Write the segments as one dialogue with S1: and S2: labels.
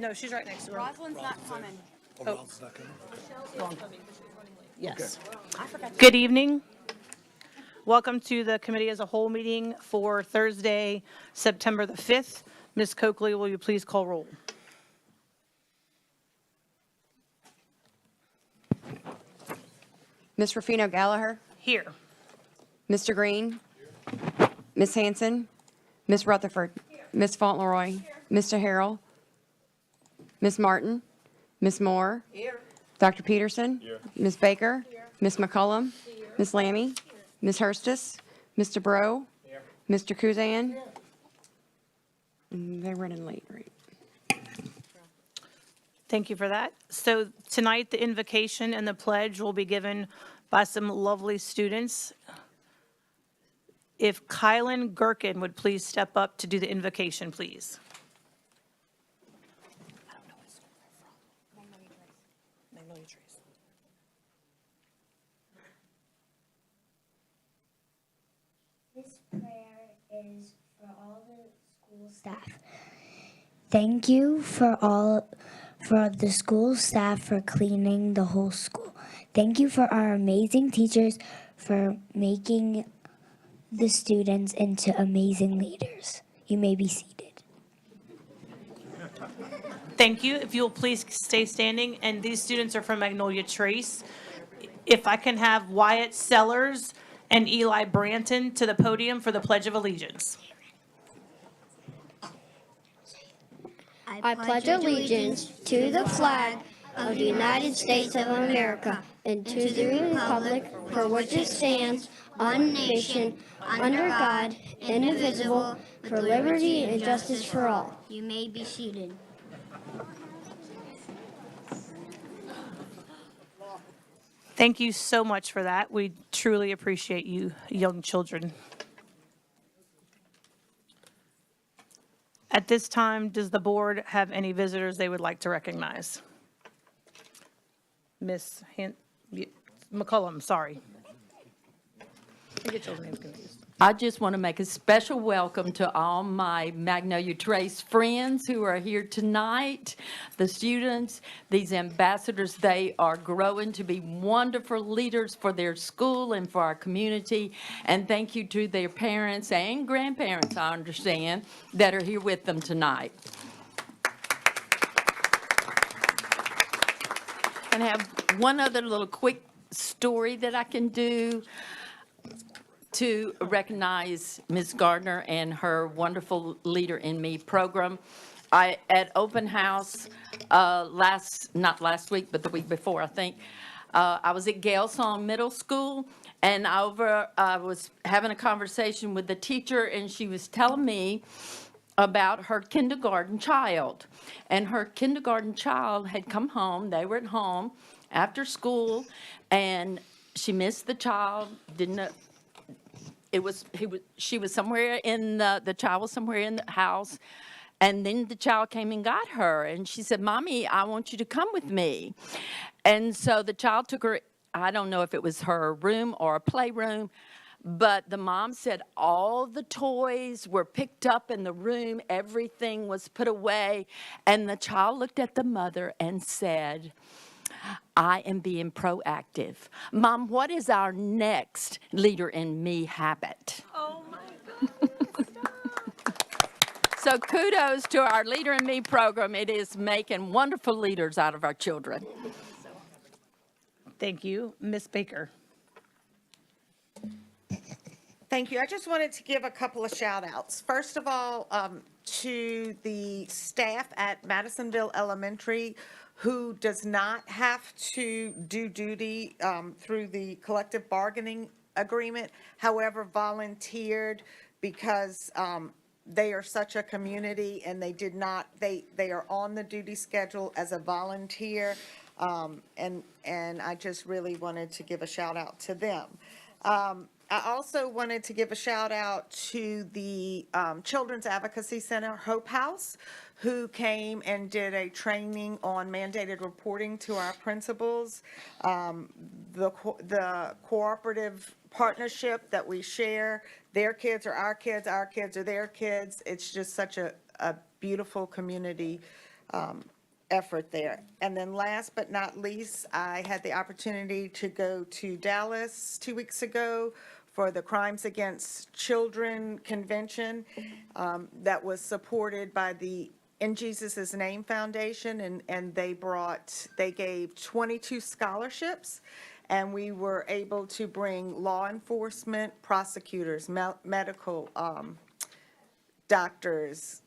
S1: No, she's right next to her.
S2: Rosalind's not coming.
S1: Yes. Good evening. Welcome to the committee as a whole meeting for Thursday, September the 5th. Ms. Coakley, will you please call roll?
S2: Ms. Rufino Gallagher,
S1: Here.
S2: Mr. Green, Ms. Hanson, Ms. Rutherford, Ms. Fauntleroy, Mr. Harrell, Ms. Martin, Ms. Moore, Dr. Peterson, Ms. Baker, Ms. McCullum, Ms. Lammy, Ms. Hurstis, Mr. Bro, Mr. Kuzan. They're running late, right?
S1: Thank you for that. So tonight, the invocation and the pledge will be given by some lovely students. If Kylan Gherkin would please step up to do the invocation, please.
S3: This prayer is for all the school staff. Thank you for the school staff for cleaning the whole school. Thank you for our amazing teachers for making the students into amazing leaders. You may be seated.
S1: Thank you. If you'll please stay standing, and these students are from Magnolia Trace. If I can have Wyatt Sellers and Eli Branton to the podium for the Pledge of Allegiance.
S4: I pledge allegiance to the flag of the United States of America and to the republic for which it stands, one nation, under God, indivisible, for liberty and justice for all. You may be seated.
S1: Thank you so much for that. We truly appreciate you, young children. At this time, does the board have any visitors they would like to recognize? Ms. McCullum, sorry. I get children's names confused.
S5: I just want to make a special welcome to all my Magnolia Trace friends who are here tonight, the students, these ambassadors. They are growing to be wonderful leaders for their school and for our community. And thank you to their parents and grandparents, I understand, that are here with them tonight. And I have one other little quick story that I can do to recognize Ms. Gardner and her wonderful Leader in Me program. At open house not last week, but the week before, I think, I was at Galesong Middle School, and I was having a conversation with the teacher, and she was telling me about her kindergarten child. And her kindergarten child had come home. They were at home after school, and she missed the child, didn't know. She was somewhere in the child was somewhere in the house, and then the child came and got her, and she said, "Mommy, I want you to come with me." And so the child took her, I don't know if it was her room or a playroom, but the mom said all the toys were picked up in the room, everything was put away, and the child looked at the mother and said, "I am being proactive. Mom, what is our next Leader in Me habit?"
S1: Oh, my goodness.
S5: So kudos to our Leader in Me program. It is making wonderful leaders out of our children.
S1: Thank you. Ms. Baker.
S6: Thank you. I just wanted to give a couple of shout outs. First of all, to the staff at Madisonville Elementary who does not have to do duty through the collective bargaining agreement, however, volunteered because they are such a community and they are on the duty schedule as a volunteer. And I just really wanted to give a shout out to them. I also wanted to give a shout out to the Children's Advocacy Center, Hope House, who came and did a training on mandated reporting to our principals. The cooperative partnership that we share, their kids are our kids are their kids. It's just such a beautiful community effort there. And then last but not least, I had the opportunity to go to Dallas 2 weeks ago for the Crimes Against Children Convention that was supported by the In Jesus' Name Foundation, and they gave 22 scholarships, and we were able to bring law enforcement, prosecutors, medical doctors,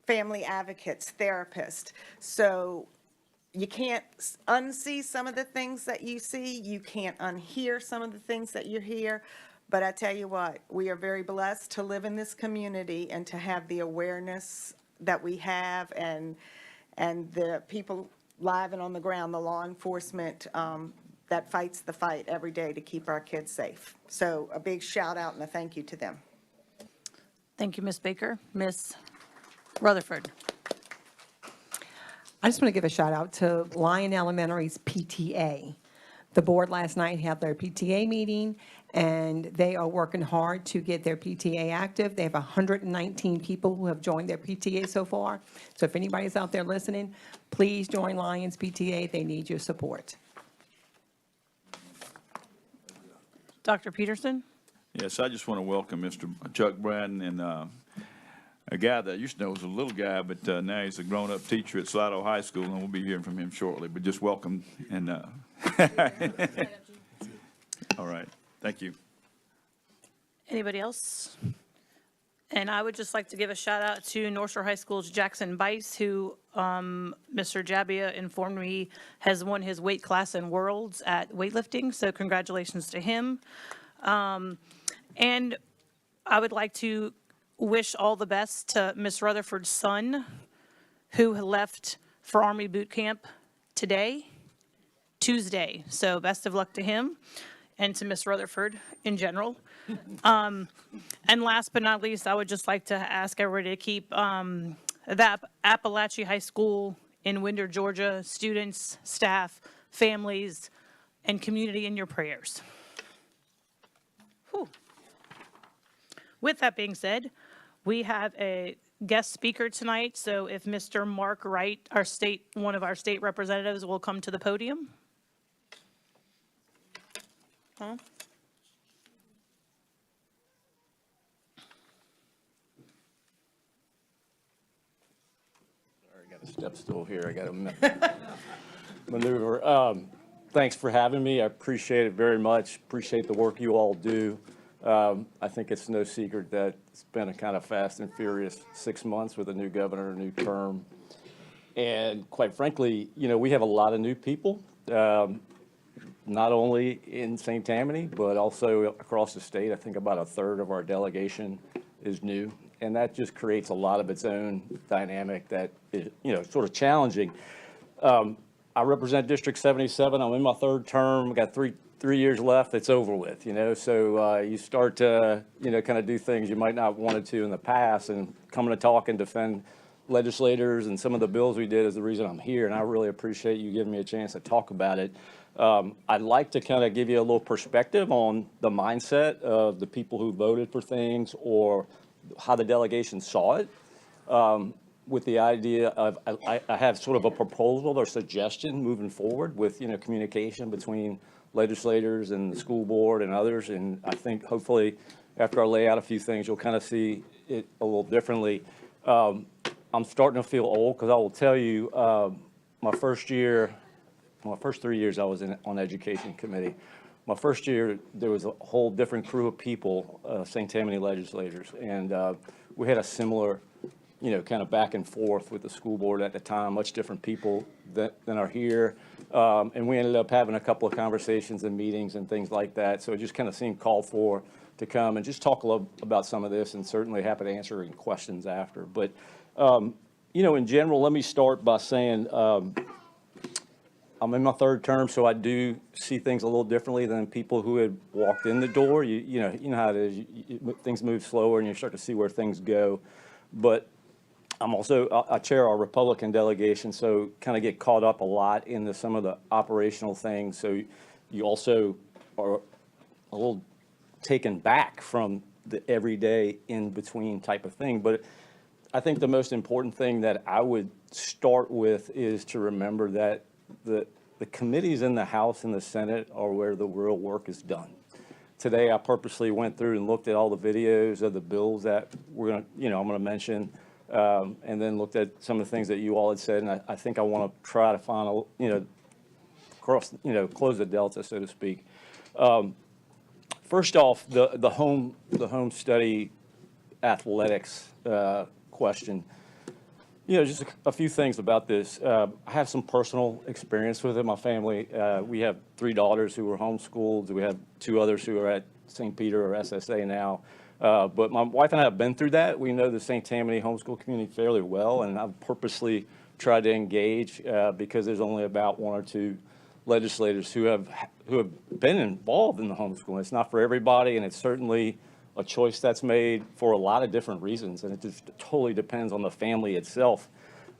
S6: family advocates, therapists. So you can't unsee some of the things that you see. You can't unhear some of the things that you hear. But I tell you what, we are very blessed to live in this community and to have the awareness that we have, and the people live and on the ground, the law enforcement that fights the fight every day to keep our kids safe. So a big shout out and a thank you to them.
S1: Thank you, Ms. Baker. Ms. Rutherford.
S7: I just want to give a shout out to Lyon Elementary's PTA. The board last night had their PTA meeting, and they are working hard to get their PTA active. They have 119 people who have joined their PTA so far. So if anybody's out there listening, please join Lyon's PTA. They need your support.
S1: Dr. Peterson?
S8: Yes, I just want to welcome Mr. Chuck Braden, and a guy that I used to know was a little guy, but now he's a grown-up teacher at Slidell High School, and we'll be hearing from him shortly. But just welcome, and all right, thank you.
S1: Anybody else? And I would just like to give a shout out to North Shore High School's Jackson Bice, who Mr. Jabia informed me has won his weight class in Worlds at weightlifting. So congratulations to him. And I would like to wish all the best to Miss Rutherford's son, who left for Army boot camp today, Tuesday. So best of luck to him and to Miss Rutherford in general. And last but not least, I would just like to ask everybody to keep the Appalachia High School in Winder, Georgia, students, staff, families, and community in your prayers. Whew. With that being said, we have a guest speaker tonight. So if Mr. Mark Wright, one of our state representatives, will come to the podium. Huh?
S9: I got a step stool here. I got to maneuver. Thanks for having me. I appreciate it very much. Appreciate the work you all do. I think it's no secret that it's been a kind of fast and furious 6 months with a new governor, a new term. And quite frankly, you know, we have a lot of new people, not only in St. Tammany, but also across the state. I think about a third of our delegation is new. And that just creates a lot of its own dynamic that is, you know, sort of challenging. I represent District 77. I'm in my third term. I've got three years left. It's over with, you know. So you start to, you know, kind of do things you might not wanted to in the past, and coming to talk and defend legislators and some of the bills we did is the reason I'm here. And I really appreciate you giving me a chance to talk about it. I'd like to kind of give you a little perspective on the mindset of the people who voted for things or how the delegation saw it. With the idea of, I have sort of a proposal or suggestion moving forward with, you know, communication between legislators and the school board and others. And I think hopefully after I lay out a few things, you'll kind of see it a little differently. I'm starting to feel old because I will tell you, my first 3 years I was on education committee. My first year, there was a whole different crew of people, St. Tammany legislators, and we had a similar, you know, kind of back and forth with the school board at the time, much different people than are here. And we ended up having a couple of conversations and meetings and things like that. So it just kind of seemed called for to come and just talk a little about some of this, and certainly happy to answer any questions after. But, you know, in general, let me start by saying I'm in my third term, so I do see things a little differently than people who had walked in the door. You know how it is. Things move slower, and you start to see where things go. But I'm also, I chair our Republican delegation, so kind of get caught up a lot into some of the operational things. So you also are a little taken back from the everyday in between type of thing. But I think the most important thing that I would start with is to remember that the committees in the House and the Senate are where the real work is done. Today, I purposely went through and looked at all the videos of the bills that we're going to, I'm going to mention, and then looked at some of the things that you all had said, and I think I want to try to find close the delta, so to speak. First off, the home study athletics question. Just a few things about this. I have some personal experience with it. My family, we have 3 daughters who were homeschooled. We have 2 others who are at St. Peter or SSA now. But my wife and I have been through that. We know the St. Tammany homeschool community fairly well, and I've purposely tried to engage because there's only about 1 or 2 legislators who have been involved in the homeschooling. It's not for everybody, and it's certainly a choice that's made for a lot of different reasons, and it just totally depends on the family itself.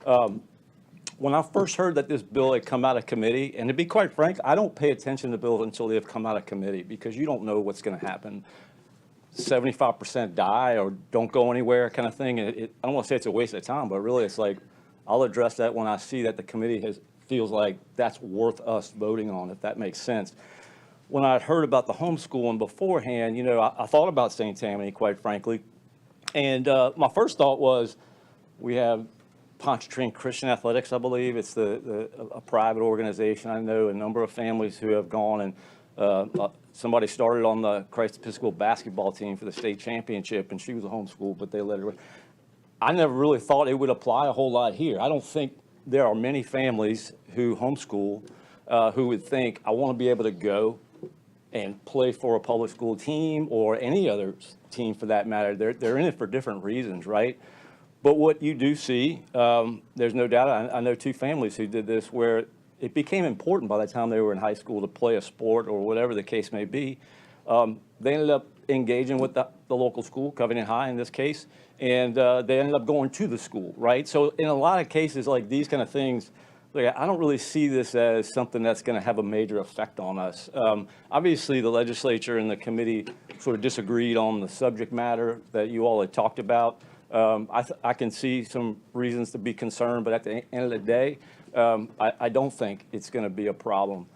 S9: When I first heard that this bill had come out of committee, and to be quite frank, I don't pay attention to bills until they have come out of committee because you don't know what's going to happen. 75% die or don't go anywhere kind of thing. I don't want to say it's a waste of time, but really it's like I'll address that when I see that the committee feels like that's worth us voting on, if that makes sense. When I heard about the homeschooling beforehand, I thought about St. Tammany, quite frankly. And my first thought was we have Pontchartrain Christian Athletics, I believe. It's a private organization. I know a number of families who have gone, and somebody started on the Christ Episcopal basketball team for the state championship, and she was a homeschool, but they let her. I never really thought it would apply a whole lot here. I don't think there are many families who homeschool who would think, I want to be able to go and play for a public school team or any other team for that matter. They're in it for different reasons, right? But what you do see, there's no doubt, I know 2 families who did this where it became important by the time they were in high school to play a sport or whatever the case may be. They ended up engaging with the local school, Covenant High in this case, and they ended up going to the school, right? So in a lot of cases like these kind of things, I don't really see this as something that's going to have a major effect on us. Obviously, the legislature and the committee sort of disagreed on the subject matter that you all had talked about. I can see some reasons to be concerned, but at the end of the day, I don't think it's going to be a problem.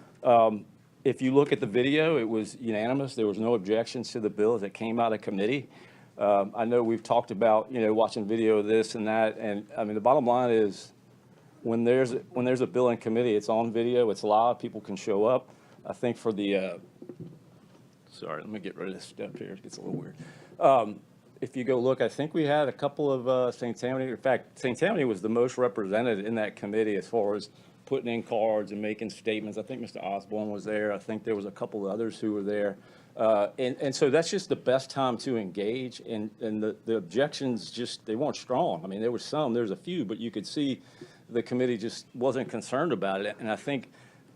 S9: If you look at the video, it was unanimous. There was no objections to the bill as it came out of committee. I know we've talked about, watching video of this and that, and I mean, the bottom line is, when there's a bill in committee, it's on video, it's live, people can show up. I think for the, sorry, let me get rid of this step here, it gets a little weird. If you go look, I think we had a couple of St. Tammany, in fact, St. Tammany was the most represented in that committee as far as putting in cards and making statements. I think Mr. Osborne was there. I think there was a couple of others who were there. And so that's just the best time to engage, and the objections just, they weren't strong. I mean, there was a few, but you could see the committee just wasn't concerned about it. And I think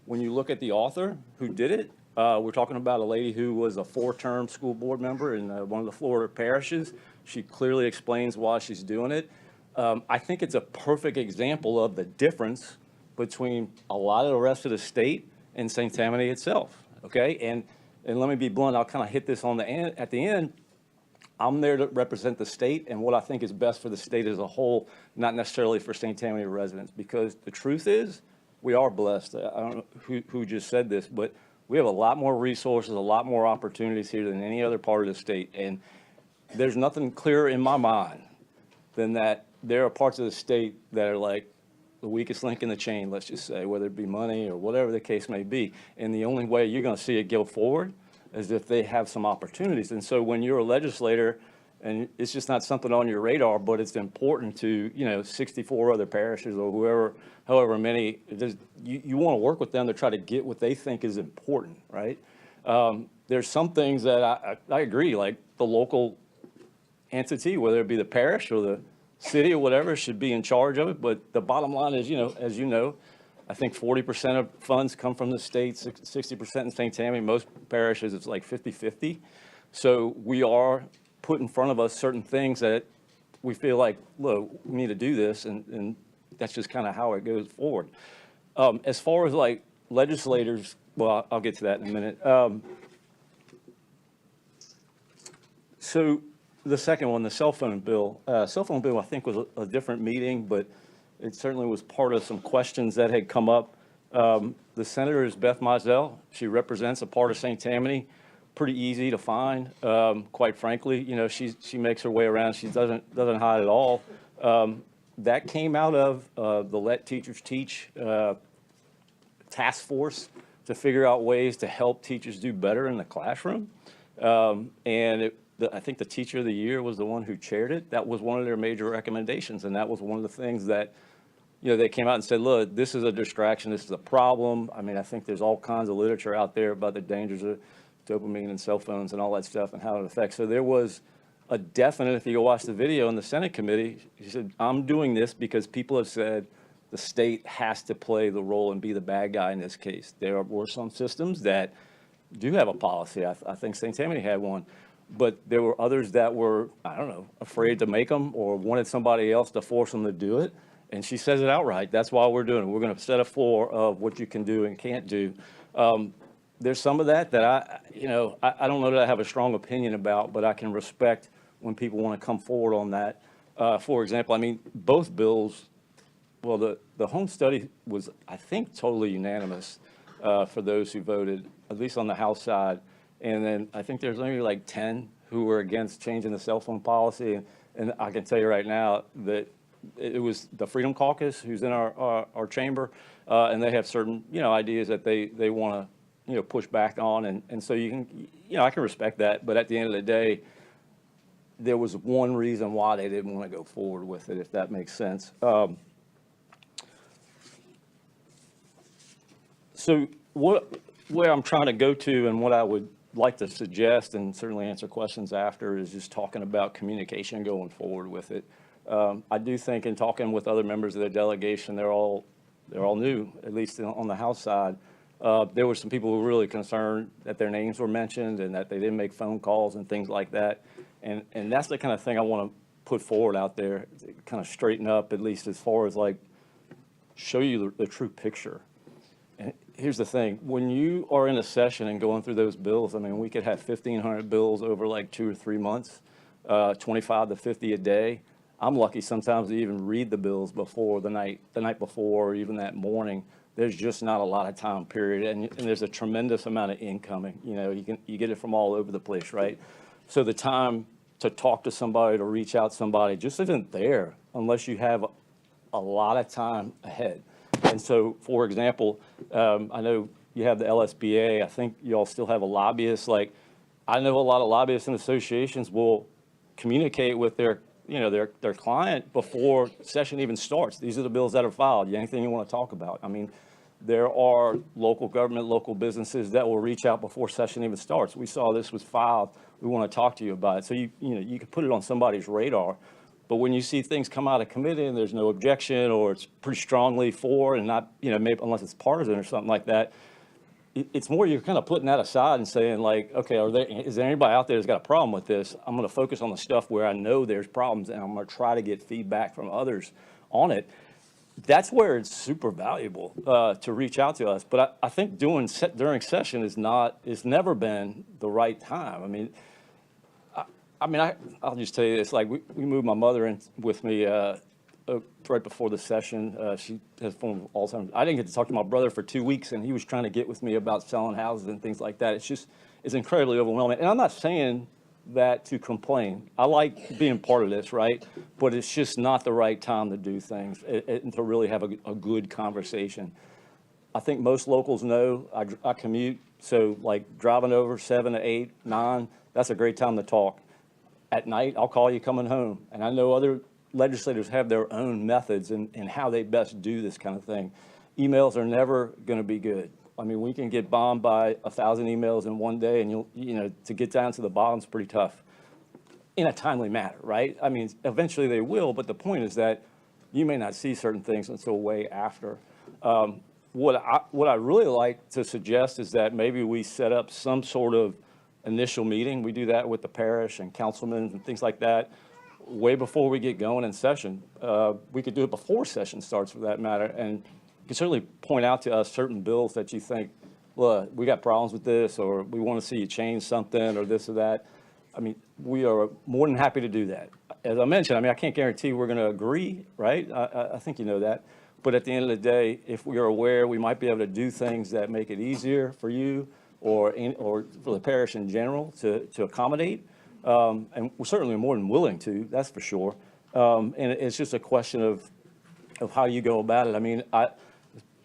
S9: when you look at the author who did it, we're talking about a lady who was a 4-term school board member in one of the Florida parishes. She clearly explains why she's doing it. I think it's a perfect example of the difference between a lot of the rest of the state and St. Tammany itself, okay? And let me be blunt, I'll kind of hit this on the end. At the end, I'm there to represent the state and what I think is best for the state as a whole, not necessarily for St. Tammany residents, because the truth is, we are blessed. I don't know who just said this, but we have a lot more resources, a lot more opportunities here than any other part of the state. And there's nothing clearer in my mind than that there are parts of the state that are like the weakest link in the chain, let's just say, whether it be money or whatever the case may be. And the only way you're going to see it go forward is if they have some opportunities. And so when you're a legislator, and it's just not something on your radar, but it's important to, 64 other parishes or however many, you want to work with them to try to get what they think is important, right? There's some things that I agree, like the local entity, whether it be the parish or the city or whatever, should be in charge of it. But the bottom line is, as you know, I think 40% of funds come from the state, 60% in St. Tammany. Most parishes, it's like 50-50. So we are put in front of us certain things that we feel like, look, we need to do this, and that's just kind of how it goes forward. As far as like legislators, well, I'll get to that in a minute. So the second one, the cell phone bill. Cell phone bill, I think, was a different meeting, but it certainly was part of some questions that had come up. The senator is Beth Mizell. She represents a part of St. Tammany. Pretty easy to find, quite frankly. You know, she makes her way around. She doesn't hide at all. That came out of the Let Teachers Teach task force to figure out ways to help teachers do better in the classroom. I think the Teacher of the Year was the one who chaired it. That was one of their major recommendations, and that was one of the things that, you know, they came out and said, look, this is a distraction, this is a problem. I mean, I think there's all kinds of literature out there about the dangers of dopamine and cell phones and all that stuff and how it affects. So there was a definite, if you go watch the video in the Senate committee, he said, I'm doing this because people have said the state has to play the role and be the bad guy in this case. There were some systems that do have a policy. I think St. Tammany had one. But there were others that were, I don't know, afraid to make them or wanted somebody else to force them to do it. And she says it outright. That's why we're doing it. We're going to set a floor of what you can do and can't do. There's some of that I don't know that I have a strong opinion about, but I can respect when people want to come forward on that. For example, I mean, both bills, well, the home study was, I think, totally unanimous for those who voted, at least on the House side. And then I think there's only like 10 who were against changing the cell phone policy. And I can tell you right now that it was the Freedom Caucus who's in our chamber, and they have certain, ideas that they want to, push back on. And so you can, I can respect that. But at the end of the day, there was one reason why they didn't want to go forward with it, if that makes sense. So where I'm trying to go to and what I would like to suggest and certainly answer questions after is just talking about communication going forward with it. I do think in talking with other members of the delegation, they're all new, at least on the House side. There were some people who were really concerned that their names were mentioned and that they didn't make phone calls and things like that. And that's the kind of thing I want to put forward out there, kind of straighten up, at least as far as like show you the true picture. And here's the thing, when you are in a session and going through those bills, I mean, we could have 1,500 bills over like 2 or 3 months, 25 to 50 a day. I'm lucky sometimes to even read the bills before the night before, or even that morning. There's just not a lot of time period, and there's a tremendous amount of incoming. You get it from all over the place, right? So the time to talk to somebody, to reach out to somebody, just isn't there unless you have a lot of time ahead. And so, for example, I know you have the LSBA. I think you all still have a lobbyist. Like, I know a lot of lobbyists and associations will communicate with their client before session even starts. These are the bills that are filed. Anything you want to talk about? I mean, there are local government, local businesses that will reach out before session even starts. We saw this was filed. We want to talk to you about it. So you can put it on somebody's radar. But when you see things come out of committee and there's no objection, or it's pretty strongly for and not, maybe unless it's partisan or something like that, it's more you're kind of putting that aside and saying like, okay, is there anybody out there that's got a problem with this? I'm going to focus on the stuff where I know there's problems, and I'm going to try to get feedback from others on it. That's where it's super valuable to reach out to us. But I think during session it's never been the right time. I'll just tell you this, like we moved my mother in with me right before the session. She has form of Alzheimer's. I didn't get to talk to my brother for 2 weeks, and he was trying to get with me about selling houses and things like that. It's incredibly overwhelming. And I'm not saying that to complain. I like being part of this, right? But it's just not the right time to do things and to really have a good conversation. I think most locals know I commute, so like driving over 7 to 8, 9, that's a great time to talk. At night, I'll call you coming home. And I know other legislators have their own methods in how they best do this kind of thing. Emails are never going to be good. I mean, we can get bombed by 1,000 emails in one day, and to get down to the bottom is pretty tough in a timely manner, right? I mean, eventually they will, but the point is that you may not see certain things until way after. What I really like to suggest is that maybe we set up some sort of initial meeting. We do that with the parish and councilmen and things like that way before we get going in session. We could do it before session starts, for that matter, and you can certainly point out to us certain bills that you think, look, we got problems with this, or we want to see you change something, or this or that. I mean, we are more than happy to do that. As I mentioned, I mean, I can't guarantee we're going to agree, right? I think you know that. But at the end of the day, if we are aware, we might be able to do things that make it easier for you or for the parish in general to accommodate. And we're certainly more than willing to, that's for sure. And it's just a question of how you go about it. I mean,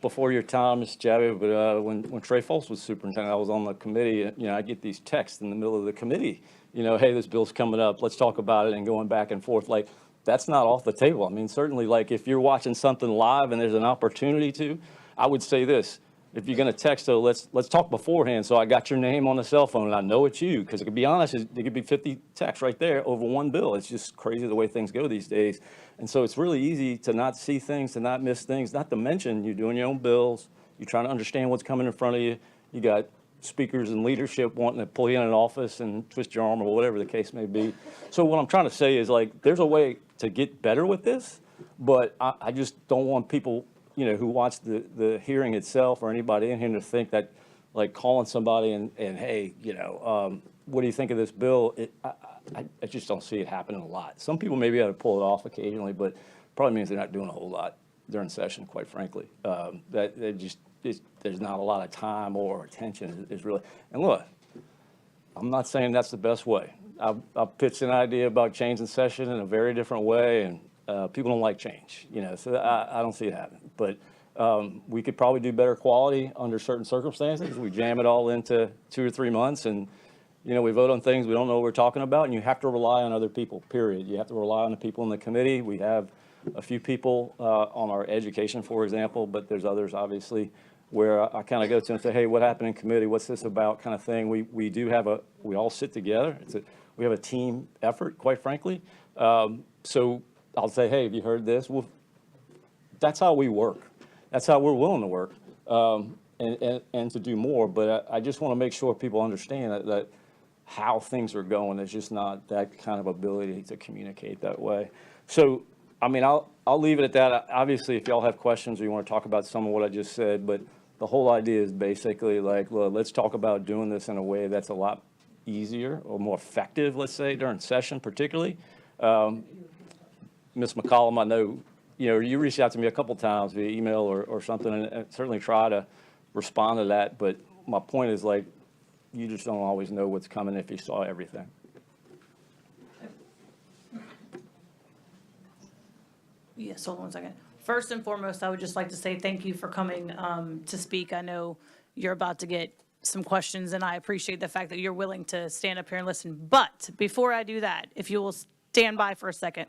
S9: before your time, Mr. Chavez, but when Trey Foltz was superintendent, I was on the committee, you know, I get these texts in the middle of the committee, you know, hey, this bill's coming up, let's talk about it, and going back and forth. Like, that's not off the table. I mean, certainly, like, if you're watching something live and there's an opportunity to, I would say this. If you're going to text, so let's talk beforehand, so I got your name on the cell phone and I know it's you, because to be honest, it could be 50 texts right there over one bill. It's just crazy the way things go these days. And so it's really easy to not see things, to not miss things, not to mention you're doing your own bills, you're trying to understand what's coming in front of you, you got speakers and leadership wanting to pull you in an office and twist your arm or whatever the case may be. So what I'm trying to say is, like, there's a way to get better with this, but I just don't want people, you know, who watch the hearing itself or anybody in here to think that, like, calling somebody and hey, you know, what do you think of this bill? I just don't see it happening a lot. Some people maybe ought to pull it off occasionally, but probably means they're not doing a whole lot during session, quite frankly. There's not a lot of time or attention is really. And look, I'm not saying that's the best way. I've pitched an idea about changing session in a very different way, and people don't like change, you know, so I don't see it happening. But we could probably do better quality under certain circumstances. We jam it all into 2 or 3 months, and, you know, we vote on things we don't know what we're talking about, and you have to rely on other people, period. You have to rely on the people in the committee. We have a few people on our education, for example, but there's others, obviously, where I kind of go to and say, hey, what happened in committee? What's this about, kind of thing. We all sit together. We have a team effort, quite frankly. So I'll say, hey, have you heard this? Well, that's how we work. That's how we're willing to work, and to do more. But I just want to make sure people understand that how things are going. There's just not that kind of ability to communicate that way. So, I mean, I'll leave it at that. Obviously, if y'all have questions or you want to talk about some of what I just said, but the whole idea is basically like, well, let's talk about doing this in a way that's a lot easier or more effective, let's say, during session particularly. Ms. McCollum, I know, you know, you reached out to me a couple times via email or something, and certainly try to respond to that. But my point is, like, you just don't always know what's coming if you saw everything.
S1: Yes, hold on 1 second. First and foremost, I would just like to say thank you for coming to speak. I know you're about to get some questions, and I appreciate the fact that you're willing to stand up here and listen. But before I do that, if you will stand by for a second.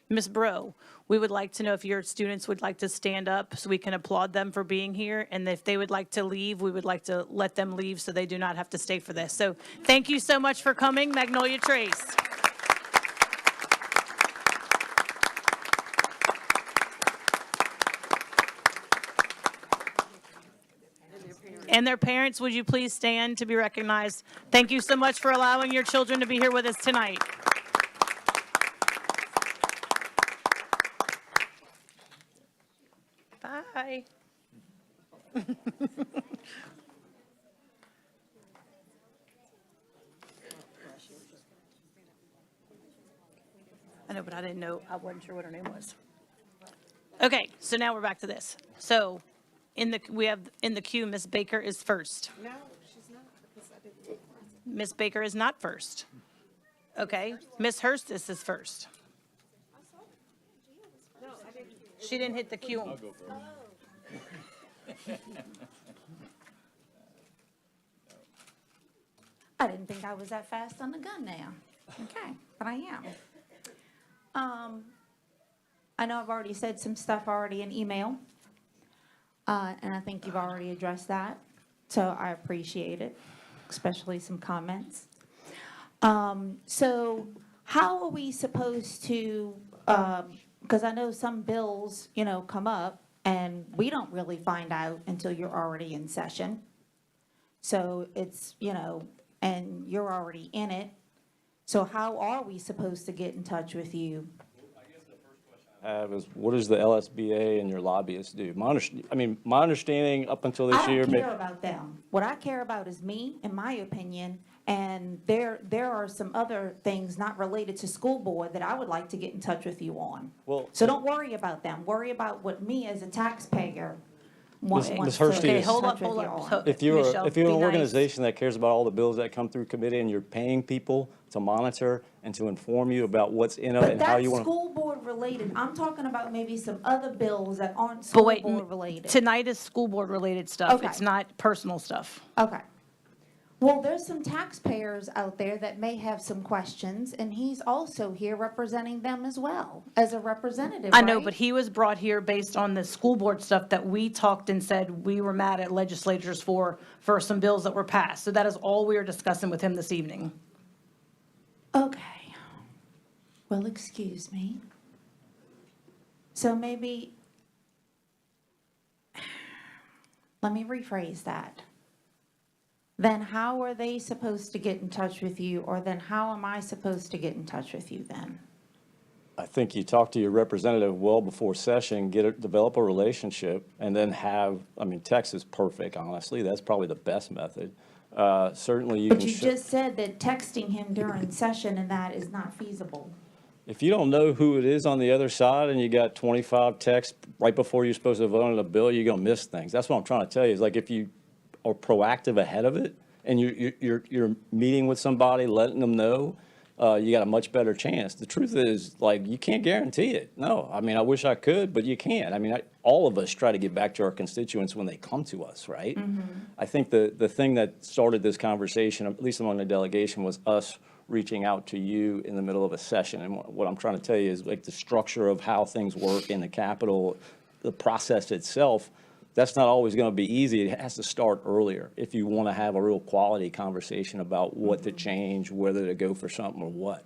S1: Ms. Bro, we would like to know if your students would like to stand up so we can applaud them for being here. And if they would like to leave, we would like to let them leave so they do not have to stay for this. So thank you so much for coming, Magnolia Trace. And their parents, would you please stand to be recognized? Thank you so much for allowing your children to be here with us tonight. Bye. I know, but I didn't know, I wasn't sure what her name was. Okay, so now we're back to this. So we have in the queue, Ms. Baker is first.
S6: No, she's not, because I didn't.
S1: Ms. Baker is not first. Okay, Ms. Hurstis is first. She didn't hit the queue. I'll go first.
S10: I didn't think I was that fast on the gun now. Okay, but I am. I know I've already said some stuff already in email, and I think you've already addressed that, so I appreciate it, especially some comments. So how are we supposed to, because I know some bills, you know, come up, and we don't really find out until you're already in session. So it's, you know, and you're already in it. So how are we supposed to get in touch with you?
S9: have is, what does the LSBA and your lobbyists do? My understanding up until this
S10: I
S9: year.
S10: don't care about them. What I care about is me, in my opinion, and there are some other things not related to school board that I would like to get in touch with you on.
S9: Well-
S10: So don't worry about them. Worry about what me as a taxpayer wants
S9: Ms.
S10: to
S9: Hurst,
S10: get in
S1: Okay, hold
S10: touch
S1: up,
S10: with
S1: hold
S10: you
S1: up.
S10: on.
S1: So-
S9: If you're
S1: Michelle,
S9: an
S1: be nice.
S9: organization that cares about all the bills that come through committee and you're paying people to monitor and to inform you about what's in it
S10: But
S9: and how
S10: that's
S9: you want to.
S10: school board related. I'm talking about maybe some other bills that aren't
S1: But
S10: school
S1: wait,
S10: board related.
S1: tonight is school board related stuff.
S10: Okay.
S1: It's not personal stuff.
S10: Okay. Well, there's some taxpayers out there that may have some questions, and he's also here representing them as well, as a representative,
S1: I know,
S10: right?
S1: but he was brought here based on the school board stuff that we talked and said we were mad at legislatures for some bills that were passed. So that is all we were discussing with him this evening.
S10: Okay. Well, excuse me. So maybe, let me rephrase that. Then how are they supposed to get in touch with you, or then how am I supposed to get in touch with you then?
S9: I think you talk to your representative well before session, develop a relationship, and then text is perfect, honestly. That's probably the best method. Certainly you can.
S10: But you just said that texting him during session and that is not feasible.
S9: If you don't know who it is on the other side and you got 25 texts right before you're supposed to vote on a bill, you're going to miss things. That's what I'm trying to tell you, is like if you are proactive ahead of it and you're meeting with somebody, letting them know, you got a much better chance. The truth is, like, you can't guarantee it. No, I mean, I wish I could, but you can't. I mean, all of us try to get back to our constituents when they come to us, right? I think the thing that started this conversation, at least among the delegation, was us reaching out to you in the middle of a session. And what I'm trying to tell you is, like, the structure of how things work in the Capitol, the process itself, that's not always going to be easy. It has to start earlier if you want to have a real quality conversation about what to change, whether to go for something or what.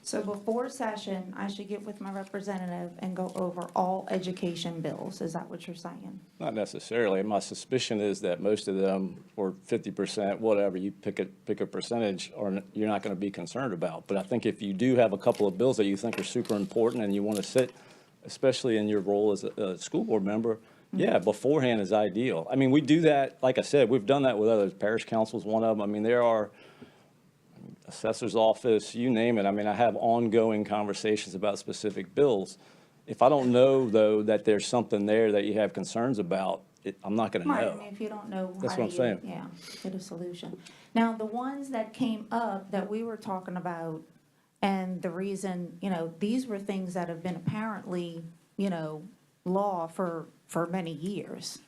S10: So before session, I should get with my representative and go over all education bills. Is that what you're saying?
S9: Not necessarily. My suspicion is that most of them, or 50%, whatever, you pick a percentage, or you're not going to be concerned about. But I think if you do have a couple of bills that you think are super important and you want to sit, especially in your role as a school board member, yeah, beforehand is ideal. I mean, we do that, like I said, we've done that with others. Parish council's one of them. I mean, there are assessor's office, you name it. I mean, I have ongoing conversations about specific bills. If I don't know, though, that there's something there that you have concerns about, I'm not going to
S10: Right, I
S9: know.
S10: mean, if you don't know
S9: That's
S10: how
S9: what I'm
S10: to,
S9: saying.
S10: yeah, get a solution. Now, the ones that came up that we were talking about, and the reason, these were things that have been apparently, law for many years,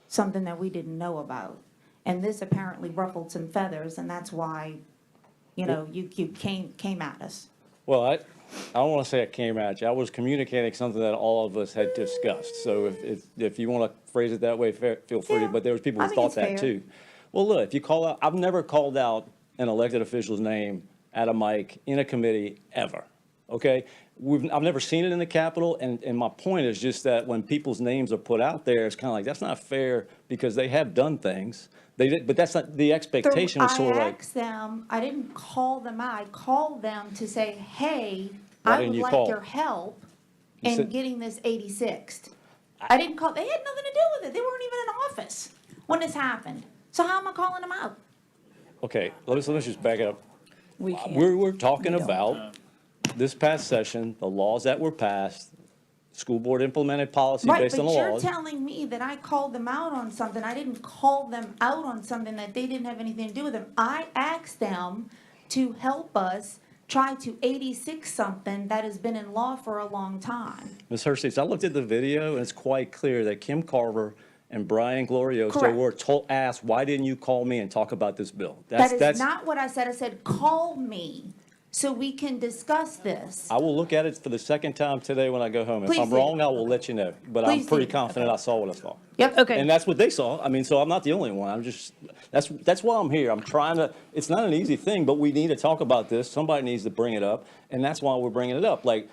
S10: something that we didn't know about. And this apparently ruffled some feathers, and that's why, you came at us.
S9: Well, I don't want to say I came at you. I was communicating something that all of us had discussed. So if you want to phrase it that way, feel free.
S10: Yeah,
S9: But there was people
S10: I
S9: who
S10: think
S9: thought
S10: it's
S9: that
S10: fair.
S9: too. Well, look, if you call out, I've never called out an elected official's name at a mic in a committee ever, okay? I've never seen it in the Capitol, and my point is just that when people's names are put out there, it's kind of like, that's not fair, because they have done things. They did, but that's not, the expectation was sort of
S10: I
S9: like,
S10: asked them, I didn't call them out, I called them to say, hey,
S9: Why
S10: I
S9: didn't
S10: would
S9: you
S10: like
S9: call?
S10: your help
S9: You
S10: in
S9: said-
S10: getting this 86th. I didn't call, they had nothing to do with it, they weren't even in office when this happened. So how am I calling them out?
S9: okay, let's just back up.
S1: We can't.
S9: We're talking about this past session, the laws that were passed, school board implemented policy
S10: Right,
S9: based on the
S10: but you're
S9: laws.
S10: telling me that I called them out on something, I didn't call them out on something that they didn't have anything to do with them. I asked them to help us try to 86 something that has been in law for a long time.
S9: Ms. Hurst, I looked at the video, and it's quite clear that Kim Carver and Brian Glorioso
S10: Correct.
S9: were asked, why didn't you call me and talk about this bill?
S10: That is
S9: That's.
S10: not what I said. I said, call me so we can discuss this.
S9: I will look at it for the second time today when I go home. If
S10: Please
S9: I'm
S10: do.
S9: wrong, I will let you know, but I'm
S10: Please
S9: pretty
S10: do.
S9: confident I saw what I saw.
S10: Yep.
S1: Okay.
S9: And that's what they saw. I mean, so I'm not the only one. I'm just, that's why I'm here. I'm trying to, it's not an easy thing, but we need to talk about this. Somebody needs to bring it up, and that's why we're bringing it up. Like,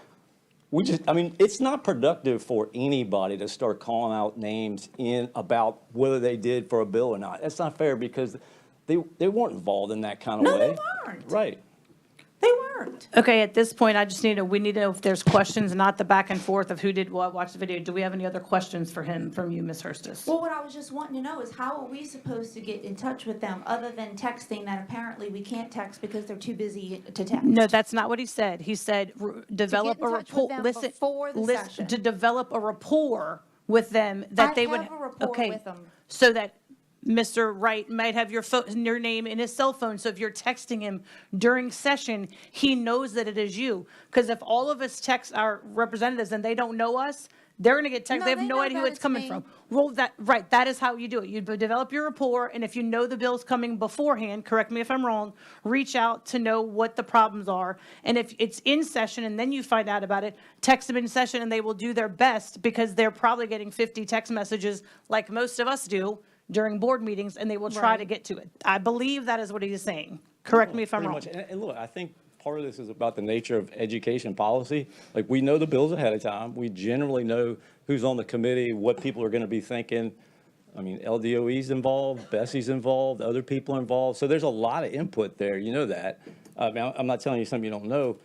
S9: it's not productive for anybody to start calling out names about whether they did for a bill or not. That's not fair, because they weren't involved in that kind of
S10: No,
S9: way.
S10: they weren't.
S9: Right.
S10: They weren't.
S1: Okay, at this point, we need to know if there's questions, not the back and forth of who did what, watch the video. Do we have any other questions for him, from you, Ms. Hurstis?
S10: Well, what I was just wanting to know is how are we supposed to get in touch with them other than texting that apparently we can't text because they're too busy to text?
S1: No, that's not what he said. He said, develop a
S10: in touch with
S1: rapport,
S10: them
S1: listen,
S10: before the
S1: listen,
S10: session.
S1: to develop a rapport with them that
S10: I
S1: they would.
S10: have a rapport
S1: okay,
S10: with them.
S1: So that Mr. Wright might have your phone, your name in his cell phone, so if you're texting him during session, he knows that it is you. Because if all of us text our representatives and they don't know us, they're gonna get text,
S10: No,
S1: they have
S10: they
S1: no
S10: know
S1: idea who
S10: that
S1: it's
S10: it's
S1: coming
S10: me.
S1: from. Well, right, that is how you do it. You develop your rapport, and if you know the bill's coming beforehand, correct me if I'm wrong, reach out to know what the problems are. And if it's in session and then you find out about it, text them in session and they will do their best, because they're probably getting 50 text messages like most of us do during board meetings, and they will try to
S10: Right.
S1: get to it. I believe that is what he's saying. Correct me if I'm
S9: Pretty
S1: wrong.
S9: much. And look, I think part of this is about the nature of education policy. Like, we know the bills ahead of time. We generally know who's on the committee, what people are going to be thinking. I mean, LDOE's involved, Bessie's involved, other people involved. So there's a lot of input there. You know that. I mean, I'm not telling you something you don't know.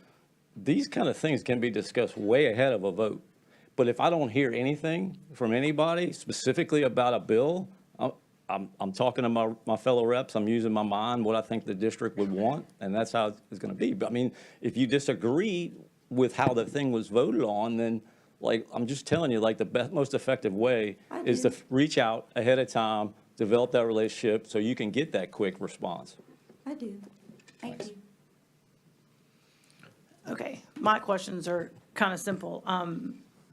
S9: These kind of things can be discussed way ahead of a vote. But if I don't hear anything from anybody specifically about a bill, I'm talking to my fellow reps, I'm using my mind, what I think the district would want, and that's how it's going to be. But I mean, if you disagree with how the thing was voted on, then, like, I'm just telling you, like, the best, most effective way is to reach out ahead of time, develop that relationship so you can get that quick response.
S10: I do. Thank you.
S1: Okay, my questions are kind of simple.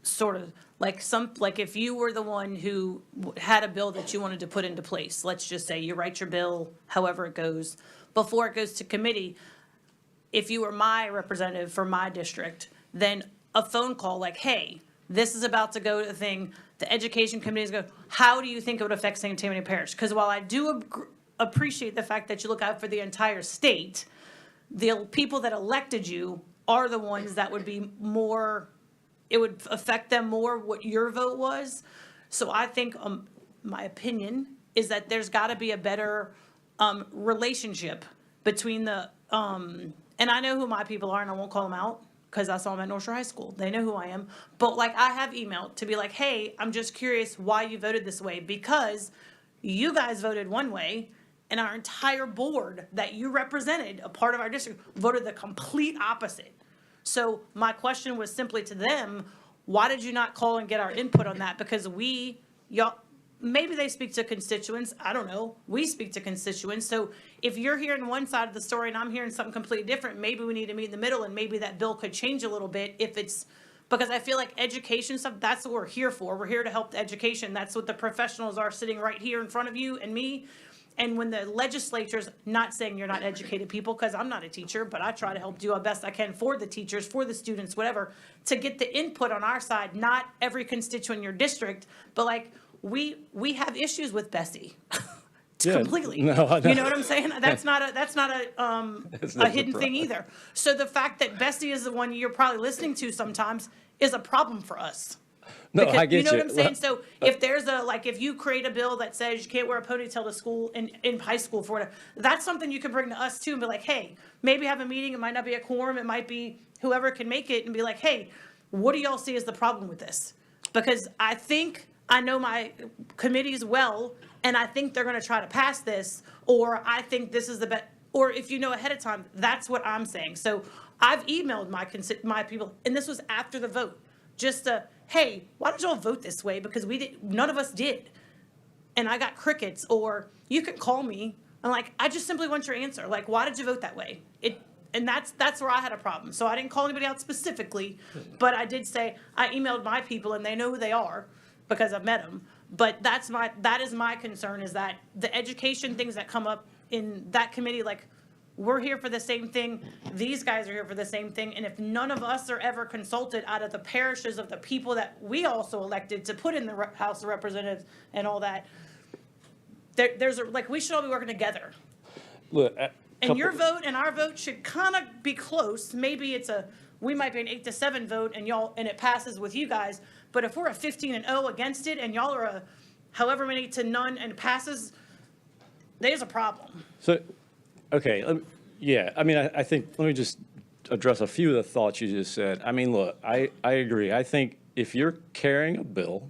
S1: Sort of, like if you were the one who had a bill that you wanted to put into place, let's just say you write your bill, however it goes, before it goes to committee, if you were my representative for my district, then a phone call like, hey, this is about to go to the thing, the education committee is going, how do you think it would affect St. Tammany Parish? Because while I do appreciate the fact that you look out for the entire state, the people that elected you are the ones that would be more, it would affect them more what your vote was. So I think, my opinion is that there's got to be a better relationship between the, and I know who my people are, and I won't call them out because I saw them at North Shore High School. They know who I am. But like, I have emailed to be like, hey, I'm just curious why you voted this way, because you guys voted one way and our entire board that you represented, a part of our district, voted the complete opposite. So my question was simply to them, why did you not call and get our input on that? Because y'all, maybe they speak to constituents, I don't know. We speak to constituents. So if you're hearing one side of the story and I'm hearing something completely different, maybe we need to meet in the middle, and maybe that bill could change a little bit if it's, because I feel like education stuff, that's what we're here for. We're here to help the education. That's what the professionals are sitting right here in front of you and me. And when the legislature's, not saying you're not educated people, because I'm not a teacher, but I try to help do the best I can for the teachers, for the students, whatever, to get the input on our side, not every constituent in your district, but like, we have issues with Bessie.
S9: Yeah,
S1: Completely.
S9: no, I know.
S1: You know what I'm saying? That's not a hidden thing either. So the fact that Bessie is the one you're probably listening to sometimes is a problem for us.
S9: No,
S1: Because,
S9: I get you.
S1: you know what I'm saying? So if there's if you create a bill that says you can't wear a ponytail to school in high school for whatever, that's something you can bring to us too and be like, hey, maybe have a meeting. It might not be a quorum. It might be whoever can make it, and be like, hey, what do y'all see as the problem with this? Because I think I know my committees well, and I think they're going to try to pass this, or I think this is the best, or if you know ahead of time, that's what I'm saying. So I've emailed my people, and this was after the vote, just to, hey, why don't y'all vote this way? Because none of us did. And I got crickets, or you can call me. I'm like, I just simply want your answer. Like, why did you vote that way? And that's where I had a problem. So I didn't call anybody out specifically, but I did say, I emailed my people and they know who they are because I've met them. But that is my concern, is that the education things that come up in that committee, like, we're here for the same thing. These guys are here for the same thing. And if none of us are ever consulted out of the parishes of the people that we also elected to put in the House of Representatives and all that, we should all be working together.
S9: Look,
S1: And your vote and our vote should kind of be close. Maybe we might be an 8-7 vote and it passes with you guys. But if we're a 15-0 against it and y'all are a however many to none and passes, there's a problem.
S9: So, okay, yeah, I mean, I think, let me just address a few of the thoughts you just said. I mean, look, I agree. I think if you're carrying a bill,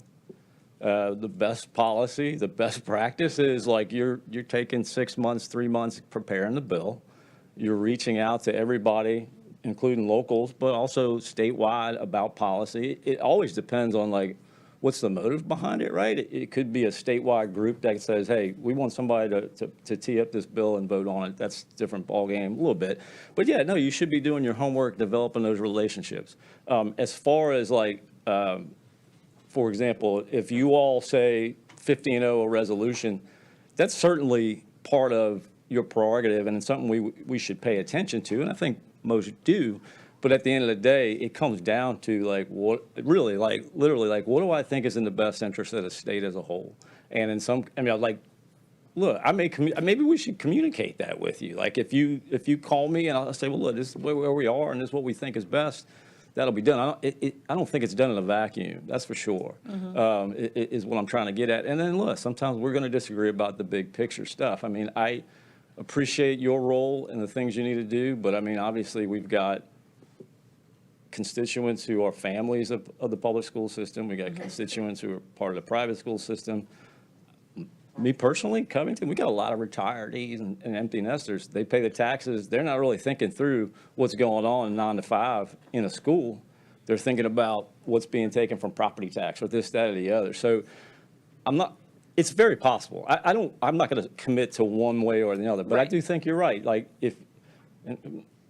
S9: the best policy, the best practice is like you're taking 6 months, 3 months preparing the bill. You're reaching out to everybody, including locals, but also statewide about policy. It always depends on like, what's the motive behind it, right? It could be a statewide group that says, hey, we want somebody to tee up this bill and vote on it. That's a different ballgame, a little bit. But yeah, no, you should be doing your homework, developing those relationships. As far as like, for example, if you all say 15-0 a resolution, that's certainly part of your prerogative and it's something we should pay attention to, and I think most do. But at the end of the day, it comes down to like what really, like literally, like what do I think is in the best interest of the state as a whole? And in some, I mean, like, look, maybe we should communicate that with you. Like if you call me and I'll say, well, look, this is where we are and this is what we think is best. That'll be done. I don't think it's done in a vacuum. That's for sure. Is what I'm trying to get at. And then look, sometimes we're going to disagree about the big picture stuff. I mean, I appreciate your role and the things you need to do, but I mean, obviously we've got constituents who are families of the public school system. We got constituents who are part of the private school system. Me personally, Covington, we got a lot of retirees and empty nesters. They pay the taxes. They're not really thinking through what's going on 9 to 5 in a school. They're thinking about what's being taken from property tax or this, that, or the other. So it's very possible. I'm not going to commit to one way or the other, but I do think you're right. Like if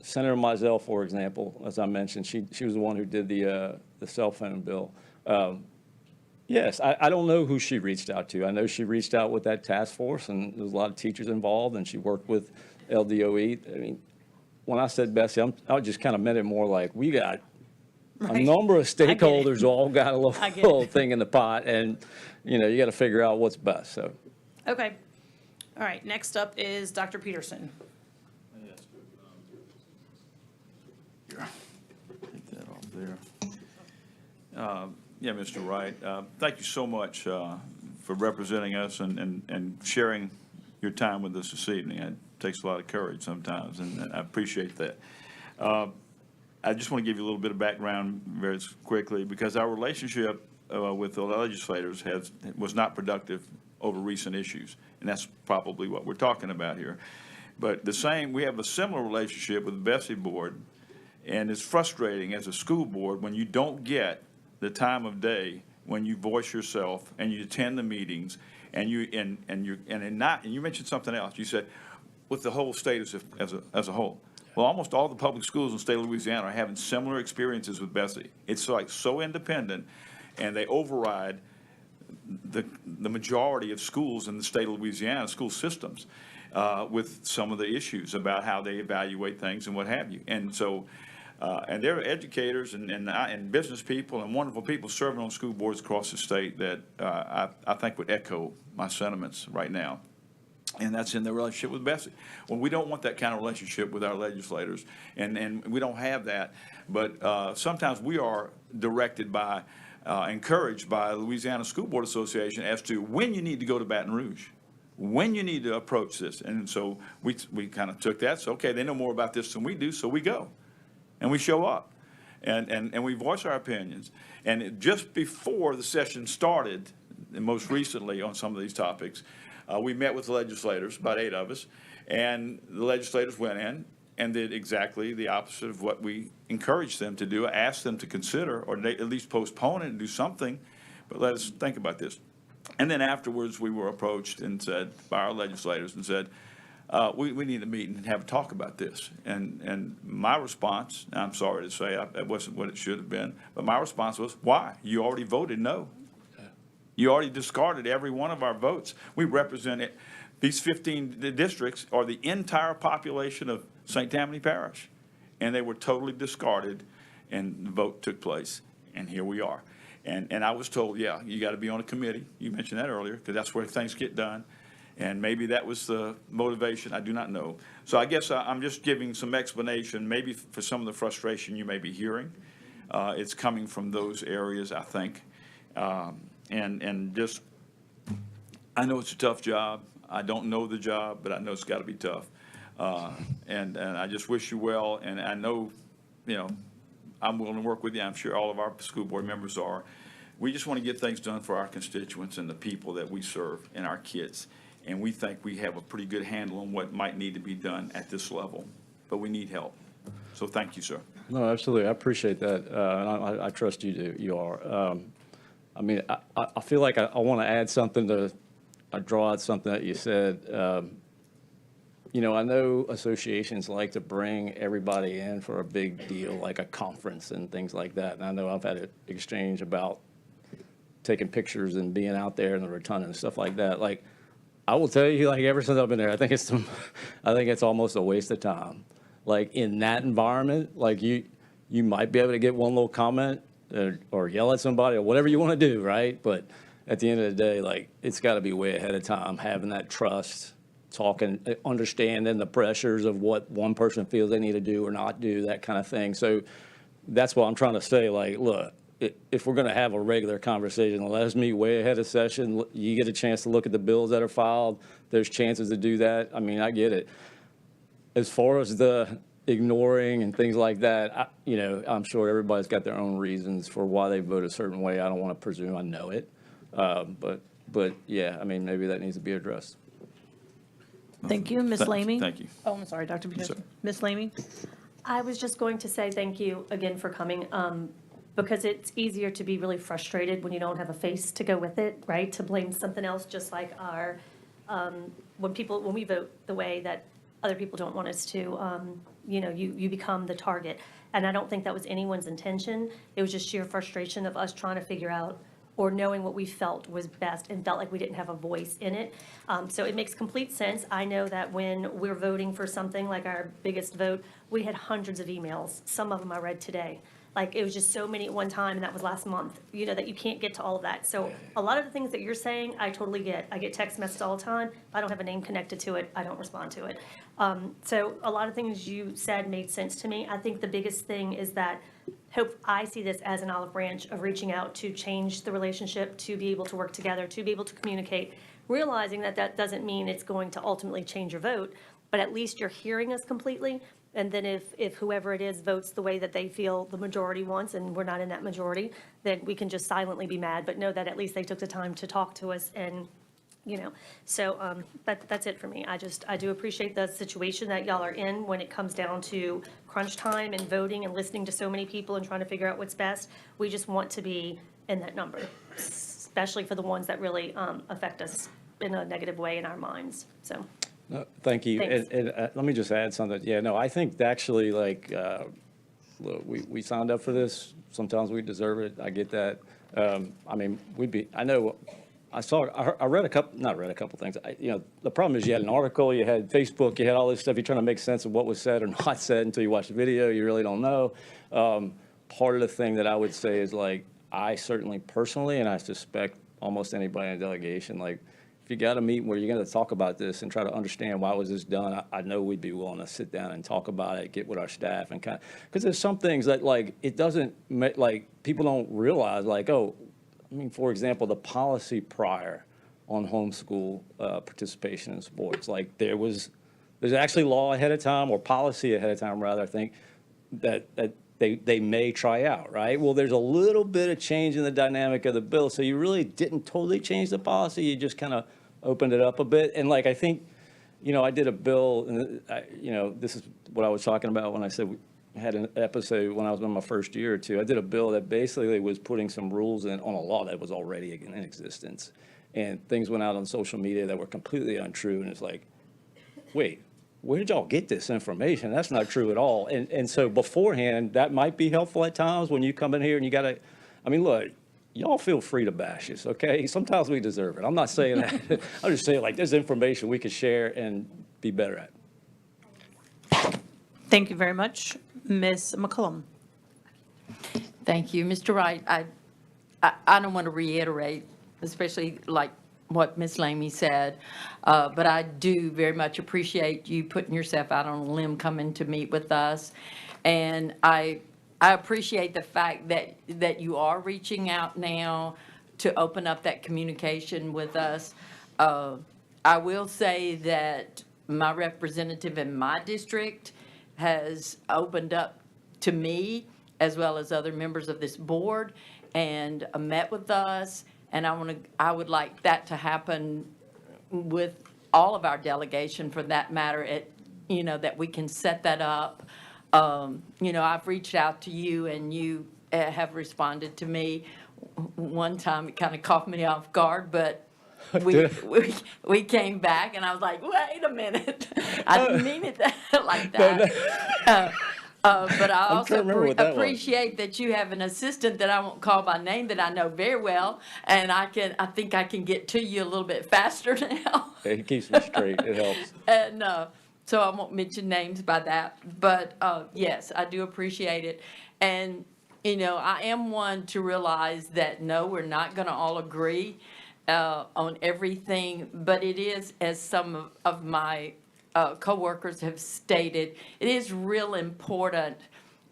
S9: Senator Mizell, for example, as I mentioned, she was the one who did the cell phone bill. Yes, I don't know who she reached out to. I know she reached out with that task force, and there was a lot of teachers involved, and she worked with LDOE. I mean, when I said Bessie, I just kind of meant it more like we got a number of stakeholders all got a little thing in the pot, and you got to figure out what's best. So.
S1: Okay. All right. Next up is Dr. Peterson.
S8: Take that off there. Yeah, Mr. Wright, thank you so much for representing us and sharing your time with us this evening. It takes a lot of courage sometimes, and I appreciate that. I just want to give you a little bit of background very quickly, because our relationship with the legislators was not productive over recent issues, and that's probably what we're talking about here. But we have a similar relationship with the Bessie Board, and it's frustrating as a school board when you don't get the time of day when you voice yourself and you attend the meetings and you mentioned something else. You said with the whole state as a whole. Well, almost all the public schools in the state of Louisiana are having similar experiences with Bessie. It's like so independent, and they override the majority of schools in the state of Louisiana, school systems, with some of the issues about how they evaluate things and what have you. And so. And there are educators and business people and wonderful people serving on school boards across the state that I think would echo my sentiments right now. And that's in their relationship with Bessie. Well, we don't want that kind of relationship with our legislators, and we don't have that. But sometimes we are directed by, encouraged by Louisiana School Board Association as to when you need to go to Baton Rouge, when you need to approach this. And so we kind of took that. So, okay, they know more about this than we do, so we go. And we show up, and we voice our opinions. And just before the session started, and most recently on some of these topics, we met with the legislators, about 8 of us, and the legislators went in and did exactly the opposite of what we encouraged them to do, asked them to consider, or at least postpone it and do something, but let us think about this. And then afterwards, we were approached and said, by our legislators, and said, we need to meet and have a talk about this. And my response, I'm sorry to say, that wasn't what it should have been, but my response was, why? You already voted no. You already discarded every one of our votes. We represented, these 15 districts are the entire population of St. Tammany Parish. And they were totally discarded, and the vote took place, and here we are. And I was told, yeah, you got to be on a committee. You mentioned that earlier, because that's where things get done. And maybe that was the motivation. I do not know. So I guess I'm just giving some explanation, maybe for some of the frustration you may be hearing. It's coming from those areas, I think. And just, I know it's a tough job. I don't know the job, but I know it's got to be tough. And I just wish you well. And I know I'm willing to work with you. I'm sure all of our school board members are. We just want to get things done for our constituents and the people that we serve and our kids. And we think we have a pretty good handle on what might need to be done at this level, but we need help. So thank you, sir.
S9: No, absolutely. I appreciate that. And I trust you do. You are. I mean, I feel like I want to add something to, I draw out something that you said. I know associations like to bring everybody in for a big deal, like a conference and things like that. And I know I've had an exchange about taking pictures and being out there in the rotunda and stuff like that. Like, I will tell you, like, ever since I've been there, I think it's almost a waste of time. Like, in that environment, like, you might be able to get one little comment or yell at somebody or whatever you want to do, right? But at the end of the day, like, it's got to be way ahead of time, having that trust, talking, understanding the pressures of what one person feels they need to do or not do, that kind of thing. So that's what I'm trying to say. Like, look, if we're going to have a regular conversation, let us meet way ahead of session. You get a chance to look at the bills that are filed. There's chances to do that. I mean, I get it. As far as the ignoring and things like that, I'm sure everybody's got their own reasons for why they vote a certain way. I don't want to presume I know it. But yeah, I mean, maybe that needs to be addressed.
S1: Thank you. Ms. Lamy?
S8: Thank you.
S1: Oh, I'm sorry, Dr. Peterson. Ms. Lamy?
S11: I was just going to say thank you again for coming, because it's easier to be really frustrated when you don't have a face to go with it, right? To blame something else, just like when we vote the way that other people don't want us to, you become the target. And I don't think that was anyone's intention. It was just sheer frustration of us trying to figure out or knowing what we felt was best and felt like we didn't have a voice in it. So it makes complete sense. I know that when we're voting for something like our biggest vote, we had hundreds of emails. Some of them I read today. Like, it was just so many at one time, and that was last month, that you can't get to all of that. So a lot of the things that you're saying, I totally get. I get text messages all the time. If I don't have a name connected to it, I don't respond to it. So a lot of things you said made sense to me. I think the biggest thing is that I see this as an olive branch of reaching out to change the relationship, to be able to work together, to be able to communicate, realizing that that doesn't mean it's going to ultimately change your vote, but at least you're hearing us completely. And then if whoever it is votes the way that they feel the majority wants, and we're not in that majority, then we can just silently be mad, but know that at least they took the time to talk to us and, so that's it for me. I do appreciate the situation that y'all are in when it comes down to crunch time and voting and listening to so many people and trying to figure out what's best. We just want to be in that number, especially for the ones that really affect us in a negative way in our minds, so.
S9: No, thank you.
S11: Thanks.
S9: And let me just add something. Yeah, no, I think actually, like, look, we signed up for this. Sometimes we deserve it. I get that. I mean, I read a couple things. The problem is you had an article, you had Facebook, you had all this stuff. You're trying to make sense of what was said or not said until you watch the video. You really don't know. Part of the thing that I would say is, like, I certainly personally, and I suspect almost anybody in the delegation, like, if you got a meeting where you're going to talk about this and try to understand why was this done, I know we'd be willing to sit down and talk about it, get with our staff and kind of, because there's some things that, like, it doesn't, like, people don't realize, like, for example, the policy prior on homeschool participation in sports, like, there's actually law ahead of time, or policy ahead of time, rather, I think, that they may try out, right? Well, there's a little bit of change in the dynamic of the bill, so you really didn't totally change the policy, you just kind of opened it up a bit. And, like, I think, I did a bill, and this is what I was talking about when I said we had an episode when I was in my first year or two. I did a bill that basically was putting some rules in on a law that was already in existence. And things went out on social media that were completely untrue, and it's like, wait, where did y'all get this information? That's not true at all. And so beforehand, that might be helpful at times when you come in here and you got to, look, y'all feel free to bash us, okay? Sometimes we deserve it. I'm not saying that. I'm just saying, like, there's information we could share and be better at.
S1: Thank you very much. Ms. McCollum?
S5: Thank you, Mr. Wright. I don't want to reiterate, especially like what Ms. Lamy said, but I do very much appreciate you putting yourself out on a limb, coming to meet with us. And I appreciate the fact that you are reaching out now to open up that communication with us. I will say that my representative in my district has opened up to me, as well as other members of this board, and met with us. And I would like that to happen with all of our delegation, for that matter, that we can set that up. I've reached out to you, and you have responded to me. One time, it kind of caught me off guard, but we came back, and I was like, wait a minute. I didn't mean it like that. But I also appreciate that you have an assistant that I won't call by name, that I know very well, and I think I can get to you a little bit faster now.
S9: It keeps me straight, it helps.
S5: And so I won't mention names by that, but yes, I do appreciate it. And, I am one to realize that, no, we're not going to all agree on everything, but it is, as some of my coworkers have stated, it is real important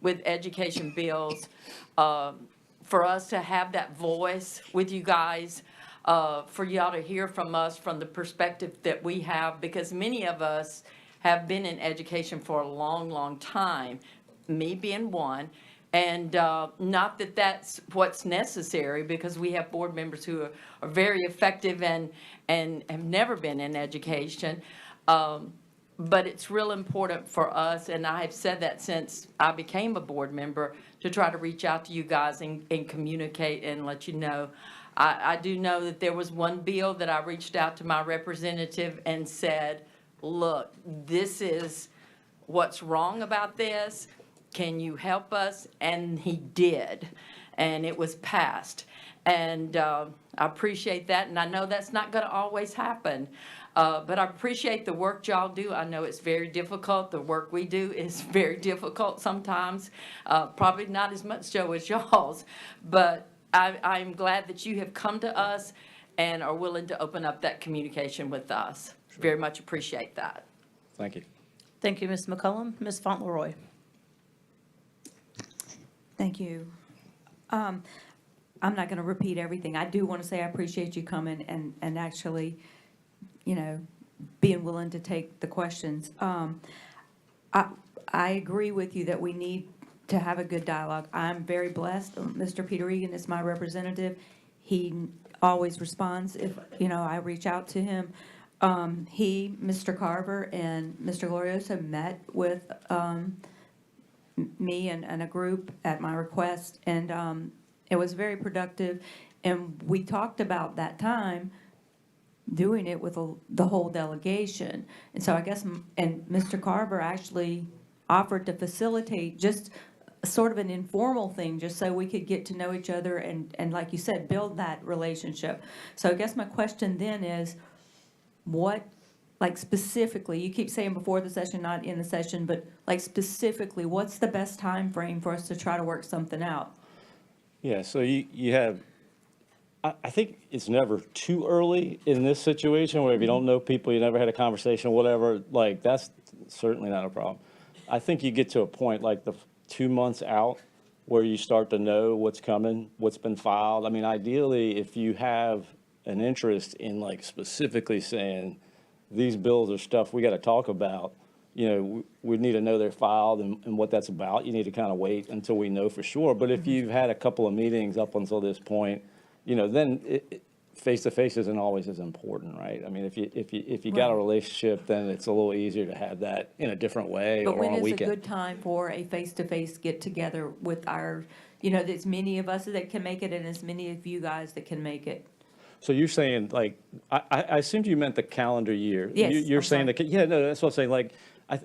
S5: with education bills for us to have that voice with you guys, for y'all to hear from us from the perspective that we have, because many of us have been in education for a long, long time, me being one. And not that that's what's necessary, because we have board members who are very effective and have never been in education. But it's real important for us, and I have said that since I became a board member, to try to reach out to you guys and communicate and let you know. I do know that there was one bill that I reached out to my representative and said, look, this is what's wrong about this. Can you help us? And he did, and it was passed. And I appreciate that, and I know that's not going to always happen. But I appreciate the work y'all do. I know it's very difficult. The work we do is very difficult sometimes. Probably not as much, Joe, as y'all's. But I'm glad that you have come to us and are willing to open up that communication with us. Sure. Very much appreciate that.
S9: Thank you.
S1: Thank you, Ms. McCollum. Ms. Fauntleroy.
S12: Thank you. I'm not going to repeat everything. I do want to say I appreciate you coming and actually, being willing to take the questions. I agree with you that we need to have a good dialogue. I'm very blessed. Mr. Peter Egan is my representative. He always responds if, I reach out to him. He, Mr. Carver, and Mr. Glorioso met with me and a group at my request, and it was very productive. And we talked about that time doing it with the whole delegation. And so I guess, and Mr. Carver actually offered to facilitate just sort of an informal thing, just so we could get to know each other and like you said, build that relationship. So I guess my question then is, what, like specifically, you keep saying before the session, not in the session, but like specifically, what's the best time frame for us to try to work something out?
S9: Yeah, so you have, I think it's never too early in this situation where if you don't know people, you never had a conversation, whatever, like that's certainly not a problem. I think you get to a point like the 2 months out where you start to know what's coming, what's been filed. I mean, ideally, if you have an interest in like specifically saying these bills are stuff we got to talk about, we need to know they're filed and what that's about. You need to kind of wait until we know for sure. But if you've had a couple of meetings up until this point, then face-to-face isn't always as important, right? I mean, if you got a relationship, then it's a little easier to have that in a different way or on a weekend.
S12: But when is a good time for a face-to-face get-together with our, as many of us that can make it and as many of you guys that can make it?
S9: So you're saying, like, I assumed you meant the calendar year.
S12: Yes,
S9: You're
S12: I'm
S9: saying
S12: sorry.
S9: yeah, no, that's what I'm saying.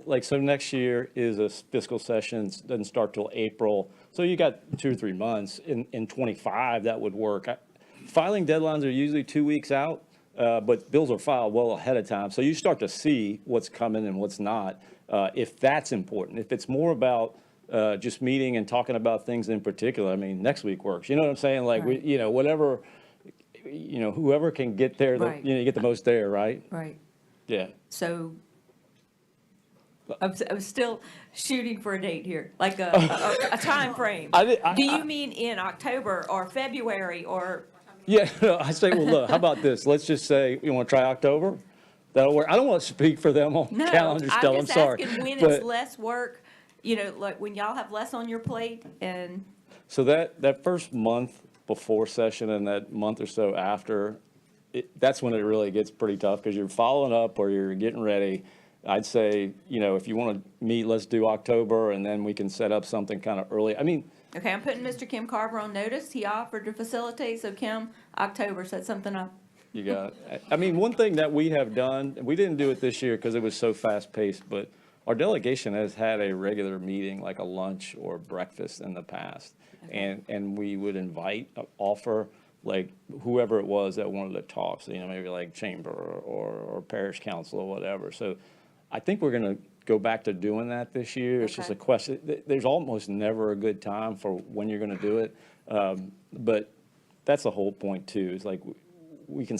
S9: Like, so next year is a fiscal session, doesn't start till April. So you got 2 or 3 months. In 25, that would work. Filing deadlines are usually 2 weeks out, but bills are filed well ahead of time. So you start to see what's coming and what's not, if that's important. If it's more about just meeting and talking about things in particular, I mean, next week works. You know what I'm saying? Like,
S12: Right.
S9: Whatever, whoever can get there,
S12: Right.
S9: you get the most there, right?
S12: Right.
S9: Yeah.
S12: So I'm still shooting for a date here, like a time frame. Do you mean in October or February or?
S9: Yeah, no, I say, well, look, how about this? Let's just say, you want to try October? That'll work. I don't want to speak for them on
S12: No,
S9: calendar still, I'm sorry.
S12: I'm just asking when
S9: But-
S12: it's less work you know, like when y'all have less on your plate and,
S9: So that first month before session and that month or so after, that's when it really gets pretty tough because you're following up or you're getting ready. I'd say, you know, if you want to meet, let's do October and then we can set up something kind of early. I mean,
S12: okay, I'm putting Mr. Kim Carver on notice. He offered to facilitate, so Kim, October, set something up.
S9: you got it. I mean, one thing that we have done, we didn't do it this year because it was so fast paced, but our delegation has had a regular meeting, like a lunch or breakfast in the past. And we would invite, offer, like whoever it was that wanted to talk, so, you know, maybe like chamber or parish council or whatever. So I think we're going to go back to doing that this year. It's just a question. There's almost never a good time for when you're going to do it. But that's the whole point too, is like we can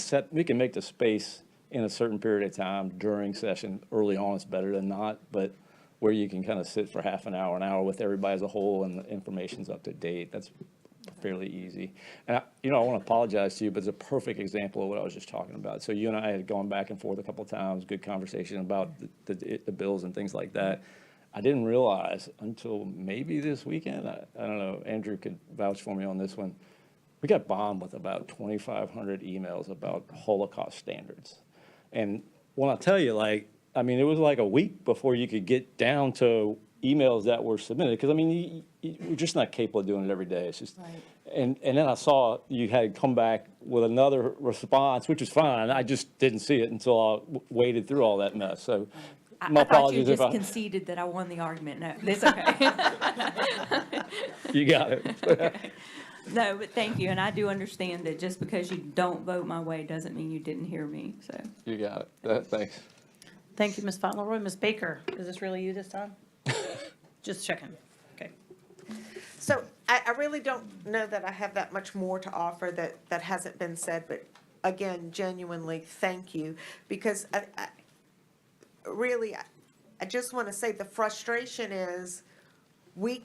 S9: make the space in a certain period of time during session. Early on, it's better than not, but where you can kind of sit for half an hour with everybody as a whole and the information's up to date. That's fairly easy. And, I want to apologize to you, but it's a perfect example of what I was just talking about. So you and I had gone back and forth a couple of times, good conversation about the bills and things like that. I didn't realize until maybe this weekend, I don't know, Andrew could vouch for me on this one, we got bombed with about 2,500 emails about Holocaust standards. And when I tell you, it was like a week before you could get down to emails that were submitted, because we're just not capable of doing it every day. It's just, and then I saw you had come back with another response, which is fine. I just didn't see it until I waded through all that mess. So my
S12: I thought you
S9: apologies
S12: just
S9: if
S12: conceded that I won the argument. No, it's okay.
S9: you got it.
S12: No, but thank you, and I do understand that just because you don't vote my way doesn't mean you didn't hear me, so.
S9: You got it. Thanks.
S1: Thank you, Ms. Fauntleroy. Ms. Baker, is this really you this time? Just checking. Okay.
S6: So I really don't know that I have that much more to offer that hasn't been said, but again, genuinely, thank you. Because I just want to say the frustration is we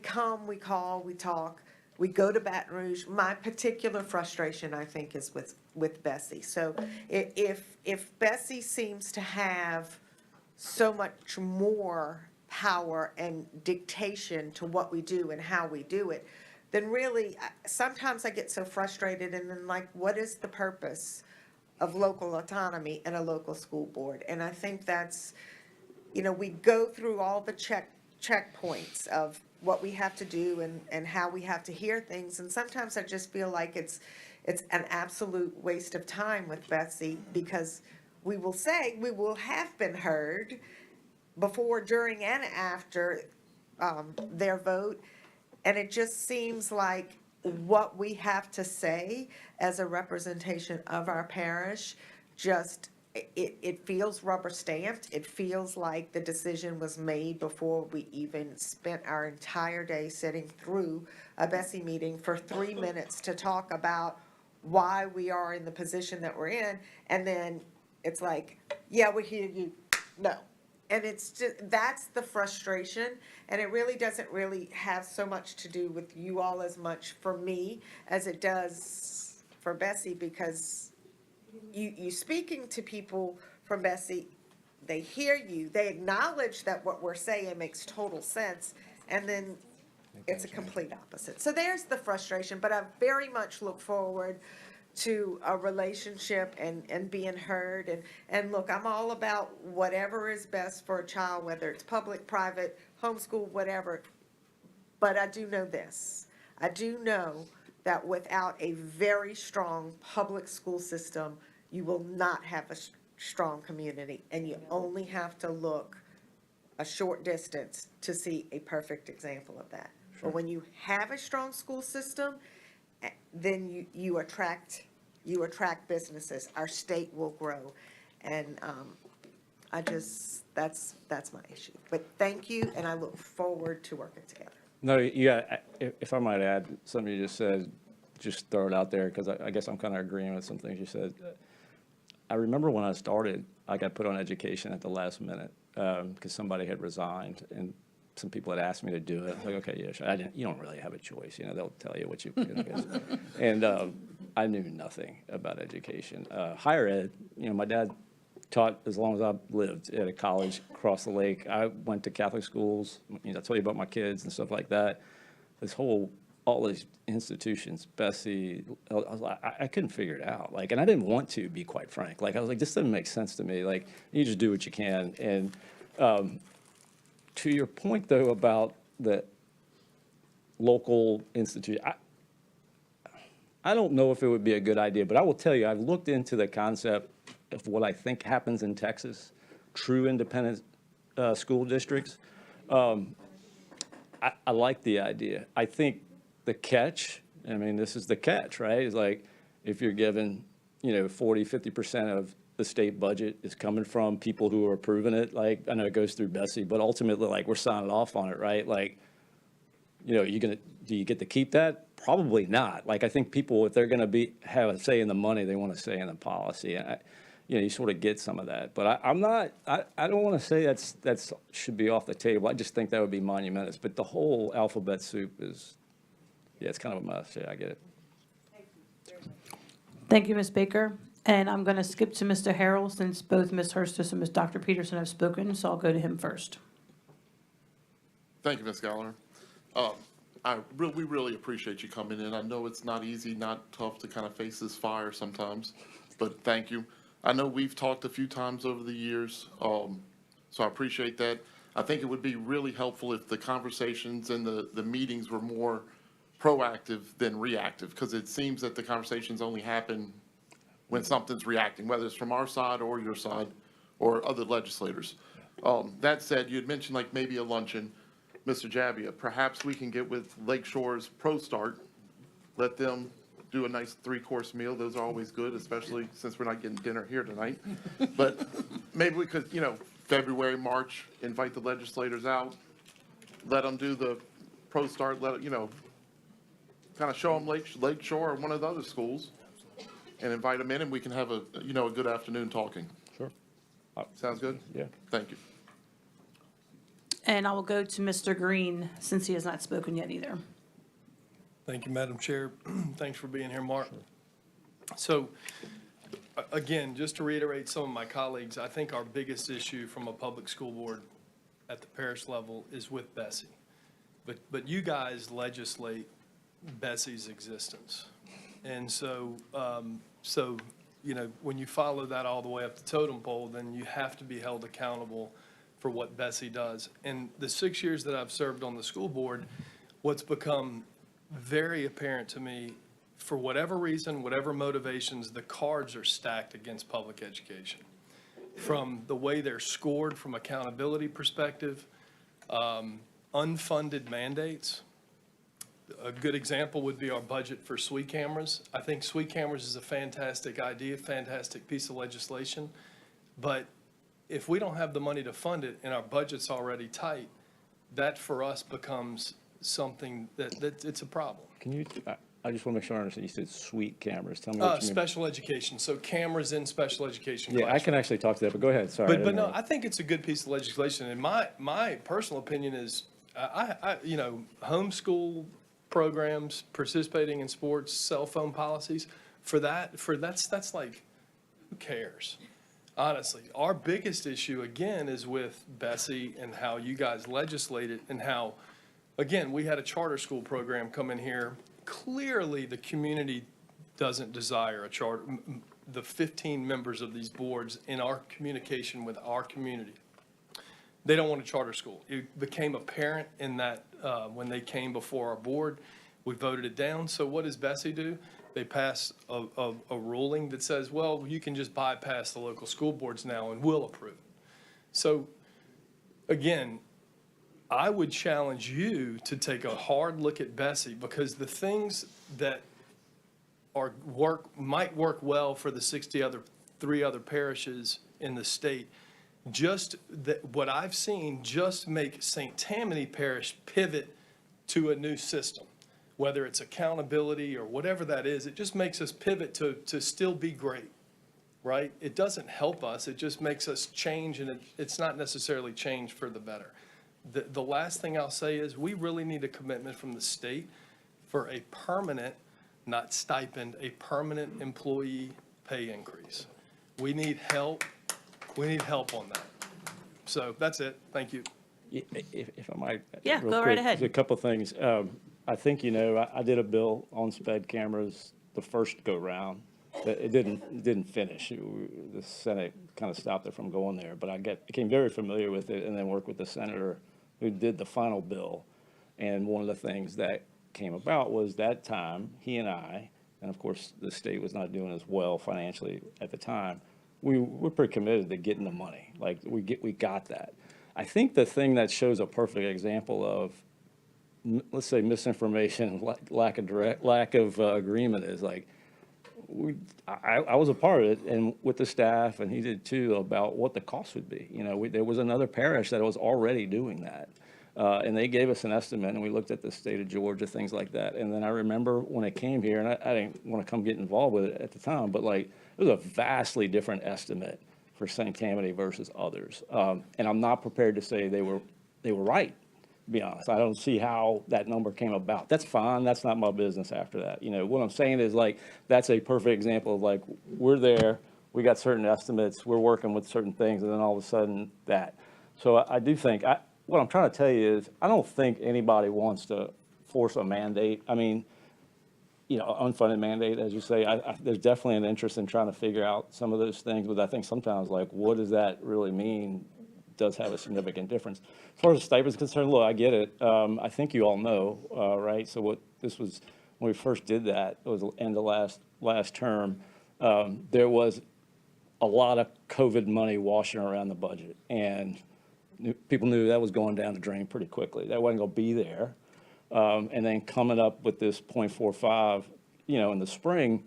S6: come, we call, we talk, we go to Baton Rouge. My particular frustration, I think, is with Bessie. So if Bessie seems to have so much more power and dictation to what we do and how we do it, then really, sometimes I get so frustrated and then what is the purpose of local autonomy and a local school board? And I think that's, we go through all the checkpoints of what we have to do and how we have to hear things. And sometimes I just feel like it's an absolute waste of time with Betsy, because we will say we will have been heard before, during, and after their vote. And it just seems like what we have to say as a representation of our parish, it feels rubber stamped. It feels like the decision was made before we even spent our entire day sitting through a Bessie meeting for 3 minutes to talk about why we are in the position that we're in. And then it's like, yeah, we hear you. No. And it's just, that's the frustration. And it really doesn't really have so much to do with you all as much for me as it does for Bessie, because you speaking to people from Bessie, they hear you, they acknowledge that what we're saying makes total sense, and then it's a complete opposite. So there's the frustration, but I very much look forward to a relationship and being heard. And look, I'm all about whatever is best for a child, whether it's public, private, homeschool, whatever. But I do know this. I do know that without a very strong public school system, you will not have a strong community. And you only have to look a short distance to see a perfect example of that. But when you have a strong school system, then you attract businesses. Our state will grow. And that's my issue. But thank you, and I look forward to working together.
S9: No, yeah, if I might add, something you just said, just throw it out there, because I guess I'm kind of agreeing with some things you said. I remember when I started, I got put on education at the last minute because somebody had resigned, and some people had asked me to do it. I was like, okay, yeah, sure. You don't really have a choice. They'll tell you what you and I knew nothing about education. Higher ed, my dad taught as long as I've lived at a college across the lake. I went to Catholic schools. I told you about my kids and stuff like that. All these institutions, Bessie, I couldn't figure it out. Like, and I didn't want to, be quite frank. Like, I was like, this doesn't make sense to me. Like, you just do what you can. And to your point, though, about the local institute, I don't know if it would be a good idea, but I will tell you, I've looked into the concept of what I think happens in Texas, true independent school districts. I like the idea. I think the catch, I mean, this is the catch, right? Is like, if you're given, 40, 50% of the state budget is coming from people who are approving it, like, I know it goes through Bessie, but ultimately, like, we're signing off on it, right? Like, do you get to keep that? Probably not. Like, I think people, if they're going to have a say in the money, they want to say in the policy. And you sort of get some of that. But I don't want to say that's should be off the table. I just think that would be monumentous. But the whole alphabet soup is, it's kind of a mess. Yeah, I get it.
S1: Thank you, Ms. Baker. And I'm going to skip to Mr. Harrell since both Ms. Hurstis and Dr. Peterson have spoken, so I'll go to him first.
S13: Thank you, Ms. Gallagher. We really appreciate you coming in. I know it's not easy, not tough to kind of face this fire sometimes, but thank you. I know we've talked a few times over the years, so I appreciate that. I think it would be really helpful if the conversations and the meetings were more proactive than reactive, because it seems that the conversations only happen when something's reacting, whether it's from our side or your side or other legislators. That said, you had mentioned like maybe a luncheon. Mr. Jabbia, perhaps we can get with Lakeshore's Pro Start, let them do a nice 3-course meal. Those are always good, especially since we're not getting dinner here tonight. But maybe we could, February, March, invite the legislators out, let them do the Pro Start, kind of show them Lakeshore or one of the other schools, and invite them in, and we can have a good afternoon talking.
S9: Sure.
S13: Sounds good?
S9: Yeah.
S13: Thank you.
S1: And I will go to Mr. Green since he has not spoken yet either.
S14: Thank you, Madam Chair. Thanks for being here, Mark. So, again, just to reiterate some of my colleagues, I think our biggest issue from a public school board at the parish level is with Bessie. But you guys legislate Bessie's existence. And so, when you follow that all the way up the totem pole, then you have to be held accountable for what Bessie does. And the 6 years that I've served on the school board, what's become very apparent to me, for whatever reason, whatever motivations, the cards are stacked against public education. From the way they're scored from accountability perspective, unfunded mandates. A good example would be our budget for SWE cameras. I think SWE cameras is a fantastic idea, fantastic piece of legislation, but if we don't have the money to fund it and our budget's already tight, that for us becomes something that it's a problem.
S9: Can you, I just want to make sure I understand. You said sweet cameras. Tell me what you mean.
S14: Special education, so cameras in special education
S9: Yeah, I
S14: classrooms.
S9: can actually talk to that, but go ahead. Sorry.
S14: But no, I think it's a good piece of legislation. And my personal opinion is, homeschool programs, participating in sports, cell phone policies, that's like, who cares? Honestly, our biggest issue, again, is with Bessie and how you guys legislate it and how, again, we had a charter school program come in here. Clearly, the community doesn't desire a charter, the 15 members of these boards in our communication with our community. They don't want a charter school. It became apparent in that when they came before our board, we voted it down. So what does Bessie do? They pass a ruling that says, well, you can just bypass the local school boards now and we'll approve it. So again, I would challenge you to take a hard look at Bessie, because the things that might work well for the 3 other parishes in the state, just that what I've seen just make St. Tammany Parish pivot to a new system. Whether it's accountability or whatever that is, it just makes us pivot to still be great, right? It doesn't help us, it just makes us change, and it's not necessarily change for the better. The last thing I'll say is we really need a commitment from the state for a permanent, not stipend, a permanent employee pay increase. We need help We need help on that. So that's it. Thank you.
S9: If I might.
S1: Yeah,
S9: real
S1: go right
S9: quick,
S1: ahead.
S9: A couple of things. I think, I did a bill on sped cameras the first go-round. It didn't finish. The Senate kind of stopped it from going there, but I became very familiar with it and then worked with the senator who did the final bill. And one of the things that came about was that time, he and I, and of course, the state was not doing as well financially at the time, we were pretty committed to getting the money. Like, we got that. I think the thing that shows a perfect example of, let's say, misinformation, lack of agreement is like, I was a part of it, and with the staff, and he did too, about what the cost would be. There was another parish that was already doing that. And they gave us an estimate, and we looked at the state of Georgia, things like that. And then I remember when it came here, and I didn't want to come get involved with it at the time, but like, it was a vastly different estimate for St. Tammany versus others. And I'm not prepared to say they were right, to be honest. I don't see how that number came about. That's fine. That's not my business after that. What I'm saying is, like, that's a perfect example of, like, we're there, we got certain estimates, we're working with certain things, and then all of a sudden that. So I do think, what I'm trying to tell you is, I don't think anybody wants to force a mandate. I mean, unfunded mandate, as you say. There's definitely an interest in trying to figure out some of those things, but I think sometimes, like, what does that really mean does have a significant difference. As far as the stipend is concerned, look, I get it. I think you all know, right? So what this was, when we first did that, it was the end of last term, there was a lot of COVID money washing around the budget, and people knew that was going down the drain pretty quickly. That wasn't going to be there. And then coming up with this 0.45, in the spring,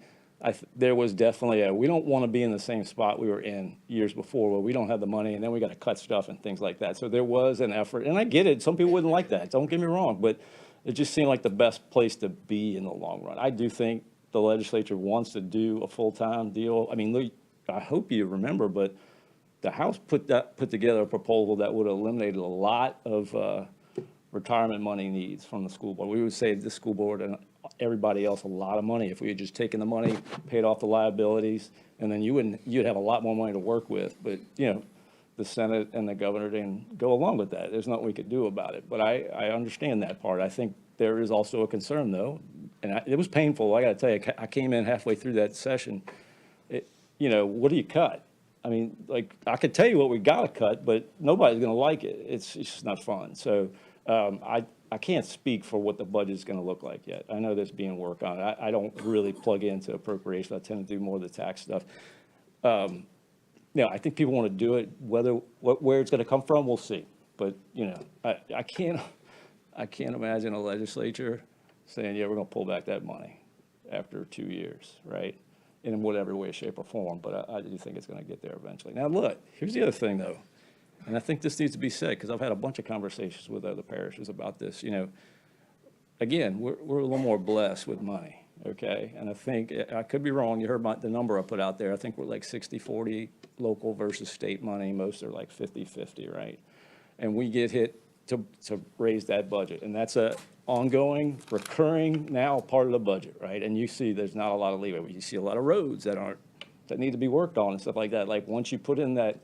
S9: there was definitely we don't want to be in the same spot we were in years before where we don't have the money and then we got to cut stuff and things like that. So there was an effort, and I get it. Some people wouldn't like that. Don't get me wrong, but it just seemed like the best place to be in the long run. I do think the legislature wants to do a full-time deal. I mean, I hope you remember, but the House put together a proposal that would have eliminated a lot of retirement money needs from the school board. We would save the school board and everybody else a lot of money if we had just taken the money, paid off the liabilities, and then you'd have a lot more money to work with. But the Senate and the governor didn't go along with that. There's nothing we could do about it. But I understand that part. I think there is also a concern, though, and it was painful. I got to tell you, I came in halfway through that session. What do you cut? I mean, like, I could tell you what we got to cut, but nobody's going to like it. It's just not fun. So I can't speak for what the budget is going to look like yet. I know there's being worked on. I don't really plug into appropriation. I tend to do more of the tax stuff. I think people want to do it. Where it's going to come from, we'll see. But I can't imagine a legislature saying, yeah, we're going to pull back that money after 2 years, right? In whatever way, shape, or form. But I do think it's going to get there eventually. Now, look, here's the other thing, though. And I think this needs to be said, because I've had a bunch of conversations with other parishes about this. Again, we're a little more blessed with money, okay? And I think, I could be wrong, you heard the number I put out there. I think we're like 60-40 local versus state money. Most are like 50-50, right? And we get hit to raise that budget. And that's a ongoing, recurring, now part of the budget, right? And you see there's not a lot of leeway. You see a lot of roads that need to be worked on and stuff like that. Like, once you put in that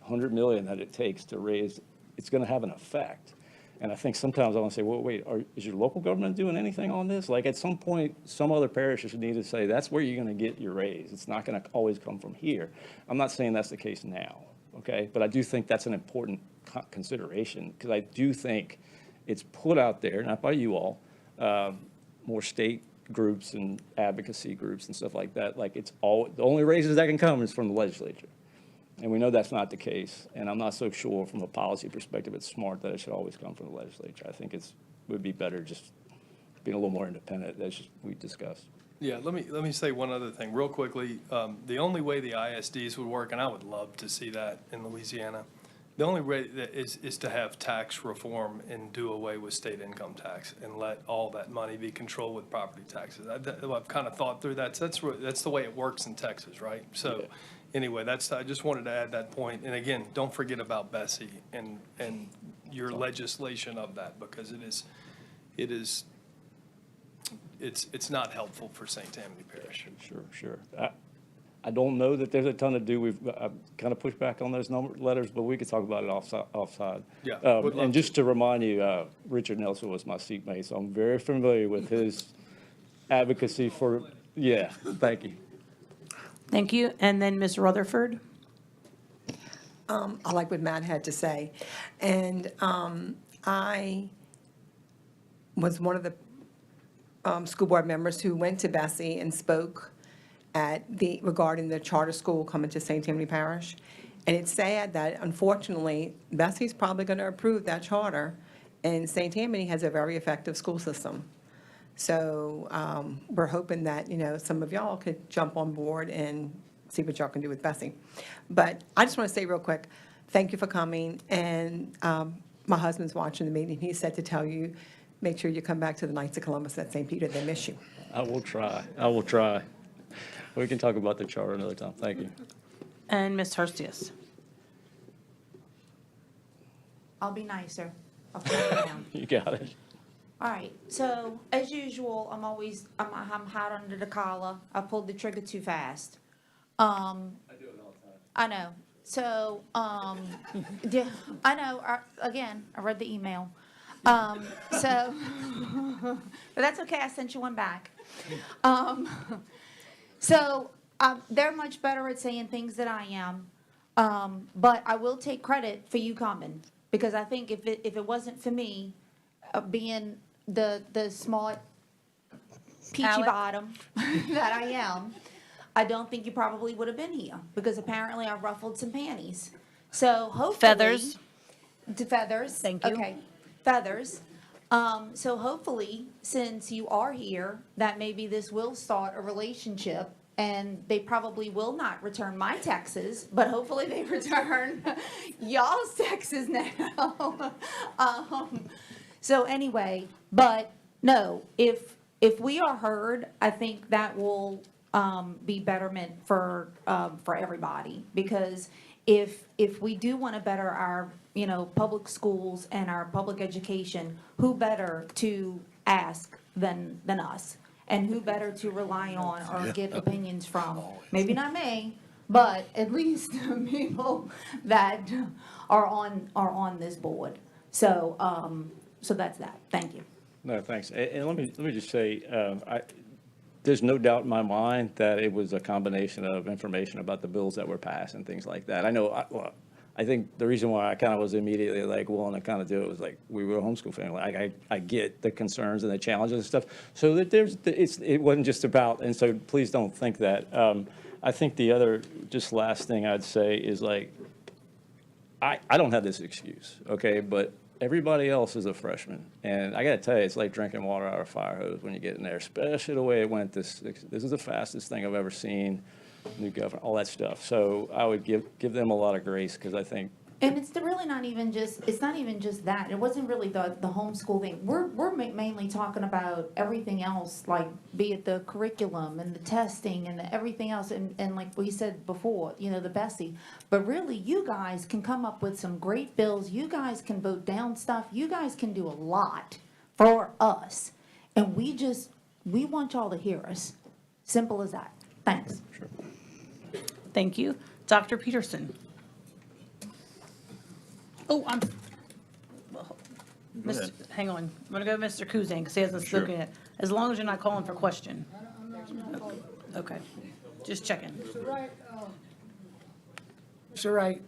S9: $100 million that it takes to raise, it's going to have an effect. And I think sometimes I want to say, well, wait, is your local government doing anything on this? Like, at some point, some other parishes need to say, that's where you're going to get your raise. It's not going to always come from here. I'm not saying that's the case now, okay? But I do think that's an important consideration, because I do think it's put out there, not by you all, more state groups and advocacy groups and stuff like that. Like, the only raises that can come is from the legislature. And we know that's not the case, and I'm not so sure from a policy perspective it's smart that it should always come from the legislature. I think it would be better just being a little more independent, as we discussed.
S14: Yeah, let me say one other thing real quickly. The only way the ISDs would work, and I would love to see that in Louisiana, the only way that is to have tax reform and do away with state income tax and let all that money be controlled with property taxes. I've kind of thought through that. So that's the way it works in Texas, right? So. Yeah. Anyway, I just wanted to add that point. And again, don't forget about Bessie and your legislation of that, because it's not helpful for St. Tammany Parish.
S9: Sure. I don't know that there's a ton to do. I've kind of pushed back on those letters, but we could talk about it offside.
S14: Yeah,
S9: Um,
S14: would love
S9: And just to remind you, Richard Nelson was my seatmate, so I'm very familiar with his advocacy for, yeah, thank you.
S1: Thank you. And then Ms. Rutherford?
S7: I like what Matt had to say. And I was one of the school board members who went to Bessie and spoke regarding the charter school coming to St. Tammany Parish. And it's sad that unfortunately, Bessie's probably going to approve that charter, and St. Tammany has a very effective school system. So we're hoping that, some of y'all could jump on board and see what y'all can do with Bessie. But I just want to say real quick, thank you for coming. And my husband's watching the meeting. He said to tell you, make sure you come back to the Knights of Columbus at St. Peter. They miss you.
S9: I will try. I will try. We can talk about the charter another time. Thank you.
S1: And Ms. Hurstius?
S10: I'll be nicer. I'll calm it down.
S9: You got it.
S10: All right, so as usual, I'm hot under the collar. I pulled the trigger too fast. I do it all the time. I know. So, yeah, I know, again, I read the email. So, but that's okay, I sent you one back. So, they're much better at saying things than I am. But I will take credit for you coming, because I think if it wasn't for me, being the smart peachy
S1: Alec.
S10: bottom that I am, I don't think you probably would have been here, because apparently I ruffled some panties. So hopefully.
S1: Feathers.
S10: Feathers.
S1: Thank you.
S10: Okay, feathers. So hopefully, since you are here, that maybe this will start a relationship, and they probably will not return my taxes, but hopefully they return y'all's taxes now. So anyway, but no, if we are heard, I think that will be betterment for everybody. Because if we do want to better our, public schools and our public education, who better to ask than us? And who better to rely on or get opinions from? Maybe not me, but at least people that are on this board. So, so that's that. Thank you.
S9: No, thanks. And let me just say, there's no doubt in my mind that it was a combination of information about the bills that were passed and things like that. I know, I think the reason why I kind of was immediately willing to kind of do it was we were a homeschool family. I get the concerns and the challenges and stuff. So that it wasn't just about, and so please don't think that. I think the other, just last thing I'd say is I don't have this excuse, okay, but everybody else is a freshman. And I got to tell you, it's like drinking water out of a fire hose when you get in there, especially the way it went. This is the fastest thing I've ever seen, new governor, all that stuff. So I would give them a lot of grace, because I think.
S10: And it's really not even just, it's not even just that. It wasn't really the homeschool thing. We're mainly talking about everything else, be it the curriculum and the testing and everything else. And like we said before, the Bessie. But really, you guys can come up with some great bills. You guys can vote down stuff. You guys can do a lot for us. And we want y'all to hear us. Simple as that. Thanks.
S9: Sure.
S1: Thank you. Dr. Peterson? Oh, hang on. I'm going to go to Mr. Kuzan because he hasn't spoken yet. As long as you're not calling for question. Okay. Just checking.
S15: Mr. Wright,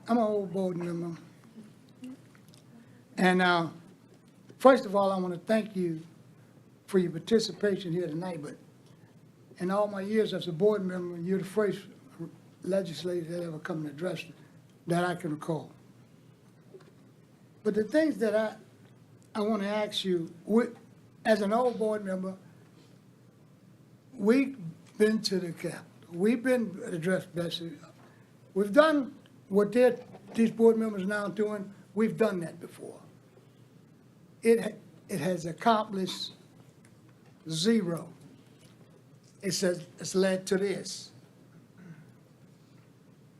S15: I'm an old board member. And first of all, I want to thank you for your participation here tonight. But in all my years as a board member, you're the first legislator that ever come and address that I can recall. But the things that I want to ask you, as an old board member, we've been to the Capitol. We've been addressed Bessie. We've done what these board members now doing. We've done that before. It has accomplished zero. It's led to this.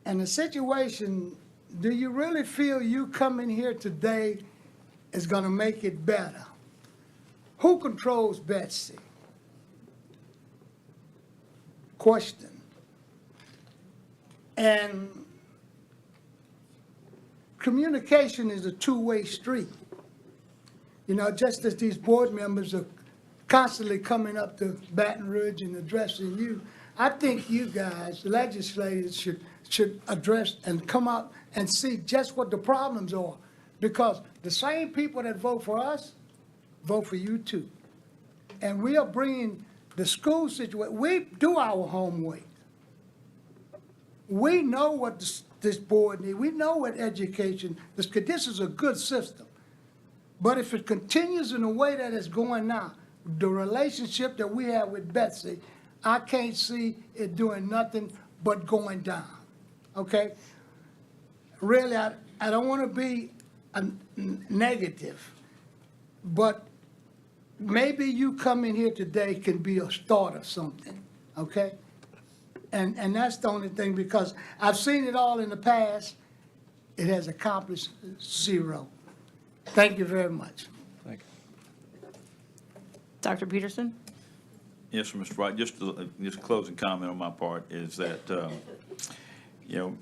S15: And the situation, do you really feel you coming here today is going to make it better? Who controls Betsy? question. And communication is a two-way street. You know, just as these board members are constantly coming up to Baton Rouge and addressing you, I think you guys, the legislators, should address and come out and see just what the problems are. Because the same people that vote for us, vote for you too. And we are bringing the school situation, we do our homework. We know what this board needs. We know what education, this is a good system. But if it continues in the way that it's going now, the relationship that we have with Betsy, I can't see it doing nothing but going down, okay? Really, I don't want to be negative, but maybe you coming here today can be a start of something, okay? And that's the only thing, because I've seen it all in the past. It has accomplished zero. Thank you very much.
S9: Thank you.
S1: Dr. Peterson?
S8: Yes, sir, Mr. Wright, just a closing comment on my part is that, you know,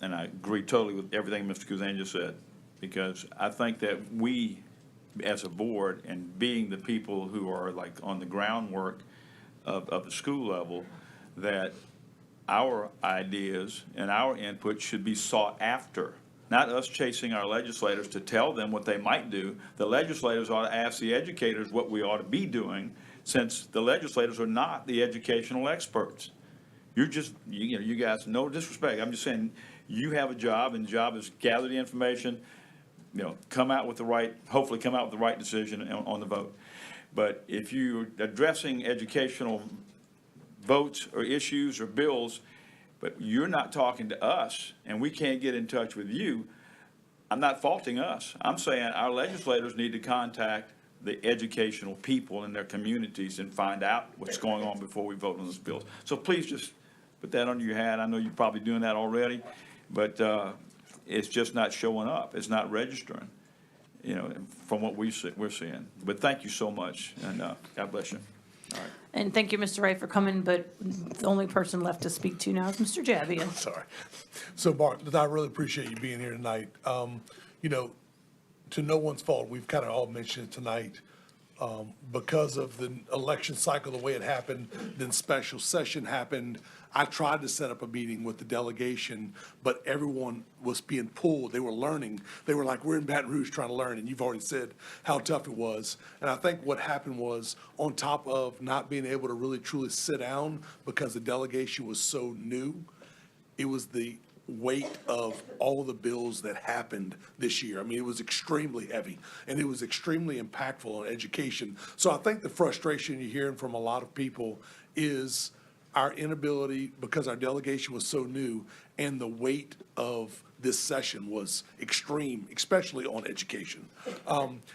S8: and I agree totally with everything Mr. Kuzan just said, because I think that we, as a board, and being the people who are like on the groundwork of the school level, that our ideas and our input should be sought after, not us chasing our legislators to tell them what they might do. The legislators ought to ask the educators what we ought to be doing, since the legislators are not the educational experts. You're just, you know, you guys, no disrespect, I'm just saying, you have a job, and the job is gather the information, you know, come out with the right, hopefully come out with the right decision on the vote. But if you're addressing educational votes or issues or bills, but you're not talking to us and we can't get in touch with you, I'm not faulting us. I'm saying our legislators need to contact the educational people in their communities and find out what's going on before we vote on those bills. So please just put that under your hat. I know you're probably doing that already, but it's just not showing up. It's not registering, you know, from what we're seeing. But thank you so much, and God bless you. All right.
S1: And thank you, Mr. Wright, for coming, but the only person left to speak to now is Mr. Jabian.
S16: Sorry. So, Bart, I really appreciate you being here tonight. You know, to no one's fault, we've kind of all mentioned it tonight. Because of the election cycle, the way it happened, then special session happened. I tried to set up a meeting with the delegation, but everyone was being pulled. They were learning. They were like, we're in Baton Rouge trying to learn, and you've already said how tough it was. And I think what happened was, on top of not being able to really truly sit down because the delegation was so new, it was the weight of all the bills that happened this year. I mean, it was extremely heavy, and it was extremely impactful on education. So I think the frustration you're hearing from a lot of people is our inability, because our delegation was so new, and the weight of this session was extreme, especially on education.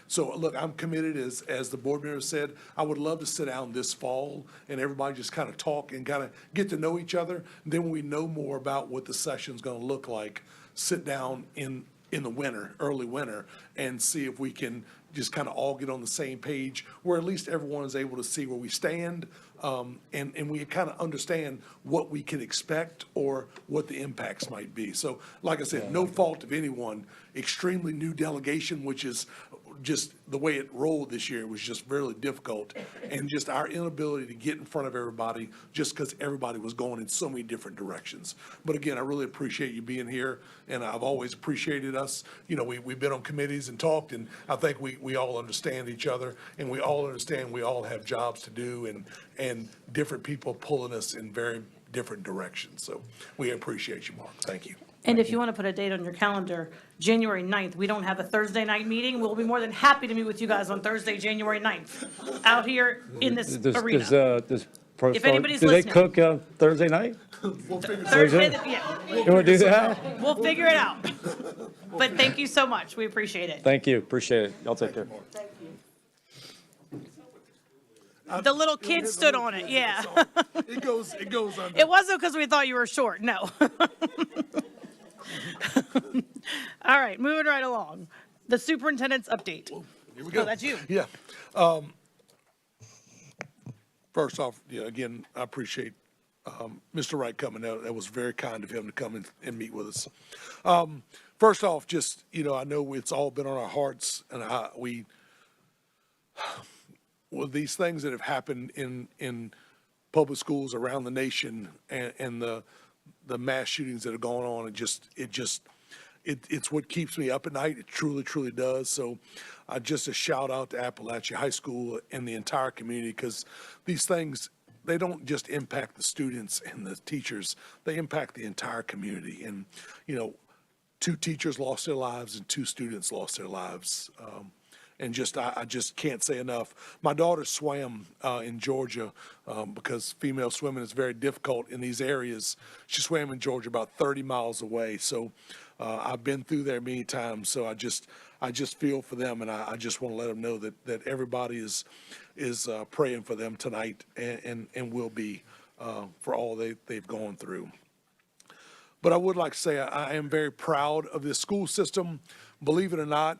S16: So look, I'm committed, as the board member said, I would love to sit down this fall and everybody just kind of talk and kind of get to know each other. Then when we know more about what the session's going to look like, sit down in the winter, early winter, and see if we can just kind of all get on the same page, where at least everyone is able to see where we stand, and we kind of understand what we can expect or what the impacts might be. So, like I said, no fault of anyone, extremely new delegation, which is just the way it rolled this year was just really difficult, and just our inability to get in front of everybody just because everybody was going in so many different directions. But again, I really appreciate you being here, and I've always appreciated us. You know, we've been on committees and talked, and I think we all understand each other, and we all understand we all have jobs to do, and different people pulling us in very different directions. So we appreciate you, Mark. Thank you.
S1: And if you want to put a date on your calendar, January 9th, we don't have a Thursday night meeting. We'll be more than happy to meet with you guys on Thursday, January 9th, out here in this arena. If anybody's
S9: do they
S1: listening.
S9: cook Thursday night?
S1: Thursday, yeah.
S9: You want to do that?
S1: We'll figure it out. But thank you so much. We appreciate it.
S9: Thank you. Appreciate it. Y'all take care.
S1: The little kid stood on it, yeah.
S16: It goes under.
S1: It wasn't because we thought you were short, no. All right, moving right along. The superintendent's update.
S16: Here we go.
S1: Oh, that's you.
S16: Yeah. First off, again, I appreciate Mr. Wright coming out. That was very kind of him to come and meet with us. First off, just, I know it's all been on our hearts, and well, these things that have happened in public schools around the nation and the mass shootings that are going on, it's what keeps me up at night. It truly, truly does. So just a shout out to Appalachia High School and the entire community, because these things, they don't just impact the students and the teachers, they impact the entire community. And, 2 teachers lost their lives and 2 students lost their lives. And I just can't say enough. My daughter swam in Georgia because female swimming is very difficult in these areas. She swam in Georgia about 30 miles away. So I've been through there many times. So I just feel for them, and I just want to let them know that everybody is praying for them tonight and will be for all they've gone through. But I would like to say I am very proud of this school system. Believe it or not,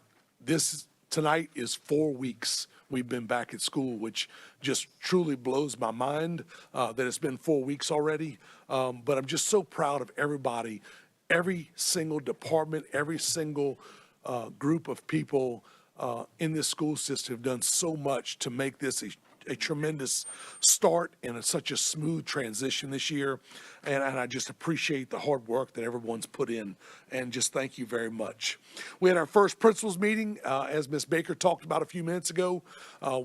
S16: tonight is 4 weeks we've been back at school, which just truly blows my mind that it's been 4 weeks already. But I'm just so proud of everybody, every single department, every single group of people in this school system have done so much to make this a tremendous start and such a smooth transition this year. And I just appreciate the hard work that everyone's put in, and just thank you very much. We had our first principals meeting, as Ms. Baker talked about a few minutes ago.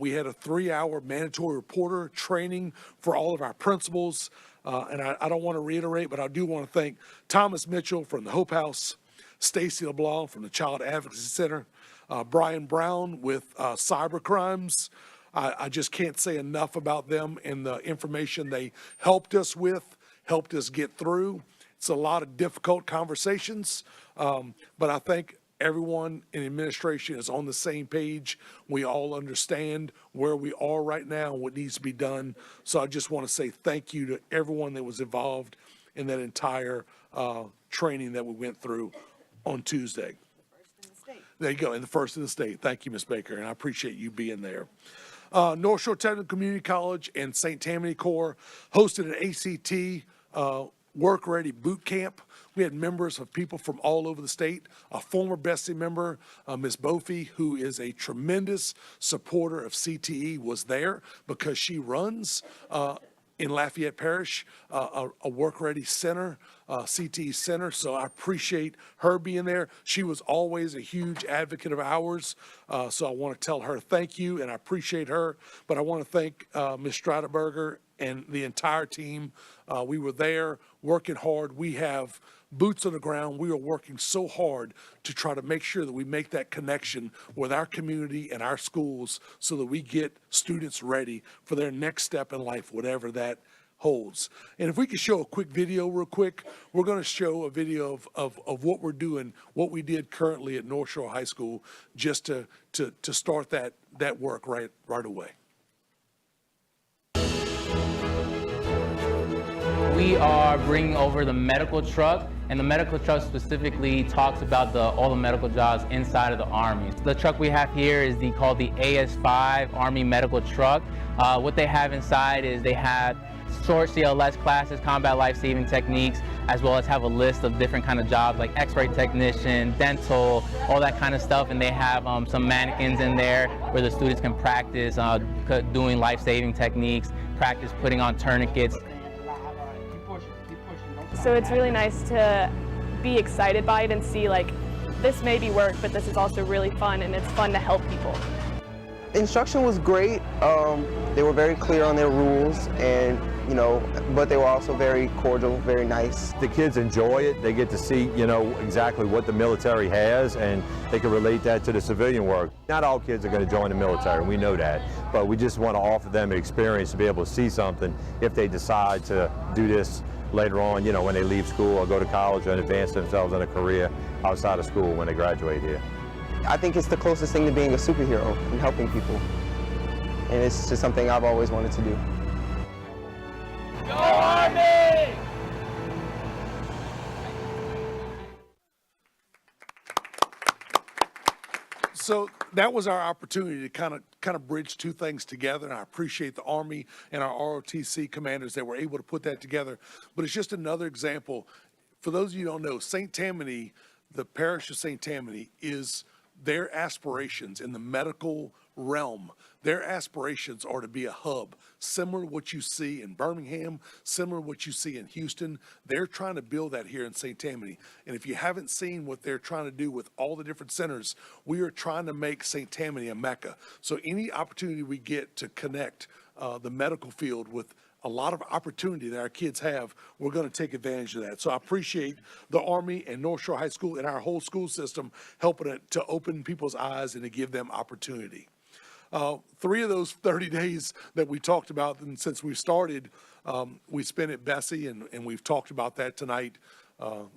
S16: We had a 3-hour mandatory reporter training for all of our principals. And I don't want to reiterate, but I do want to thank Thomas Mitchell from the Hope House, Stacy LeBlanc from the Child Advocacy Center, Brian Brown with cyber crimes. I just can't say enough about them and the information they helped us with, helped us get through. It's a lot of difficult conversations, but I think everyone in administration is on the same page. We all understand where we are right now and what needs to be done. So I just want to say thank you to everyone that was involved in that entire training that we went through on Tuesday. There you go, and the first in the state. Thank you, Ms. Baker, and I appreciate you being there. North Shore Technical Community College and St. Tammany Corps hosted an ACT Work Ready Boot Camp. We had members of people from all over the state. A former Bessie member, Ms. Bofi, who is a tremendous supporter of CTE, was there because she runs in Lafayette Parish, a work-ready center, CTE center. So I appreciate her being there. She was always a huge advocate of ours. So I want to tell her thank you, and I appreciate her. But I want to thank Ms. Straderberger and the entire team. We were there working hard. We have boots on the ground. We are working so hard to try to make sure that we make that connection with our community and our schools so that we get students ready for their next step in life, whatever that holds. And if we could show a quick video real quick, we're going to show a video of what we're doing, what we did currently at North Shore High School, just to start that work right away.
S17: We are bringing over the medical truck, and the medical truck specifically talks about all the medical jobs inside of the Army. The truck we have here is called the AS5 Army Medical Truck. What they have inside is they have short CLS classes, combat life-saving techniques, as well as have a list of different kind of jobs like x-ray technician, dental, all that kind of stuff. And they have some mannequins in there where the students can practice doing life-saving techniques, practice putting on tourniquets.
S18: So it's really nice to be excited by it and see like this may be work, but this is also really fun, and it's fun to help people.
S19: Instruction was great. They were very clear on their rules, and but they were also very cordial, very nice.
S20: The kids enjoy it. They get to see, exactly what the military has, and they can relate that to the civilian work. Not all kids are going to join the military, and we know that, but we just want to offer them an experience to be able to see something if they decide to do this later on, when they leave school or go to college and advance themselves in a career outside of school when they graduate here.
S19: I think it's the closest thing to being a superhero and helping people. And it's just something I've always wanted to do.
S17: Go Army!
S16: So that was our opportunity to kind kind of bridged two things together, and I appreciate the Army and our ROTC commanders that were able to put that together. But it's just another example. For those of you who don't know, St. Tammany, the parish of St. Tammany, is their aspirations in the medical realm. Their aspirations are to be a hub, similar to what you see in Birmingham, similar to what you see in Houston. They're trying to build that here in St. Tammany. And if you haven't seen what they're trying to do with all the different centers, we are trying to make St. Tammany a mecca. So any opportunity we get to connect the medical field with a lot of opportunity that our kids have, we're going to take advantage of that. So I appreciate the Army and North Shore High School and our whole school system helping to open people's eyes and to give them opportunity. 3 of those 30 days that we talked about, and since we started, we spent at Bessie, and we've talked about that tonight.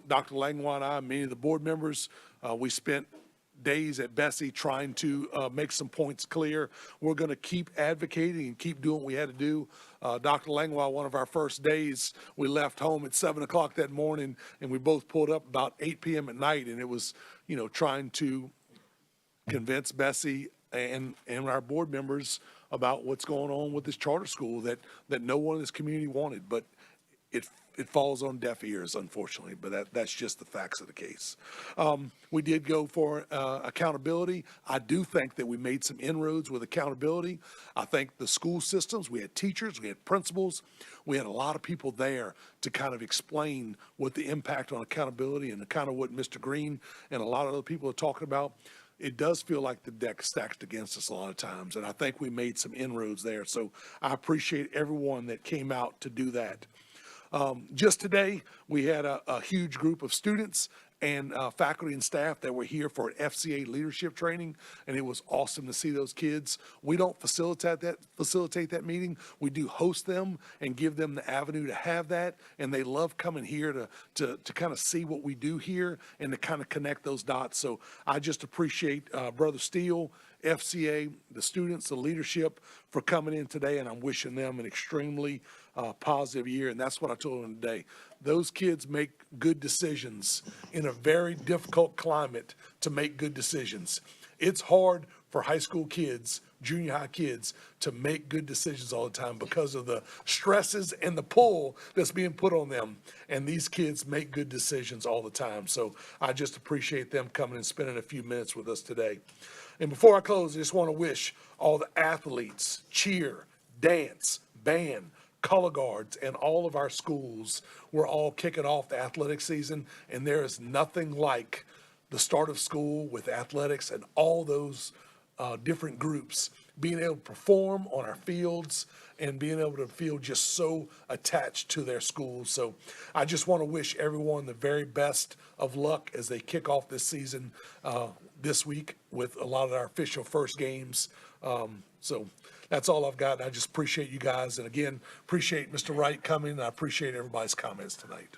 S16: Dr. Langlois and I, many of the board members, we spent days at Bessie trying to make some points clear. We're going to keep advocating and keep doing what we had to do. Dr. Langlois, one of our first days, we left home at 7 o'clock that morning, and we both pulled up about 8 p.m. at night, and it was, trying to convince Bessie and our board members about what's going on with this charter school that no one in this community wanted, but it falls on deaf ears, unfortunately, but that's just the facts of the case. We did go for accountability. I do think that we made some inroads with accountability. I think the school systems, we had teachers, we had principals, we had a lot of people there to kind of explain what the impact on accountability and kind of what Mr. Green and a lot of other people are talking about. It does feel like the deck stacked against us a lot of times, and I think we made some inroads there. So I appreciate everyone that came out to do that. Just today, we had a huge group of students and faculty and staff that were here for an FCA leadership training, and it was awesome to see those kids. We don't facilitate that meeting. We do host them and give them the avenue to have that, and they love coming here to kind of see what we do here and to kind of connect those dots. So I just appreciate Brother Steele, FCA, the students, the leadership for coming in today, and I'm wishing them an extremely positive year, and that's what I told them today. Those kids make good decisions in a very difficult climate to make good decisions. It's hard for high school kids, junior high kids, to make good decisions all the time because of the stresses and the pull that's being put on them, and these kids make good decisions all the time. So I just appreciate them coming and spending a few minutes with us today. And before I close, I just want to wish all the athletes, cheer, dance, band, color guards, and all of our schools, we're all kicking off the athletic season, and there is nothing like the start of school with athletics and all those different groups being able to perform on our fields and being able to feel just so attached to their schools. So I just want to wish everyone the very best of luck as they kick off this season this week with a lot of our official first games. So that's all I've got. I just appreciate you guys. And again, appreciate Mr. Wright coming. And I appreciate everybody's comments tonight.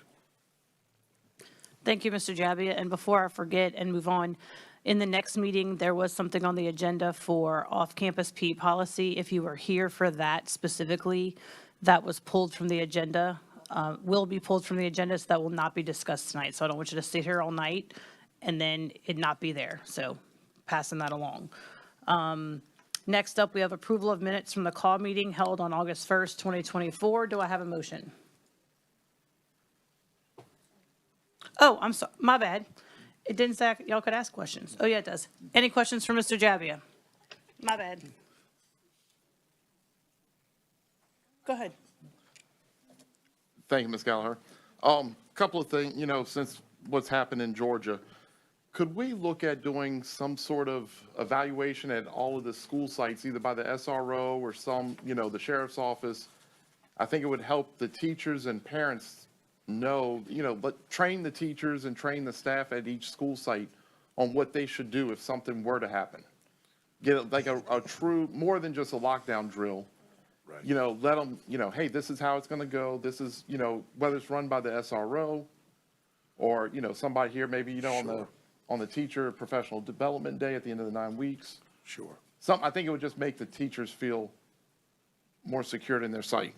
S1: Thank you, Mr. Jabbia. And before I forget and move on, in the next meeting, there was something on the agenda for off-campus PE policy. If you were here for that specifically, that was pulled from the agenda, will be pulled from the agenda, so that will not be discussed tonight. So I don't want you to sit here all night and then it not be there. So passing that along. Next up, we have approval of minutes from the call meeting held on August 1st, 2024. Do I have a motion? Oh, I'm sorry, my bad. It didn't say y'all could ask questions. Oh, yeah, it does. Any questions for Mr. Jabbia? My bad. Go ahead.
S13: Thank you, Ms. Gallagher. Couple of things, since what's happened in Georgia, could we look at doing some sort of evaluation at all of the school sites, either by the SRO or some, the sheriff's office? I think it would help the teachers and parents know, but train the teachers and train the staff at each school site on what they should do if something were to happen. Get like a true, more than just a lockdown drill. Right. Let them, hey, this is how it's going to go. This is, whether it's run by the SRO or, somebody here, maybe, sure, on the teacher professional development day at the end of the 9 weeks.
S16: Sure.
S13: I think it would just make the teachers feel more secured in their site.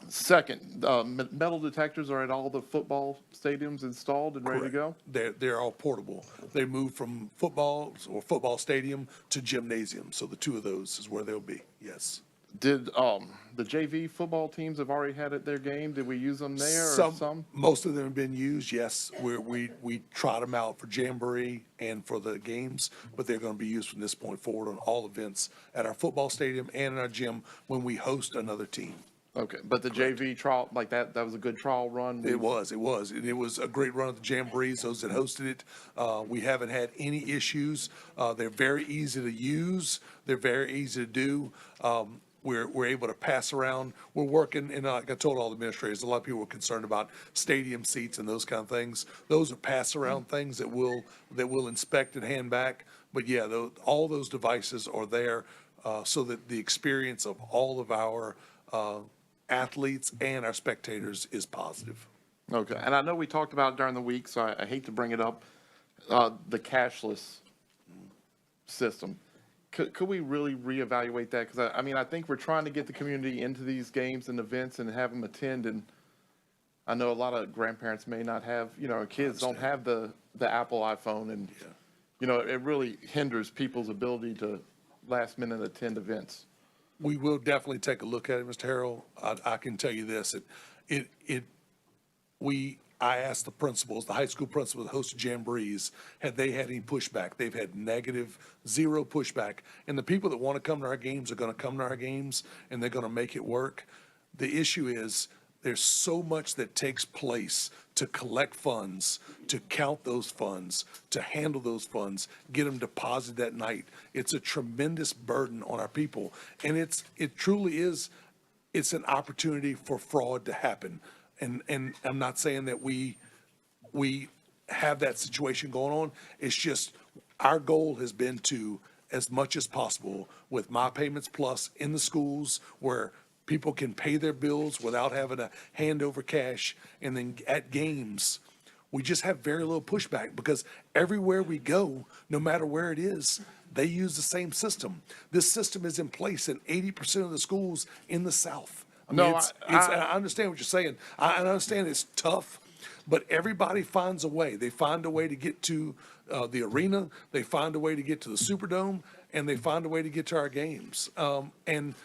S13: Second, metal detectors are at all the football stadiums installed and ready to go?
S16: They're all portable. They move from footballs or football stadium to gymnasium. So the two of those is where they'll be, yes.
S13: Did the JV football teams have already had it their game? Did we use them there or some?
S16: Most of them have been used, yes. We trot them out for Jamboree and for the games, but they're going to be used from this point forward on all events at our football stadium and in our gym when we host another team.
S13: Okay, but the JV trial, like that was a good trial run?
S16: It was. And it was a great run at the Jamborees, those that hosted it. We haven't had any issues. They're very easy to use. They're very easy to do. We're able to pass around. We're working, and like I told all the administrators, a lot of people were concerned about stadium seats and those kind of things. Those are pass around things that we'll inspect and hand back. But yeah, all those devices are there so that the experience of all of our athletes and our spectators is positive.
S13: Okay, and I know we talked about it during the week, so I hate to bring it up, the cashless system. Could we really reevaluate that? Because I think we're trying to get the community into these games and events and have them attend, and I know a lot of grandparents may not have, kids don't have the Apple iPhone, and it really hinders people's ability to last minute attend events.
S16: We will definitely take a look at it, Mr. Harrell. I can tell you this, I asked the principals, the high school principals that hosted Jamborees, had they had any pushback. They've had zero pushback. And the people that want to come to our games are going to come to our games, and they're going to make it work. The issue is there's so much that takes place to collect funds, to count those funds, to handle those funds, get them deposited that night. It's a tremendous burden on our people. And it truly is, it's an opportunity for fraud to happen. And I'm not saying that we have that situation going on. It's just our goal has been to, as much as possible, with My Payments Plus in the schools where people can pay their bills without having to hand over cash. And then at games, we just have very little pushback because everywhere we go, no matter where it is, they use the same system. This system is in place in 80% of the schools in the South. I understand what you're saying. I understand it's tough, but everybody finds a way. They find a way to get to the arena. They find a way to get to the Superdome, and they find a way to get to our games. And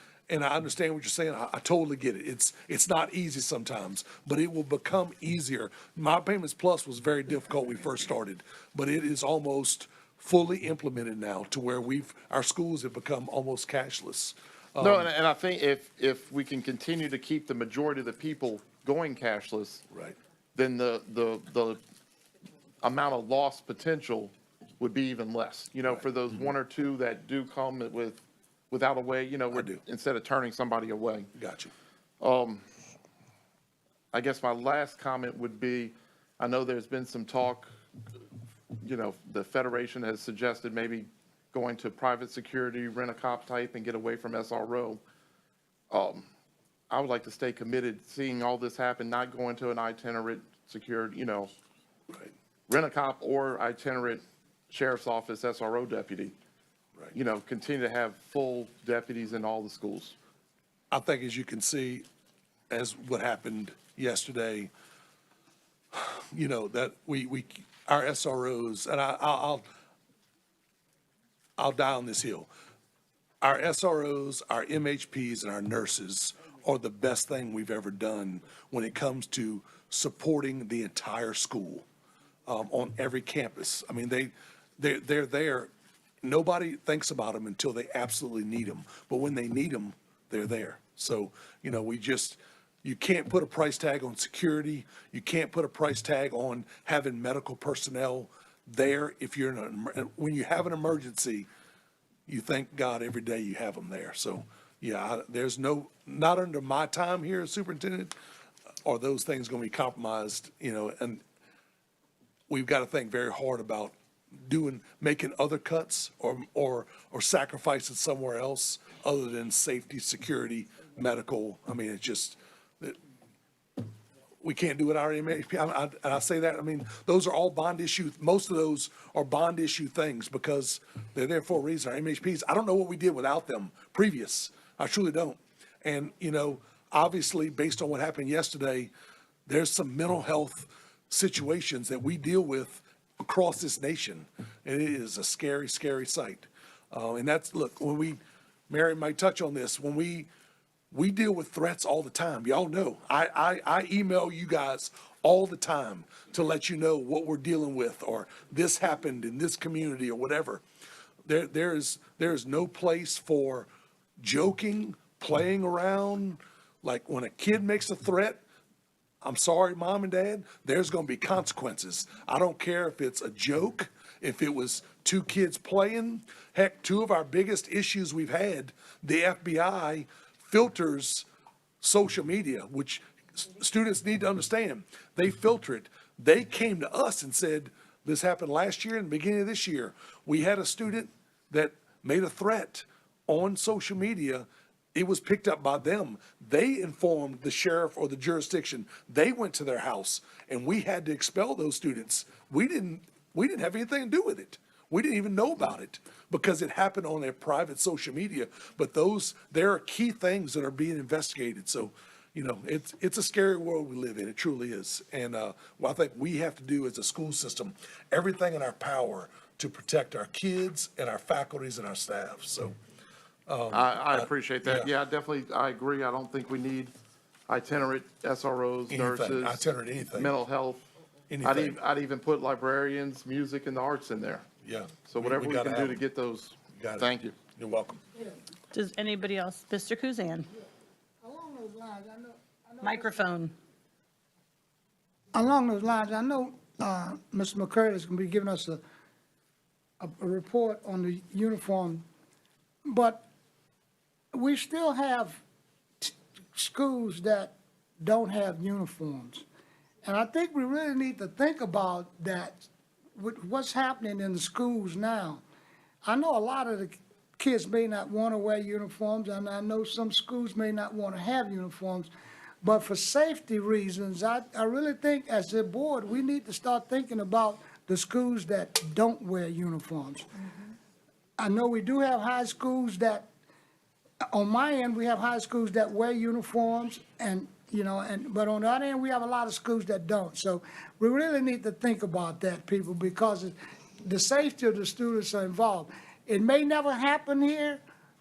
S16: I understand what you're saying. I totally get it. It's not easy sometimes, but it will become easier. My Payments Plus was very difficult when we first started, but it is almost fully implemented now to where our schools have become almost cashless.
S13: No, and I think if we can continue to keep the majority of the people going cashless,
S16: right,
S13: then the amount of lost potential would be even less. For those one or two that do come without a way, instead of turning somebody away.
S16: Got you.
S13: I guess my last comment would be, I know there's been some talk, the Federation has suggested maybe going to private security, rent-a-cop type, and get away from SRO. I would like to stay committed, seeing all this happen, not going to an itinerant secured,
S16: right,
S13: rent-a-cop or itinerant sheriff's office SRO deputy.
S16: Right.
S13: Continue to have full deputies in all the schools.
S16: I think, as you can see, as what happened yesterday, that our SROs, and I'll die on this hill. Our SROs, our MHPs, and our nurses are the best thing we've ever done when it comes to supporting the entire school on every campus. I mean, they're there. Nobody thinks about them until they absolutely need them. But when they need them, they're there. So, you can't put a price tag on security. You can't put a price tag on having medical personnel there. If you're when you have an emergency, you thank God every day you have them there. So, yeah, there's not under my time here as superintendent are those things going to be compromised, and we've got to think very hard about making other cuts or sacrificing somewhere else other than safety, security, medical. I mean, it's just we can't do it our MHP. And I say that, those are all bond issue. Most of those are bond issue things because they're there for a reason. Our MHPs, I don't know what we did without them previous. I truly don't. And, obviously, based on what happened yesterday, there's some mental health situations that we deal with across this nation. And it is a scary, scary sight. And that's, look, Mary might touch on this, when we deal with threats all the time. Y'all know, I email you guys all the time to let you know what we're dealing with, or this happened in this community or whatever. There is no place for joking, playing around. Like when a kid makes a threat, I'm sorry, Mom and Dad, there's going to be consequences. I don't care if it's a joke, if it was two kids playing. Heck, two of our biggest issues we've had, the FBI filters social media, which students need to understand. They filter it. They came to us and said, this happened last year and the beginning of this year. We had a student that made a threat on social media. It was picked up by them. They informed the sheriff or the jurisdiction. They went to their house, and we had to expel those students. We didn't have anything to do with it. We didn't even know about it because it happened on their private social media. But there are key things that are being investigated. So, it's a scary world we live in. It truly is. And what I think we have to do as a school system, everything in our power to protect our kids and our faculties and our staff. So.
S13: I appreciate that. Yeah, definitely, I agree. I don't think we need itinerant SROs, nurses.
S16: Itinerant anything.
S13: Mental health.
S16: Anything.
S13: I'd even put librarians, music, and the arts in there.
S16: Yeah.
S13: So whatever we can do to get those. Thank you.
S16: You're welcome.
S1: Does anybody else? Mr. Kuzan?
S15: Along those lines, I know.
S1: Microphone.
S15: Along those lines, I know Mr. McCurdy is going to be giving us a report on the uniform, but we still have schools that don't have uniforms. And I think we really need to think about that, with what's happening in the schools now. I know a lot of the kids may not want to wear uniforms, and I know some schools may not want to have uniforms. But for safety reasons, I really think as a board, we need to start thinking about the schools that don't wear uniforms. Mm-hmm. I know we do have high schools that, on my end, we have high schools that wear uniforms, and but on the other end, we have a lot of schools that don't. So we really need to think about that, people, because the safety of the students are involved. It may never happen here,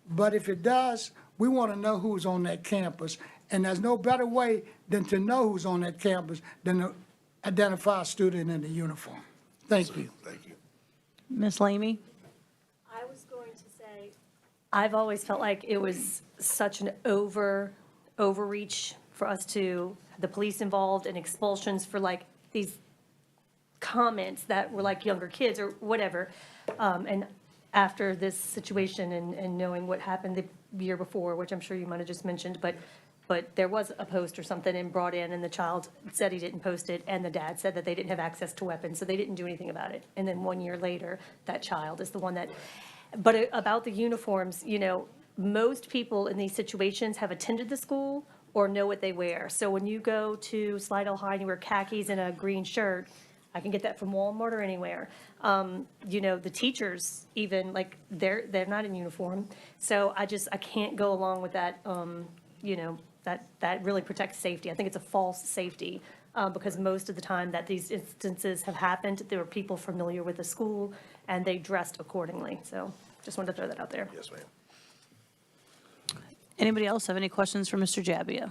S15: but if it does, we want to know who's on that campus. And there's no better way than to know who's on that campus than to identify a student in the uniform. Thank you.
S16: Thank you.
S1: Ms. Lamey?
S11: I was going to say, I've always felt like it was such an overreach for us to have the police involved and expulsions for like these comments that were like younger kids or whatever. And after this situation and knowing what happened the year before, which I'm sure you might have just mentioned, but there was a post or something and brought in, and the child said he didn't post it, and the dad said that they didn't have access to weapons, so they didn't do anything about it. And then 1 year later, that child is the one that, but about the uniforms, most people in these situations have attended the school or know what they wear. So when you go to Slidell High and you wear khakis and a green shirt, I can get that from Walmart or anywhere. The teachers even, like, they're not in uniform. So I can't go along with that, that really protects safety. I think it's a false safety, because most of the time that these instances have happened, there were people familiar with the school and they dressed accordingly. So just wanted to throw that out there.
S16: Yes, ma'am.
S1: Anybody else have any questions for Mr. Jabbia?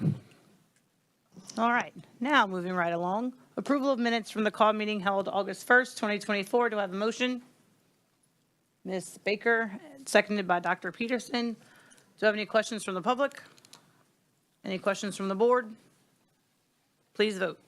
S1: All right, now moving right along. Approval of minutes from the call meeting held August 1st, 2024. Do I have a motion? Ms. Baker, seconded by Dr. Peterson. Do I have any questions from the public? Any questions from the board? Please vote.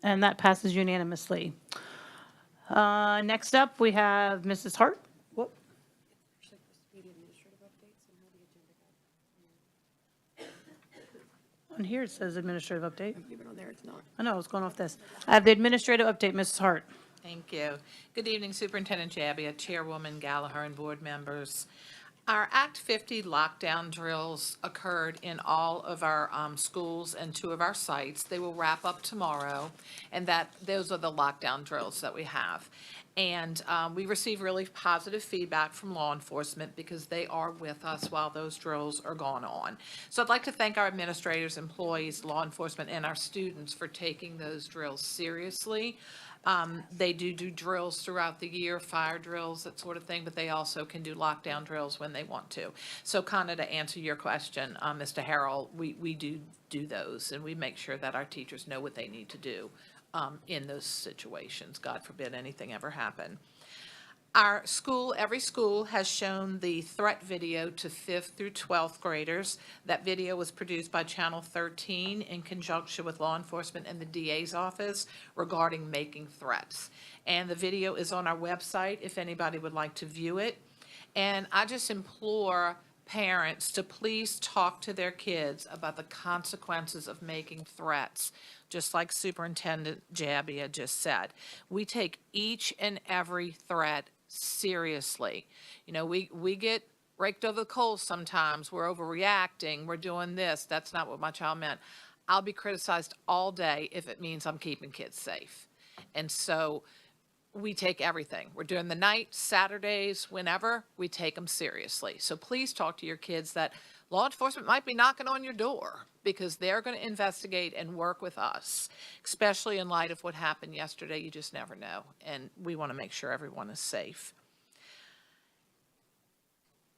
S1: And that passes unanimously. Next up, we have Mrs. Hart. Whoop. On here it says administrative update.
S2: Even on there, it's not.
S1: I know, it's going off this. I have the administrative update, Mrs. Hart.
S21: Thank you. Good evening, Superintendent Jabbia, Chairwoman Gallagher, and board members. Our Act 50 lockdown drills occurred in all of our schools and 2 of our sites. They will wrap up tomorrow, and those are the lockdown drills that we have. And we receive really positive feedback from law enforcement because they are with us while those drills are going on. So I'd like to thank our administrators, employees, law enforcement, and our students for taking those drills seriously. They do drills throughout the year, fire drills, that sort of thing, but they also can do lockdown drills when they want to. So kind of to answer your question, Mr. Harrell, we do those, and we make sure that our teachers know what they need to do in those situations. God forbid anything ever happen. Our school, every school has shown the threat video to 5th through 12th graders. That video was produced by Channel 13 in conjunction with law enforcement and the DA's office regarding making threats. And the video is on our website if anybody would like to view it. And I just implore parents to please talk to their kids about the consequences of making threats, just like Superintendent Jabbia just said. We take each and every threat seriously. You know, we get raked over the coals sometimes. We're overreacting. We're doing this. That's not what my child meant. I'll be criticized all day if it means I'm keeping kids safe. And so we take everything. We're doing the night, Saturdays, whenever, we take them seriously. So please talk to your kids that law enforcement might be knocking on your door because they're going to investigate and work with us, especially in light of what happened yesterday. You just never know. And we want to make sure everyone is safe.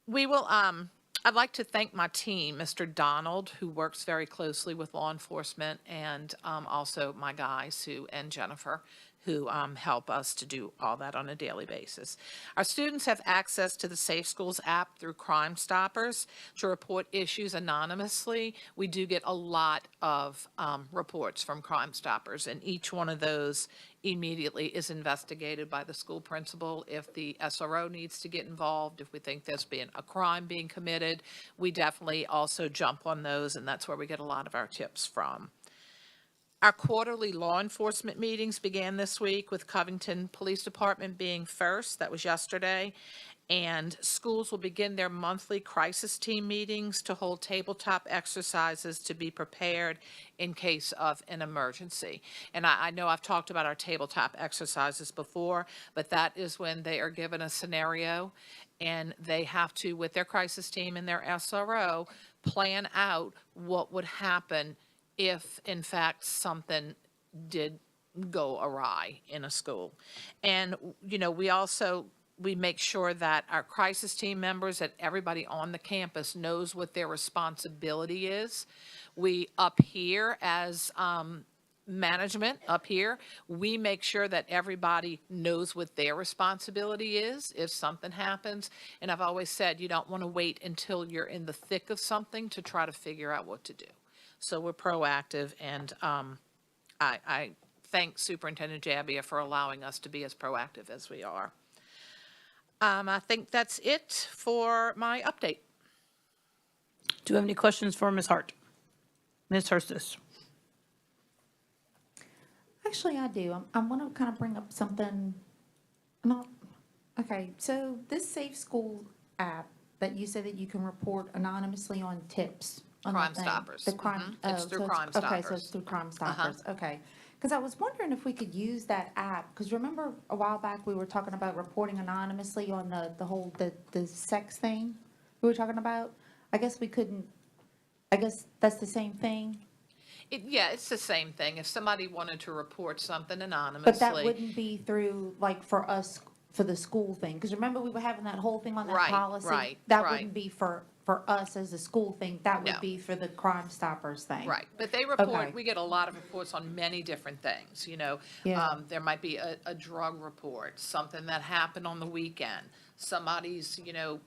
S21: We will, I'd like to thank my team, Mr. Donald, who works very closely with law enforcement, and also my guys and Jennifer, who help us to do all that on a daily basis. Our students have access to the Safe Schools app through Crime Stoppers to report issues anonymously. We do get a lot of reports from Crime Stoppers, and each one of those immediately is investigated by the school principal. If the SRO needs to get involved, if we think there's been a crime being committed, we definitely also jump on those, and that's where we get a lot of our tips from. Our quarterly law enforcement meetings began this week with Covington Police Department being first. That was yesterday. And schools will begin their monthly crisis team meetings to hold tabletop exercises to be prepared in case of an emergency. And I know I've talked about our tabletop exercises before, but that is when they are given a scenario and they have to, with their crisis team and their SRO, plan out what would happen if, in fact, something did go awry in a school. And, you know, we make sure that our crisis team members, that everybody on the campus knows what their responsibility is. We up here as management up here, we make sure that everybody knows what their responsibility is if something happens. And I've always said, you don't want to wait until you're in the thick of something to try to figure out what to do. So we're proactive, and I thank Superintendent Jabbia for allowing us to be as proactive as we are. I think that's it for my update.
S1: Do you have any questions for Ms. Hart? Ms. Hurstis?
S10: Actually, I do. I want to kind of bring up something. Okay, so this Safe School app that you said that you can report anonymously on tips.
S21: Crime Stoppers.
S10: The crime.
S21: It's through Crime Stoppers.
S10: Okay, so it's through Crime Stoppers. Okay. Because I was wondering if we could use that app, because remember a while back we were talking about reporting anonymously on the whole, the sex thing we were talking about? I guess we couldn't, I guess that's the same thing?
S21: Yeah, it's the same thing. If somebody wanted to report something anonymously.
S10: But that wouldn't be through, like, for us, for the school thing? Because remember we were having that whole thing on that policy?
S21: Right.
S10: That wouldn't be for us as a school thing, that would be for the Crime Stoppers thing.
S21: Right, but they report,
S10: Okay.
S21: we get a lot of reports on many different things, you know.
S10: Yeah.
S21: There might be a drug report, something that happened on the weekend, somebody's, you know,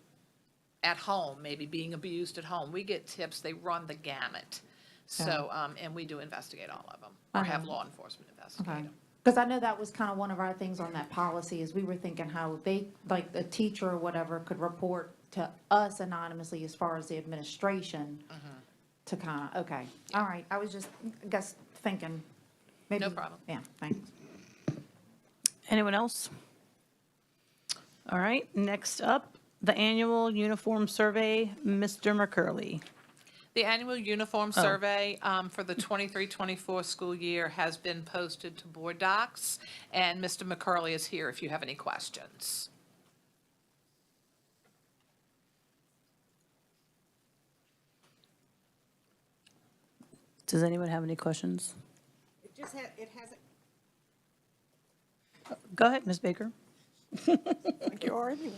S21: at home, maybe being abused at home. We get tips, they run the gamut. So, and we do investigate all of them, or have law enforcement investigate
S10: Okay.
S21: them.
S10: Because I know that was kind of one of our things on that policy, is we were thinking how they, like a teacher or whatever, could report to us anonymously as far as the administration to kind of, okay, all right. I was just, I guess, thinking, maybe.
S21: No problem.
S10: Yeah, thanks.
S1: Anyone else? All right, next up, The annual uniform survey, Mr. McCurley.
S21: The annual uniform survey for the 23-24 school year has been posted to board docs, and Mr. McCurley is here if you have any questions.
S1: Does anyone have any questions?
S6: It hasn't.
S1: Go ahead, Ms. Baker.
S6: Thank you, already.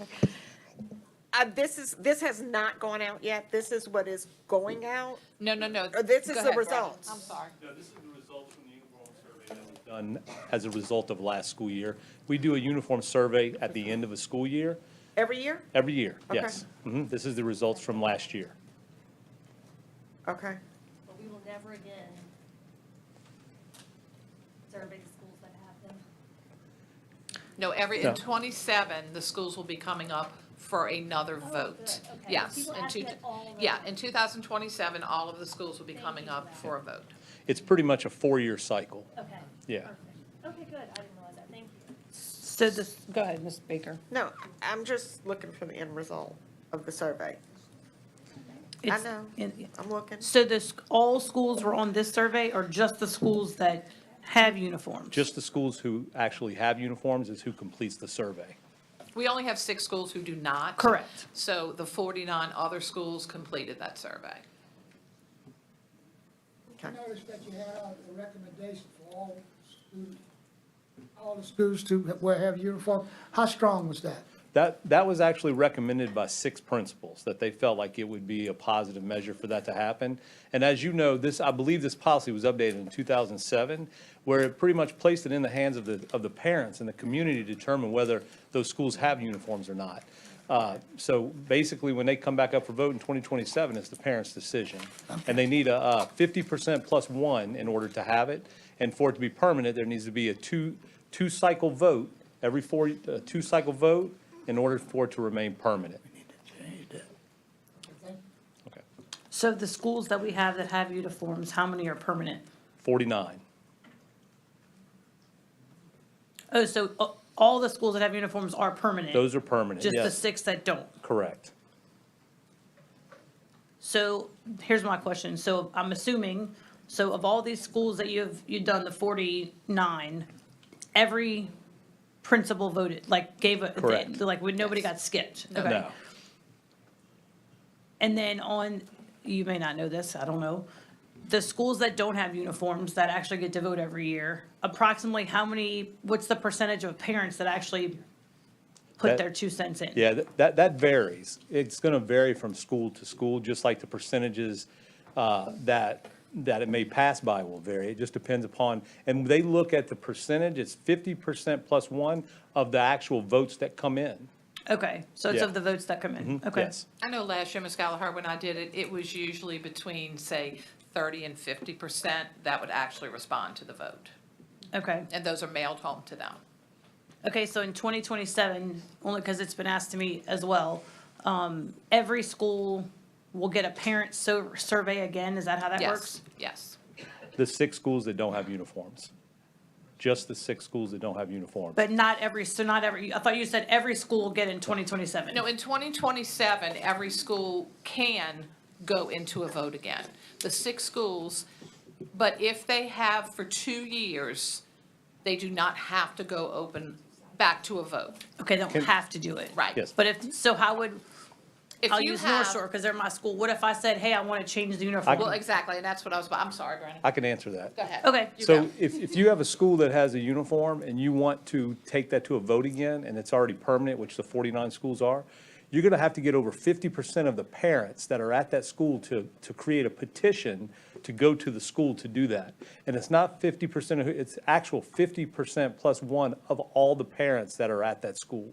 S6: This has not gone out yet. This is what is going out.
S21: No.
S6: Or this is
S21: Go
S6: the
S21: ahead, Brad.
S6: results.
S21: I'm sorry.
S9: No, this is the results from the uniform survey that was done as a result of last school year. We do a uniform survey at the end of a school year,
S6: Every year?
S9: every year,
S6: Okay.
S9: yes. This is the results from last year.
S6: Okay.
S11: But we will never again survey the schools that have them.
S21: No,
S9: No.
S21: in 27, the schools will be coming up for another vote.
S11: good. Okay.
S21: Yes.
S11: People
S21: in
S11: ask
S21: two-
S11: that all the-
S21: Yeah, in 2027, all of the schools will be coming up for a vote.
S9: It's pretty much a 4-year cycle.
S11: Okay.
S9: Yeah.
S11: Perfect. Okay, good. I didn't realize that. Thank you.
S1: So this, go ahead, Ms. Baker.
S6: No, I'm just looking for the end result of the survey. I
S1: It's
S6: know.
S1: in-
S6: I'm looking.
S1: So this, all schools were on this survey or just the schools that have uniforms?
S9: Just the schools who actually have uniforms is who completes the survey.
S21: We only have 6 schools who do not.
S1: Correct.
S21: So the 49 other schools completed that survey.
S15: I noticed that you had a recommendation for all the schools to have uniform. How strong was that?
S9: That was actually recommended by 6 principals, that they felt like it would be a positive measure for that to happen. And as you know, I believe this policy was updated in 2007, where it pretty much placed it in the hands of the parents and the community to determine whether those schools have uniforms or not. So basically, when they come back up for vote in 2027, it's the parents' decision. And they need a 50% plus 1 in order to have it. And for it to be permanent, there needs to be a two-cycle vote, every 2-cycle vote, in order for it to remain permanent. Okay.
S1: So the schools that we have that have uniforms, how many are permanent?
S9: 49.
S1: Oh, so all the schools that have uniforms are permanent?
S9: Those are permanent,
S1: Just the
S9: yes.
S1: 6 that don't?
S9: Correct.
S1: So here's my question. So I'm assuming, so of all these schools that you've done, the 49, every principal voted, like gave a,
S9: Correct.
S1: like when nobody got skipped? Okay.
S9: No.
S1: And then you may not know this, I don't know, the schools that don't have uniforms that actually get to vote every year, approximately what's the percentage of parents that actually put
S9: That-
S1: their 2 cents in?
S9: Yeah, that varies. It's going to vary from school to school, just like the percentages that it may pass by will vary. It just depends upon, and they look at the percentage, it's 50% plus 1 of the actual votes that come in.
S1: Okay, so it's
S9: Yeah.
S1: of the votes that come in, okay.
S9: Yes.
S21: I know last year, Ms. Gallagher, when I did it, it was usually between, say, 30 and 50% that would actually respond to the vote.
S1: Okay.
S21: And those are mailed home to them.
S1: Okay, so in 2027, only because it's been asked to me as well, every school will get a parent survey again, is that how that
S21: Yes,
S1: works?
S21: yes.
S9: The 6 schools that don't have uniforms. Just the 6 schools that don't have uniforms.
S1: But not every, I thought you said every school will get in 2027.
S21: No, in 2027, every school can go into a vote again. The 6 schools, but if they have for 2 years, they do not have to go open back to a vote.
S1: Okay, they don't have to do it.
S21: Right.
S9: Yes.
S1: But how
S21: If
S1: I'll
S21: you
S1: use
S21: have-
S1: North Shore because they're my school. What if I said, hey, I want to change the uniform?
S21: Well, exactly, and that's what I was, I'm sorry, Granny.
S9: I can answer that.
S21: Go ahead.
S1: Okay.
S21: You
S9: So
S21: go.
S9: if you have a school that has a uniform and you want to take that to a vote again, and it's already permanent, which the 49 schools are, you're going to have to get over 50% of the parents that are at that school to create a petition to go to the school to do that. And it's not 50%, it's actual 50% plus 1 of all the parents that are at that school.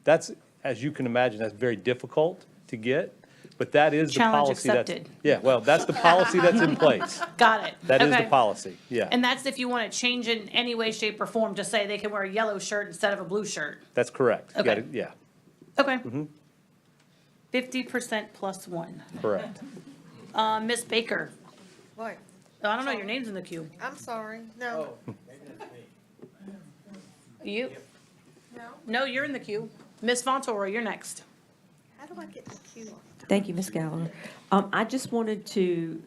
S9: That's, as you can imagine, that's very difficult to get, but that is the
S1: Challenge
S9: policy that's.
S1: accepted.
S9: Yeah, well, that's the policy that's in place.
S1: Got it.
S9: That is the
S1: Okay.
S9: policy, yeah.
S1: And that's if you want to change in any way, shape, or form, to say they can wear a yellow shirt instead of a blue shirt.
S9: That's correct. You
S1: Okay.
S9: gotta- Yeah,
S1: Okay.
S9: Mm-hmm.
S1: 50% plus 1.
S9: correct.
S1: Miss Baker,
S6: What?
S1: I don't know, your name's in the queue.
S6: I'm sorry. No.
S1: You?
S6: No.
S1: No, you're in the queue. Miss Fontoura, you're next.
S6: do I get the cue?
S12: Thank you, Ms. Gallagher. I just wanted to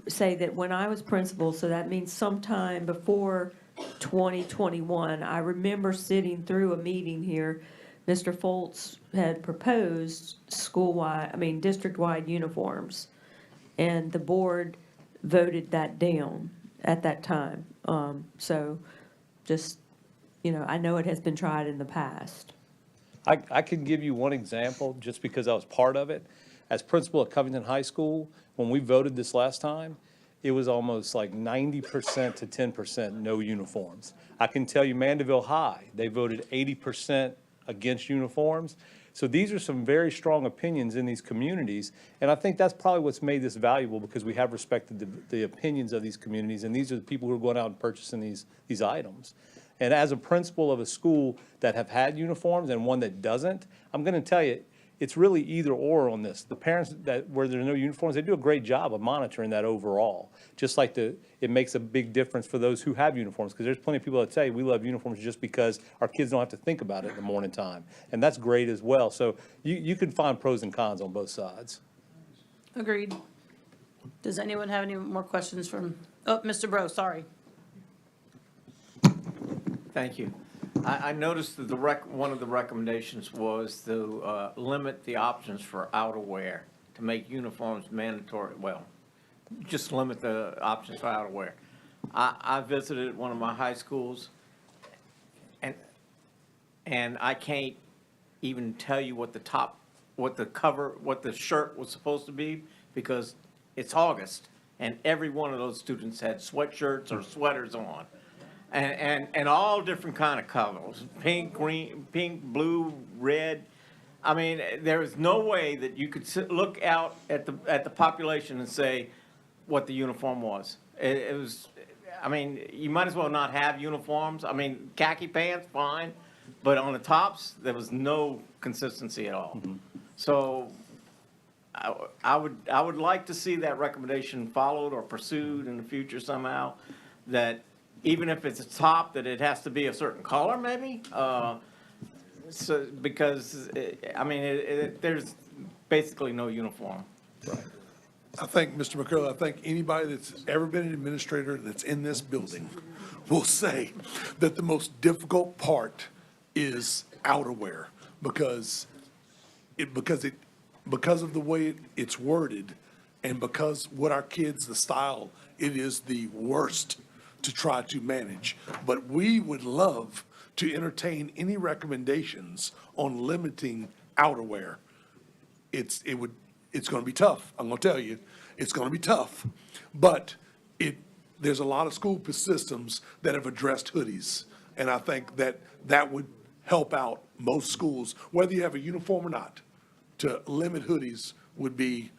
S12: say that when I was principal, so that means sometime before 2021, I remember sitting through a meeting here. Mr. Foltz had proposed district-wide uniforms, and the board voted that down at that time. So just, I know it has been tried in the past.
S9: I can give you one example, just because I was part of it. As principal at Covington High School, when we voted this last time, it was almost like 90% to 10% no uniforms. I can tell you Mandeville High, they voted 80% against uniforms. So these are some very strong opinions in these communities, and I think that's probably what's made this valuable, because we have respected the opinions of these communities, and these are the people who are going out and purchasing these items. And as a principal of a school that have had uniforms and one that doesn't, I'm going to tell you, it's really either or on this. The parents where there's no uniforms, they do a great job of monitoring that overall. Just like it makes a big difference for those who have uniforms, because there's plenty of people that say we love uniforms just because our kids don't have to think about it in the morning time. And that's great as well. So you can find pros and cons on both sides.
S1: Agreed. Does anyone have any more questions from, Mr. Bro, sorry.
S3: Thank you. I noticed that one of the recommendations was to limit the options for outerwear, to make uniforms mandatory. Well, just limit the options for outerwear. I visited one of my high schools, and I can't even tell you what the shirt was supposed to be, because it's August, and every one of those students had sweatshirts or sweaters on. And all different kind of colors, pink, green, pink, blue, red. I mean, there is no way that you could look out at the population and say what the uniform was. It was, I mean, you might as well not have uniforms. I mean, khaki pants, fine, but on the tops, there was no consistency at all. Mm-hmm. So I would like to see that recommendation followed or pursued in the future somehow, that even if it's a top, that it has to be a certain color, maybe. So because there's basically no uniform.
S16: Right. I think, Mr. McCurley, I think anybody that's ever been an administrator that's in this building will say that the most difficult part is outerwear, because of the way it's worded, and because what our kids, the style, it is the worst to try to manage. But we would love to entertain any recommendations on limiting outerwear. It's going to be tough. I'm going to tell you, it's going to be tough. But there's a lot of school systems that have addressed hoodies, and I think that would help out most schools, whether you have a uniform or not. To limit hoodies would be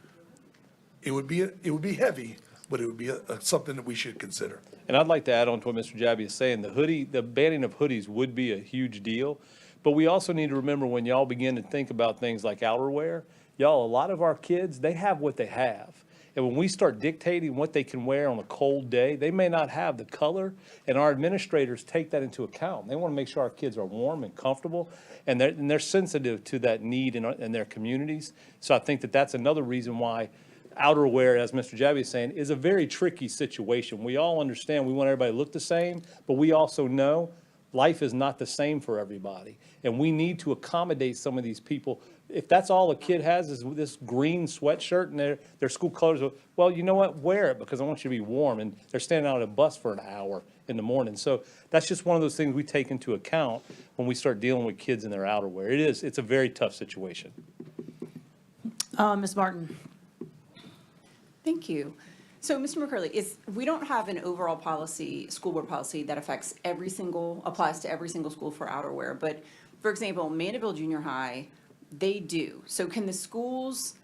S16: heavy, but it would be something that we should consider.
S9: And I'd like to add on to what Mr. Jabby is saying. The banning of hoodies would be a huge deal. But we also need to remember, when y'all begin to think about things like outerwear, a lot of our kids, they have what they have. And when we start dictating what they can wear on a cold day, they may not have the color, and our administrators take that into account. They want to make sure our kids are warm and comfortable, and they're sensitive to that need in their communities. So I think that's another reason why outerwear, as Mr. Jabby is saying, is a very tricky situation. We all understand we want everybody to look the same, but we also know life is not the same for everybody. And we need to accommodate some of these people. If that's all a kid has is this green sweatshirt and their school colors, well, you know what? Wear it, because I want you to be warm. And they're standing out on a bus for an hour in the morning. So that's just one of those things we take into account when we start dealing with kids in their outerwear. It's a very tough situation.
S1: Ms. Martin.
S22: Thank you. So, Mr. McCurley, we don't have an overall policy, school board policy, that applies to every single school for outerwear. But, for example, Mandeville Junior High, they do. So can the schools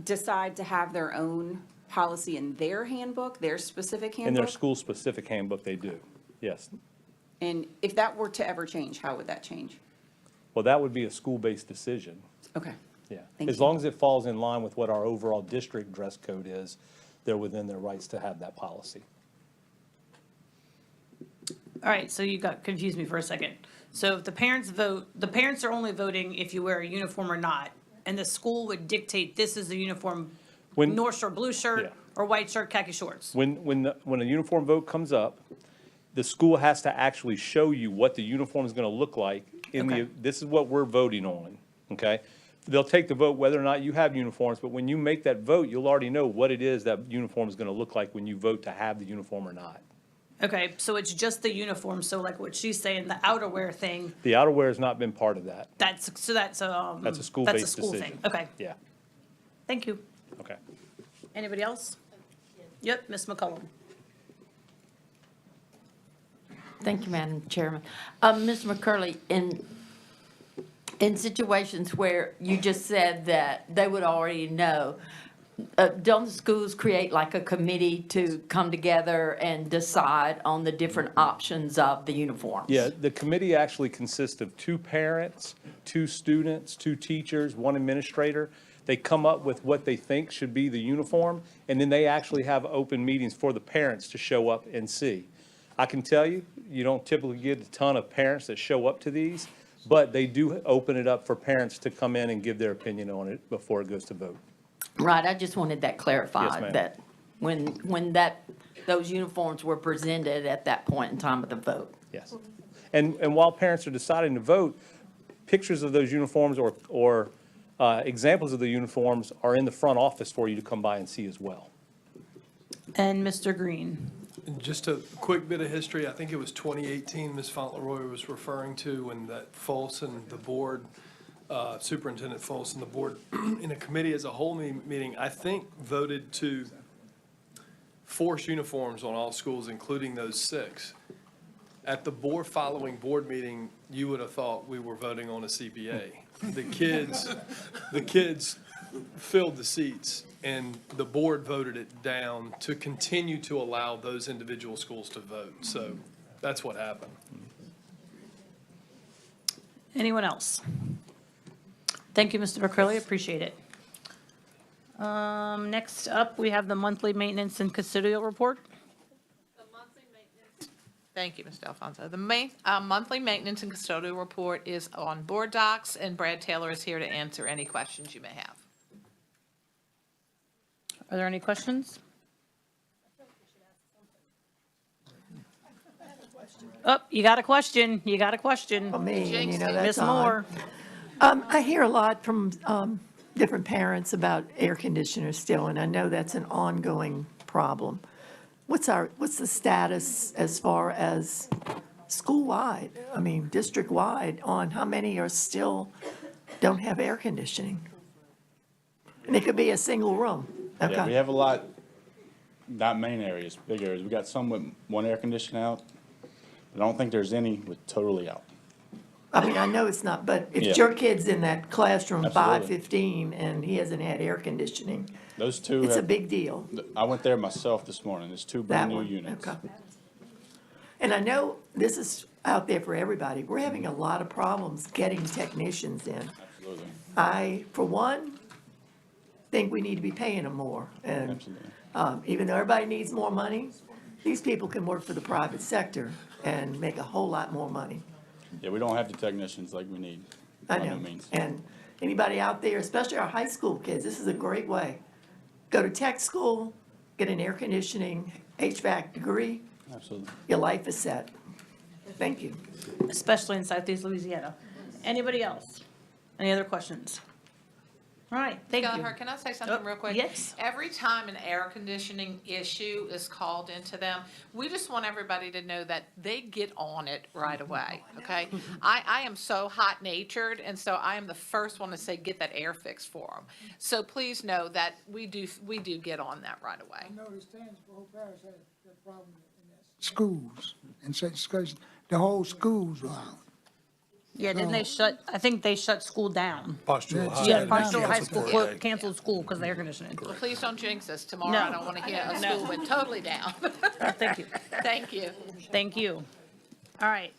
S22: decide to have their own policy in their handbook, their specific handbook?
S9: In their school-specific handbook, they do, yes.
S22: And if that were to ever change, how would that change?
S9: Well, that would be a school-based decision.
S22: Okay.
S9: Yeah.
S22: Thank
S9: As
S22: you.
S9: long as it falls in line with what our overall district dress code is, they're within their rights to have that policy.
S1: All right, so you confused me for a second. So if the parents vote, the parents are only voting if you wear a uniform or not, and the school would dictate this is the uniform,
S4: When-
S1: North Shore blue
S4: Yeah.
S1: shirt or white shirt, khaki shorts.
S4: When a uniform vote comes up, the school has to actually show you what the uniform is going to look like
S1: Okay.
S4: this is what we're voting on, okay? They'll take the vote whether or not you have uniforms, but when you make that vote, you'll already know what it is that uniform is going to look like when you vote to have the uniform or not.
S1: Okay, so it's just the uniform, so like what she's saying, the outerwear thing,
S4: The outerwear has not been part of that.
S1: that's a school-based
S4: That's a school-based
S1: thing.
S4: decision.
S1: Okay,
S4: Yeah,
S1: thank you.
S4: okay.
S1: Anybody else? Yep, Ms. McCollum.
S5: Thank you, Madam Chairman. Mr. McCurley, in situations where you just said that they would already know, don't the schools create like a committee to come together and decide on the different options of the uniforms?
S4: Yeah, the committee actually consists of 2 parents, 2 students, 2 teachers, 1 administrator. They come up with what they think should be the uniform, and then they actually have open meetings for the parents to show up and see. I can tell you, you don't typically get a ton of parents that show up to these, but they do open it up for parents to come in and give their opinion on it before it goes to vote.
S5: Right, I just wanted that clarified,
S4: ma'am.
S5: that when those uniforms were presented at that point in time of the vote.
S4: Yes. And while parents are deciding to vote, pictures of those uniforms or examples of the uniforms are in the front office for you to come by and see as well.
S1: And Mr. Green.
S14: And just a quick bit of history, I think it was 2018 Ms. Fauntleroy was referring to when that Folsom, the board, Superintendent Folsom, the board, in a committee as a whole meeting, I think voted to force uniforms on all schools, including those 6. At the following board meeting, you would have thought we were voting on a CBA. The kids filled the seats, and the board voted it down to continue to allow those individual schools to vote. So that's what happened.
S1: Anyone else? Thank you, Mr. McCurley, appreciate it. Next up, we have the monthly maintenance and custodial report.
S21: Thank you, Mr. Alfonso. The monthly maintenance and custodial report is on board docs, and Brad Taylor is here to answer any questions you may have.
S1: Are there any questions? Oh, you got a question, you got a question.
S23: Me, and you know that's
S1: Ms.
S23: odd.
S1: Moore.
S23: I hear a lot from different parents about air conditioners still, and I know that's an ongoing problem. What's the status as far as school-wide, I mean, district-wide, on how many are still don't have air conditioning? And it could be a single room.
S24: Yeah, we
S23: Okay.
S24: have a lot, not main areas, big areas. We got some with one air conditioner out, but I don't think there's any with totally out.
S23: I mean, I know it's not, but
S24: Yeah.
S23: if your kid's in that classroom
S24: Absolutely.
S23: 515 and he hasn't had air conditioning,
S24: Those 2
S23: it's a
S24: have-
S23: big deal.
S24: I went there myself this morning. There's 2
S23: That
S24: brand new
S23: one,
S24: units.
S23: okay. And I know this is out there for everybody. We're having a lot of problems getting technicians in.
S24: Absolutely.
S23: I, for one, think we need to be paying them more. And
S24: Absolutely.
S23: even though everybody needs more money, these people can work for the private sector and make a whole lot more money.
S24: Yeah, we don't have the technicians like we need.
S23: I
S24: by no
S23: know.
S24: means.
S23: And anybody out there, especially our high school kids, this is a great way. Go to tech school, get an air conditioning, HVAC degree,
S24: Absolutely.
S23: your life is set. Thank you.
S1: Especially in Southeast Louisiana. Anybody else? Any other questions? All right, thank you.
S21: Gallagher, can I say something
S1: Oh,
S21: real quick?
S1: yes.
S21: Every time an air conditioning issue is called into them, we just want everybody to know that they get on it right away, okay? I am so hot-natured, and so I am the first one to say, get that air fixed for them. So please know that we do get on that right away.
S15: I know the Stanford Parish had that problem in the schools, in such schools, the whole schools were out.
S1: Yeah, didn't they I think they shut school down.
S16: Pastoral High.
S1: Yeah, Pastoral High School
S16: Canceled for a day.
S1: canceled school because of air conditioning.
S21: Well, please don't jinx us. Tomorrow,
S1: No.
S21: I don't want to hear a
S1: No.
S21: school went totally down.
S1: Thank you.
S21: Thank you.
S1: Thank you. All right.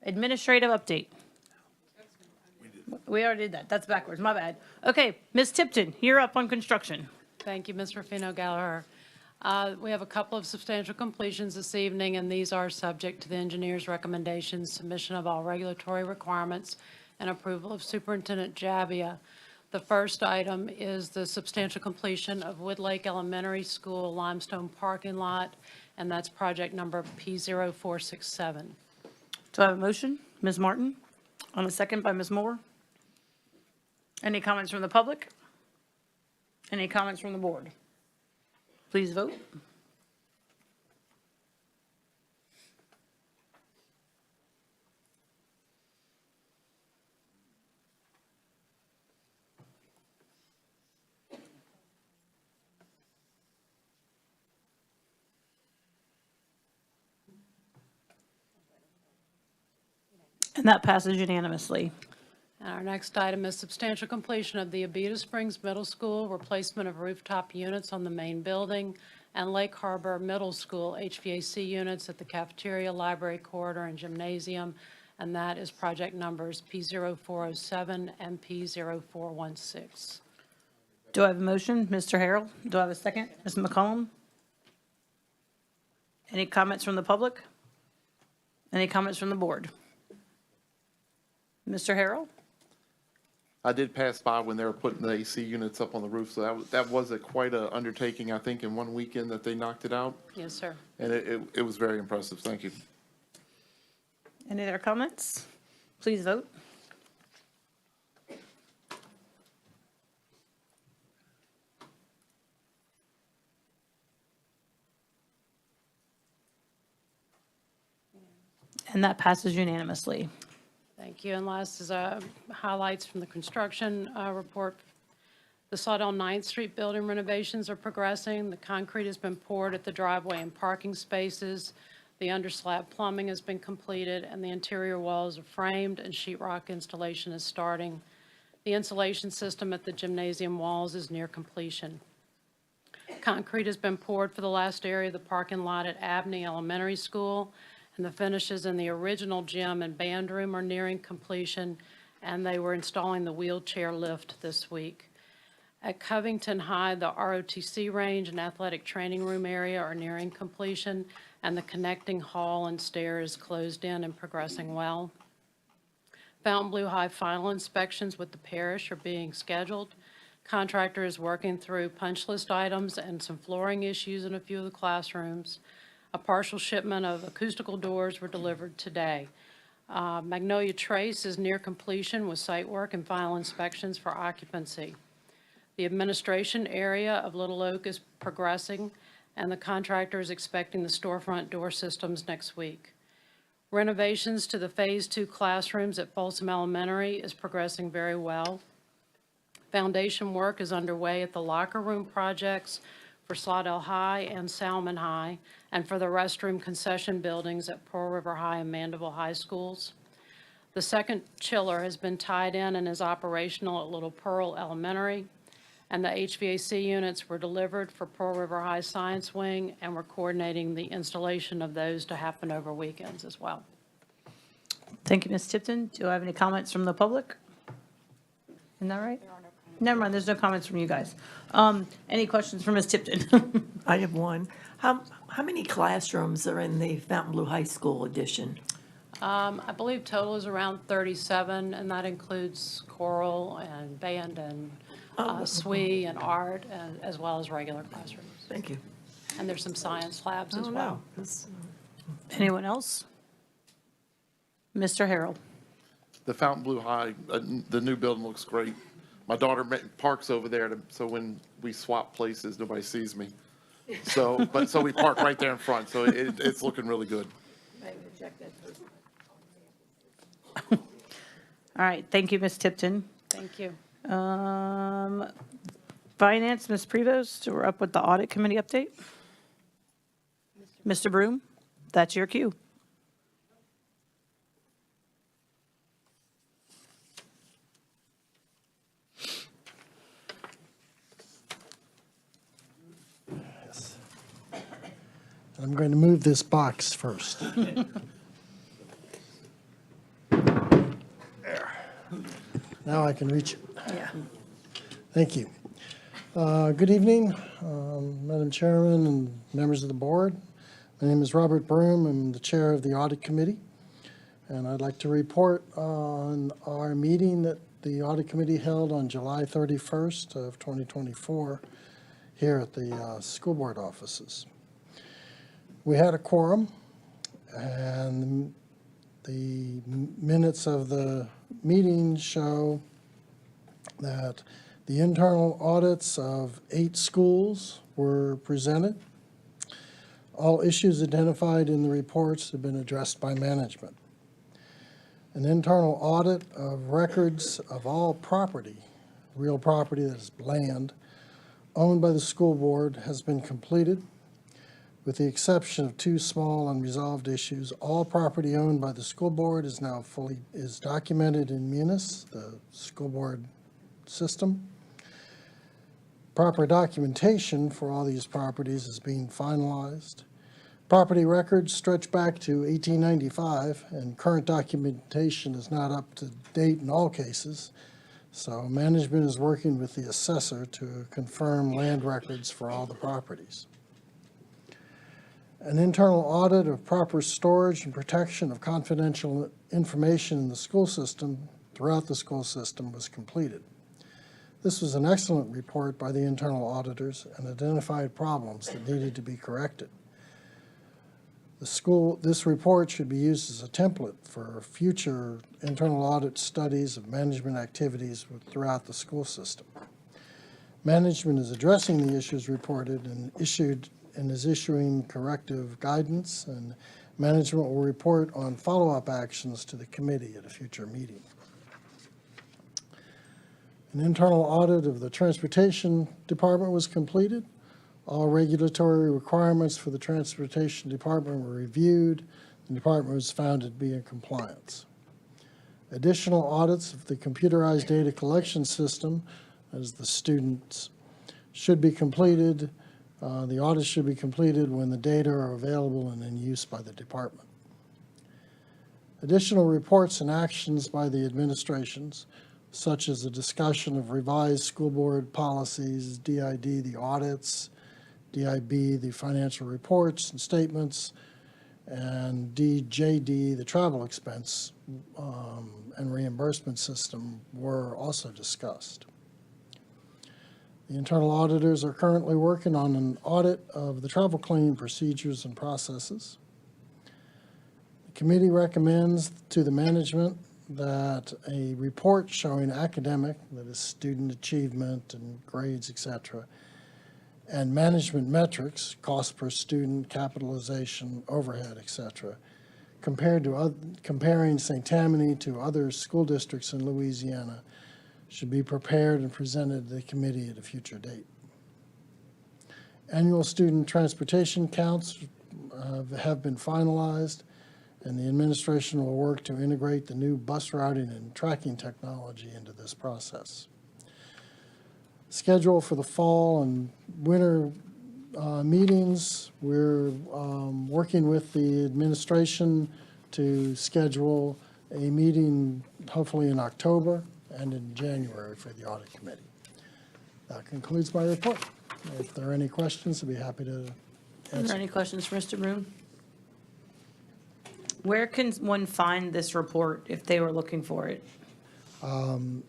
S1: Administrative update. We already did that. That's backwards. My bad. Okay, Ms. Tipton, you're up on construction.
S25: Thank you, Ms. Rufino Gallagher.
S7: We have a couple of substantial completions this evening, and these are subject to the engineer's recommendations, submission of all regulatory requirements, and approval of Superintendent Javia. The first item is the substantial completion of Wood Lake Elementary School limestone parking lot, and that's project number P0467.
S1: Do I have a motion? Ms. Martin, on a second by Ms. Moore. Any comments from the public? Any comments from the board? Please vote. And that passes unanimously.
S7: And our next item is substantial completion of the Abita Springs Middle School, replacement of rooftop units on the main building, and Lake Harbor Middle School HVAC units at the cafeteria, library corridor, and gymnasium, and that is project numbers P0407 and P0416.
S1: Do I have a motion? Mr. Harrell? Do I have a second? Ms. McCollum? Any comments from the public? Any comments from the board? Mr. Harrell?
S13: I did pass by when they were putting the AC units up on the roof, so that was quite a undertaking, I think, in one weekend that they knocked it out.
S7: Yes, sir.
S13: And it was very impressive. Thank you.
S1: Any other comments? Please vote. And that passes unanimously.
S7: Thank you. And last is highlights from the construction report. The Slidell 9th Street building renovations are progressing. The concrete has been poured at the driveway and parking spaces. The underslab plumbing has been completed, and the interior walls are framed, and sheetrock installation is starting. The insulation system at the gymnasium walls is near completion. Concrete has been poured for the last area of the parking lot at Abney Elementary School, and the finishes in the original gym and band room are nearing completion, and they were installing the wheelchair lift this week. At Covington High, the ROTC range and athletic training room area are nearing completion, and the connecting hall and stairs closed in and progressing well. Fontainebleau High final inspections with the parish are being scheduled. Contractor is working through punch list items and some flooring issues in a few of the classrooms. A partial shipment of acoustical doors were delivered today. Magnolia Trace is near completion with site work and final inspections for occupancy. The administration area of Little Oak is progressing, and the contractor is expecting the storefront door systems next week. Renovations to the Phase 2 classrooms at Folsom Elementary is progressing very well. Foundation work is underway at the locker room projects for Slidell High and Salmon High, and for the restroom concession buildings at Pearl River High and Mandeville High Schools. The second chiller has been tied in and is operational at Little Pearl Elementary, and the HVAC units were delivered for Pearl River High Science Wing, and we're coordinating the installation of those to happen over weekends as well.
S1: Thank you, Ms. Tipton. Do I have any comments from the public? Isn't that right? Never mind, there's no comments from you guys. Any questions for Ms. Tipton?
S23: I have one. How many classrooms are in the Fontainebleau High School addition?
S7: I believe total is around 37, and that includes choral and band and SWE and art, as well as regular classrooms.
S23: Thank you.
S7: And there's some science labs as well.
S1: Anyone else? Mr. Harrell.
S13: The Fontainebleau High, the new building looks great. My daughter parks over there, so when we swap places, nobody sees me. So we park right there in front, so it's looking really good.
S1: All right, thank you, Ms. Tipton.
S7: Thank you.
S1: Finance, Ms. Prevost, we're up with the Audit Committee update. Mr. Broom, that's your cue.
S8: I'm going to move this box first. There. Now I can reach it.
S1: Yeah.
S8: Thank you. Good evening, Madam Chairman and members of the board. My name is Robert Broom. I'm the chair of the Audit Committee. And I'd like to report on our meeting that the Audit Committee held on July 31st of 2024 here at the school board offices. We had a quorum, and the minutes of the meeting show that the internal audits of 8 schools were presented. All issues identified in the reports have been addressed by management. An internal audit of records of all property, real property that is land, owned by the school board has been completed. With the exception of 2 small unresolved issues, all property owned by the school board is now is documented in Munis, the school board system. Proper documentation for all these properties is being finalized. Property records stretch back to 1895, and current documentation is not up to date in all cases. So management is working with the assessor to confirm land records for all the properties. An internal audit of proper storage and protection of confidential information in the school system, throughout the school system, was completed. This was an excellent report by the internal auditors and identified problems that needed to be corrected. This report should be used as a template for future internal audit studies of management activities throughout the school system. Management is addressing the issues reported and is issuing corrective guidance, and management will report on follow-up actions to the committee at a future meeting. An internal audit of the Transportation Department was completed. All regulatory requirements for the Transportation Department were reviewed. The department was found to be in compliance. Additional audits of the computerized data collection system, as the students, should be completed. The audits should be completed when the data are available and in use by the department. Additional reports and actions by the administrations, such as a discussion of revised school board policies, DID, the audits, DIB, the financial reports and statements, and DJD, the travel expense and reimbursement system, were also discussed. The internal auditors are currently working on an audit of the travel claim procedures and processes. The committee recommends to the management that a report showing academic, that is student achievement and grades, etc., and management metrics, cost per student, capitalization, overhead, etc., comparing St. Tammany to other school districts in Louisiana, should be prepared and presented to the committee at a future date. Annual student transportation counts have been finalized, and the administration will work to integrate the new bus routing and tracking technology into this process. Schedule for the fall and winter meetings, we're working with the administration to schedule a meeting hopefully in October and in January for the audit committee. That concludes my report. If there are any questions, I'd be happy to
S1: Are
S8: answer.
S1: there any questions for Mr. Broom? Where can one find this report if they were looking for it?
S17: They're on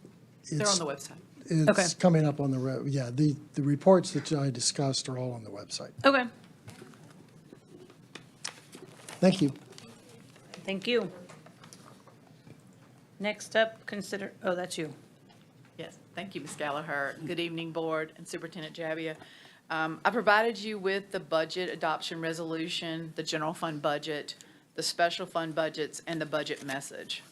S8: It's-
S17: the website.
S1: Okay.
S8: It's coming up on the reports that I discussed are all on the website.
S1: Okay,
S8: Thank you.
S1: thank you. Next up, oh, that's you.
S17: Yes, thank you, Ms. Gallagher. Good evening, Board and Superintendent Jabbia. I provided you with the budget adoption resolution, the general fund budget, the special fund budgets, and the budget message.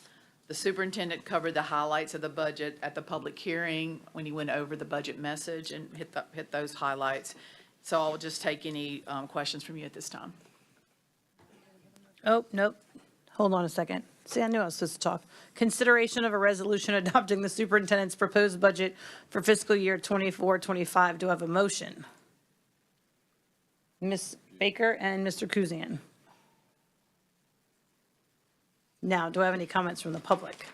S17: The superintendent covered the highlights of the budget at the public hearing when he went over the budget message and hit those highlights. So I'll just take any questions from you at this time.
S1: Oh, nope. Hold on a second. See, I knew I was supposed to talk. Consideration of a resolution adopting the superintendent's proposed budget for fiscal year 24-25. Do I have a motion? Ms. Baker and Mr. Kuzian. Now, do I have any comments from the public?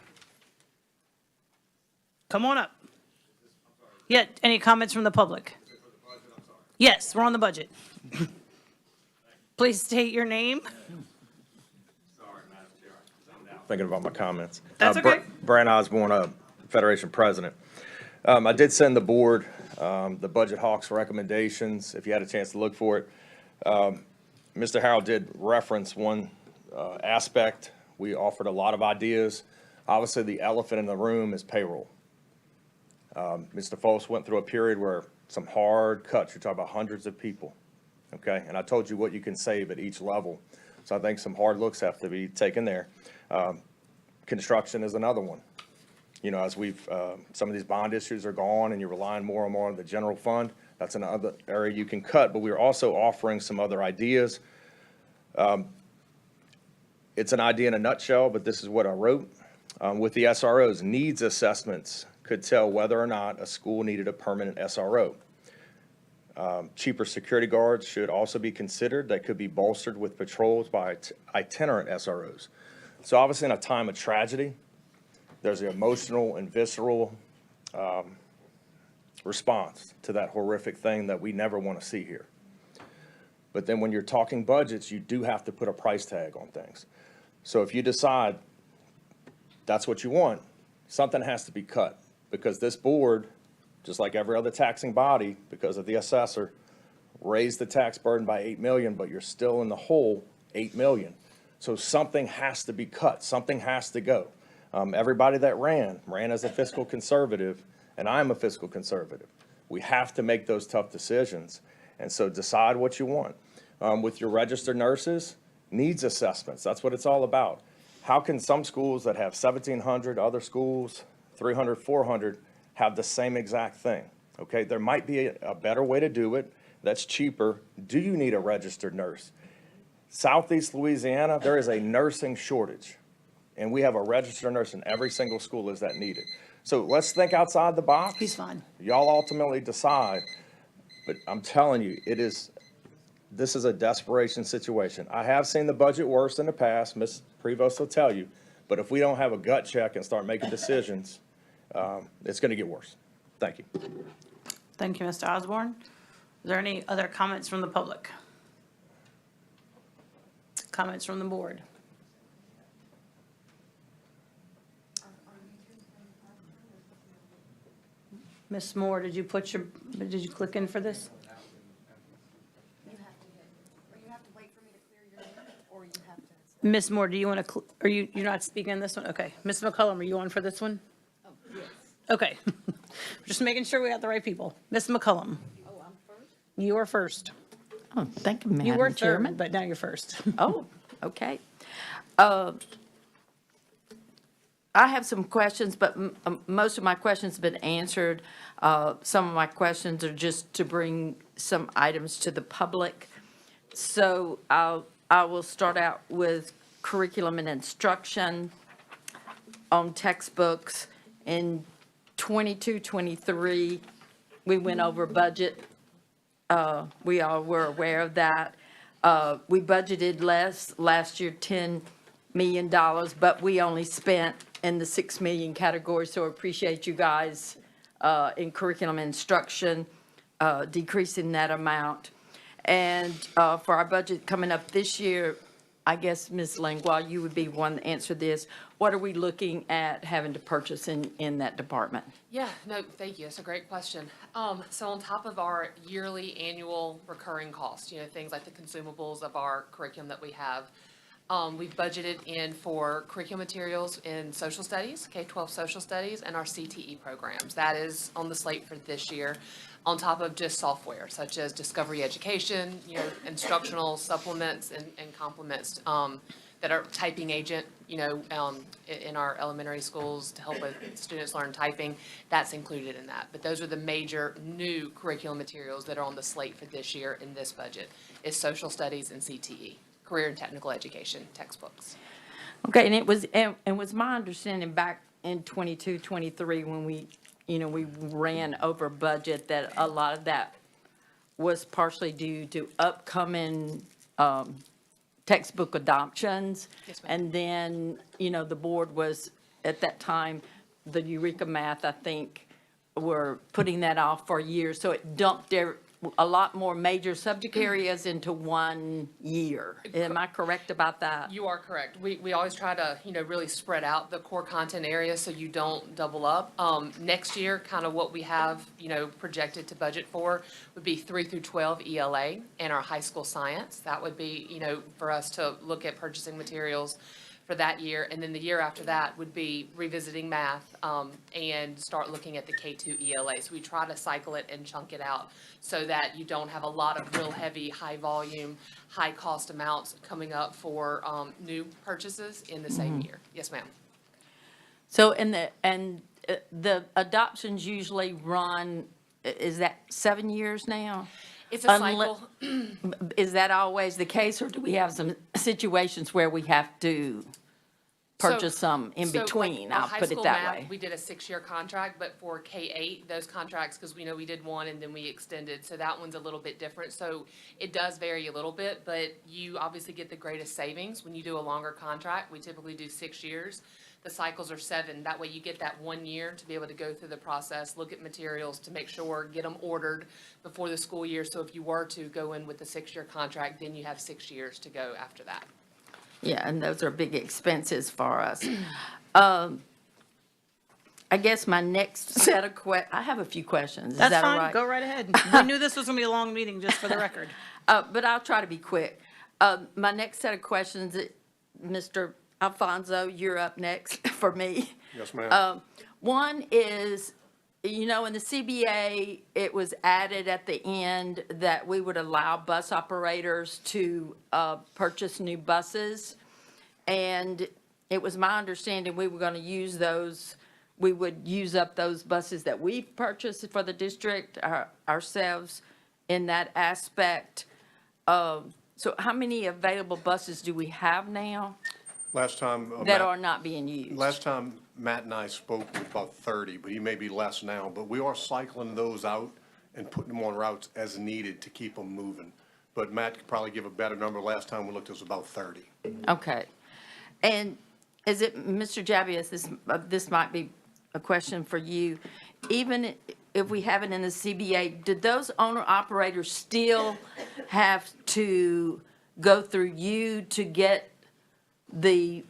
S1: Come on up. Yeah, any comments from the public? Yes, we're on the budget. Please state your name.
S2: Thinking about my comments.
S1: That's okay.
S2: Brian Osborne, Federation President. I did send the board the Budget Hawks recommendations, if you had a chance to look for it. Mr. Harrell did reference one aspect. We offered a lot of ideas. Obviously, the elephant in the room is payroll. Mr. Foss went through a period where some hard cuts, you're talking about hundreds of people, okay? And I told you what you can save at each level. So I think some hard looks have to be taken there. Construction is another one. You know, as we've, some of these bond issues are gone and you're relying more and more on the general fund, that's another area you can cut, but we're also offering some other ideas. It's an idea in a nutshell, but this is what I wrote. With the SROs, needs assessments could tell whether or not a school needed a permanent SRO. Cheaper security guards should also be considered. That could be bolstered with patrols by itinerant SROs. So obviously in a time of tragedy, there's the emotional and visceral response to that horrific thing that we never want to see here. But then when you're talking budgets, you do have to put a price tag on things. So if you decide that's what you want, something has to be cut, because this board, just like every other taxing body, because of the assessor, raised the tax burden by 8 million, but you're still in the hole 8 million. So something has to be cut, something has to go. Everybody that ran as a fiscal conservative, and I'm a fiscal conservative. We have to make those tough decisions, and so decide what you want. With your registered nurses, needs assessments, that's what it's all about. How can some schools that have 1,700, other schools, 300, 400, have the same exact thing? Okay, there might be a better way to do it that's cheaper. Do you need a registered nurse? Southeast Louisiana, there is a nursing shortage, and we have a registered nurse in every single school as that needed. So let's think outside the box.
S1: He's fine.
S2: Y'all ultimately decide, but I'm telling you, this is a desperation situation. I have seen the budget worse in the past, Ms. Prevost will tell you, but if we don't have a gut check and start making decisions, it's going to get worse. Thank you.
S1: Thank you, Mr. Osborne. Is there any other comments from the public? Comments from the board? Ms. Moore, did you click in for this? Ms. Moore, do you want to, you're not speaking on this one? Okay. Ms. McCullum, are you on for this one? Oh, yes. Okay. Just making sure we got the right people. Ms. McCullum. Oh, I'm first? You are first.
S5: Oh, thank you, Madam
S1: You were
S5: Chairman.
S1: third, but now you're first.
S5: Oh, okay. I have some questions, but most of my questions have been answered. Some of my questions are just to bring some items to the public. So I will start out with curriculum and instruction on textbooks. In 22-23, we went over budget. We all were aware of that. We budgeted less last year, $10 million, but we only spent in the 6 million category, so I appreciate you guys in curriculum and instruction decreasing that amount. And for our budget coming up this year, I guess, Ms. Langlois, you would be one to answer this. What are we looking at having to purchase in that department?
S18: Yeah, no, thank you. It's a great question. So on top of our yearly annual recurring costs, you know, things like the consumables of our curriculum that we have, we've budgeted in for curriculum materials in social studies, K-12 social studies, and our CTE programs. That is on the slate for this year, on top of just software such as Discovery Education, you know, instructional supplements and complements that are typing agent, you know, in our elementary schools to help with students learn typing. That's included in that. But those are the major new curriculum materials that are on the slate for this year in this budget, is social studies and CTE, career and technical education textbooks.
S5: Okay, and it was my understanding back in 22-23 when we ran over budget, that a lot of that was partially due to upcoming textbook adoptions.
S18: Yes, ma'am.
S5: And then, the board was, at that time, the Eureka Math, I think, were putting that off for years, so it dumped a lot more major subject areas into 1 year. Am I correct about that?
S18: You are correct. We always try to, really spread out the core content areas so you don't double up. Next year, kind of what we have, projected to budget for would be 3 through 12 ELA and our high school science. That would be, for us to look at purchasing materials for that year. And then the year after that would be revisiting math, and start looking at the K2 ELA. So we try to cycle it and chunk it out so that you don't have a lot of real heavy, high volume, high cost amounts coming up for new purchases in the same year. Yes, ma'am.
S5: So, the adoptions usually run, is that 7 years now?
S18: It's a cycle.
S5: Is that always the case, or do we have some situations where we have to purchase some in between? I'll put it that way.
S18: We did a 6-year contract, but for K-8, those contracts, because we know we did one and then we extended, so that one's a little bit different. So it does vary a little bit, but you obviously get the greatest savings when you do a longer contract. We typically do 6 years. The cycles are 7. That way you get that 1 year to be able to go through the process, look at materials to make sure, get them ordered before the school year. So if you were to go in with the 6-year contract, then you have 6 years to go after that.
S5: Yeah, and those are big expenses for us. I guess my next set of I have a few questions. Is
S1: That's
S5: that all
S1: fine,
S5: right?
S1: go right ahead. We knew this was gonna be a long meeting, just for the record.
S5: But I'll try to be quick. My next set of questions, Mr. Alfonso, you're up next for me.
S10: Yes, ma'am.
S5: One is, in the CBA, it was added at the end that we would allow bus operators to purchase new buses. And it was my understanding we were going to use those, we would use up those buses that we've purchased for the district ourselves in that aspect. So how many available buses do we have now
S10: Last time.
S5: that are not being used?
S10: Last time Matt and I spoke, it was about 30, but he may be less now. But we are cycling those out and putting them on routes as needed to keep them moving. But Matt could probably give a better number. Last time we looked, it was about 30.
S5: Okay. And is it, Mr. Jabias, this might be a question for you. Even if we have it in the CBA, did those owner-operators still have to go through you to get the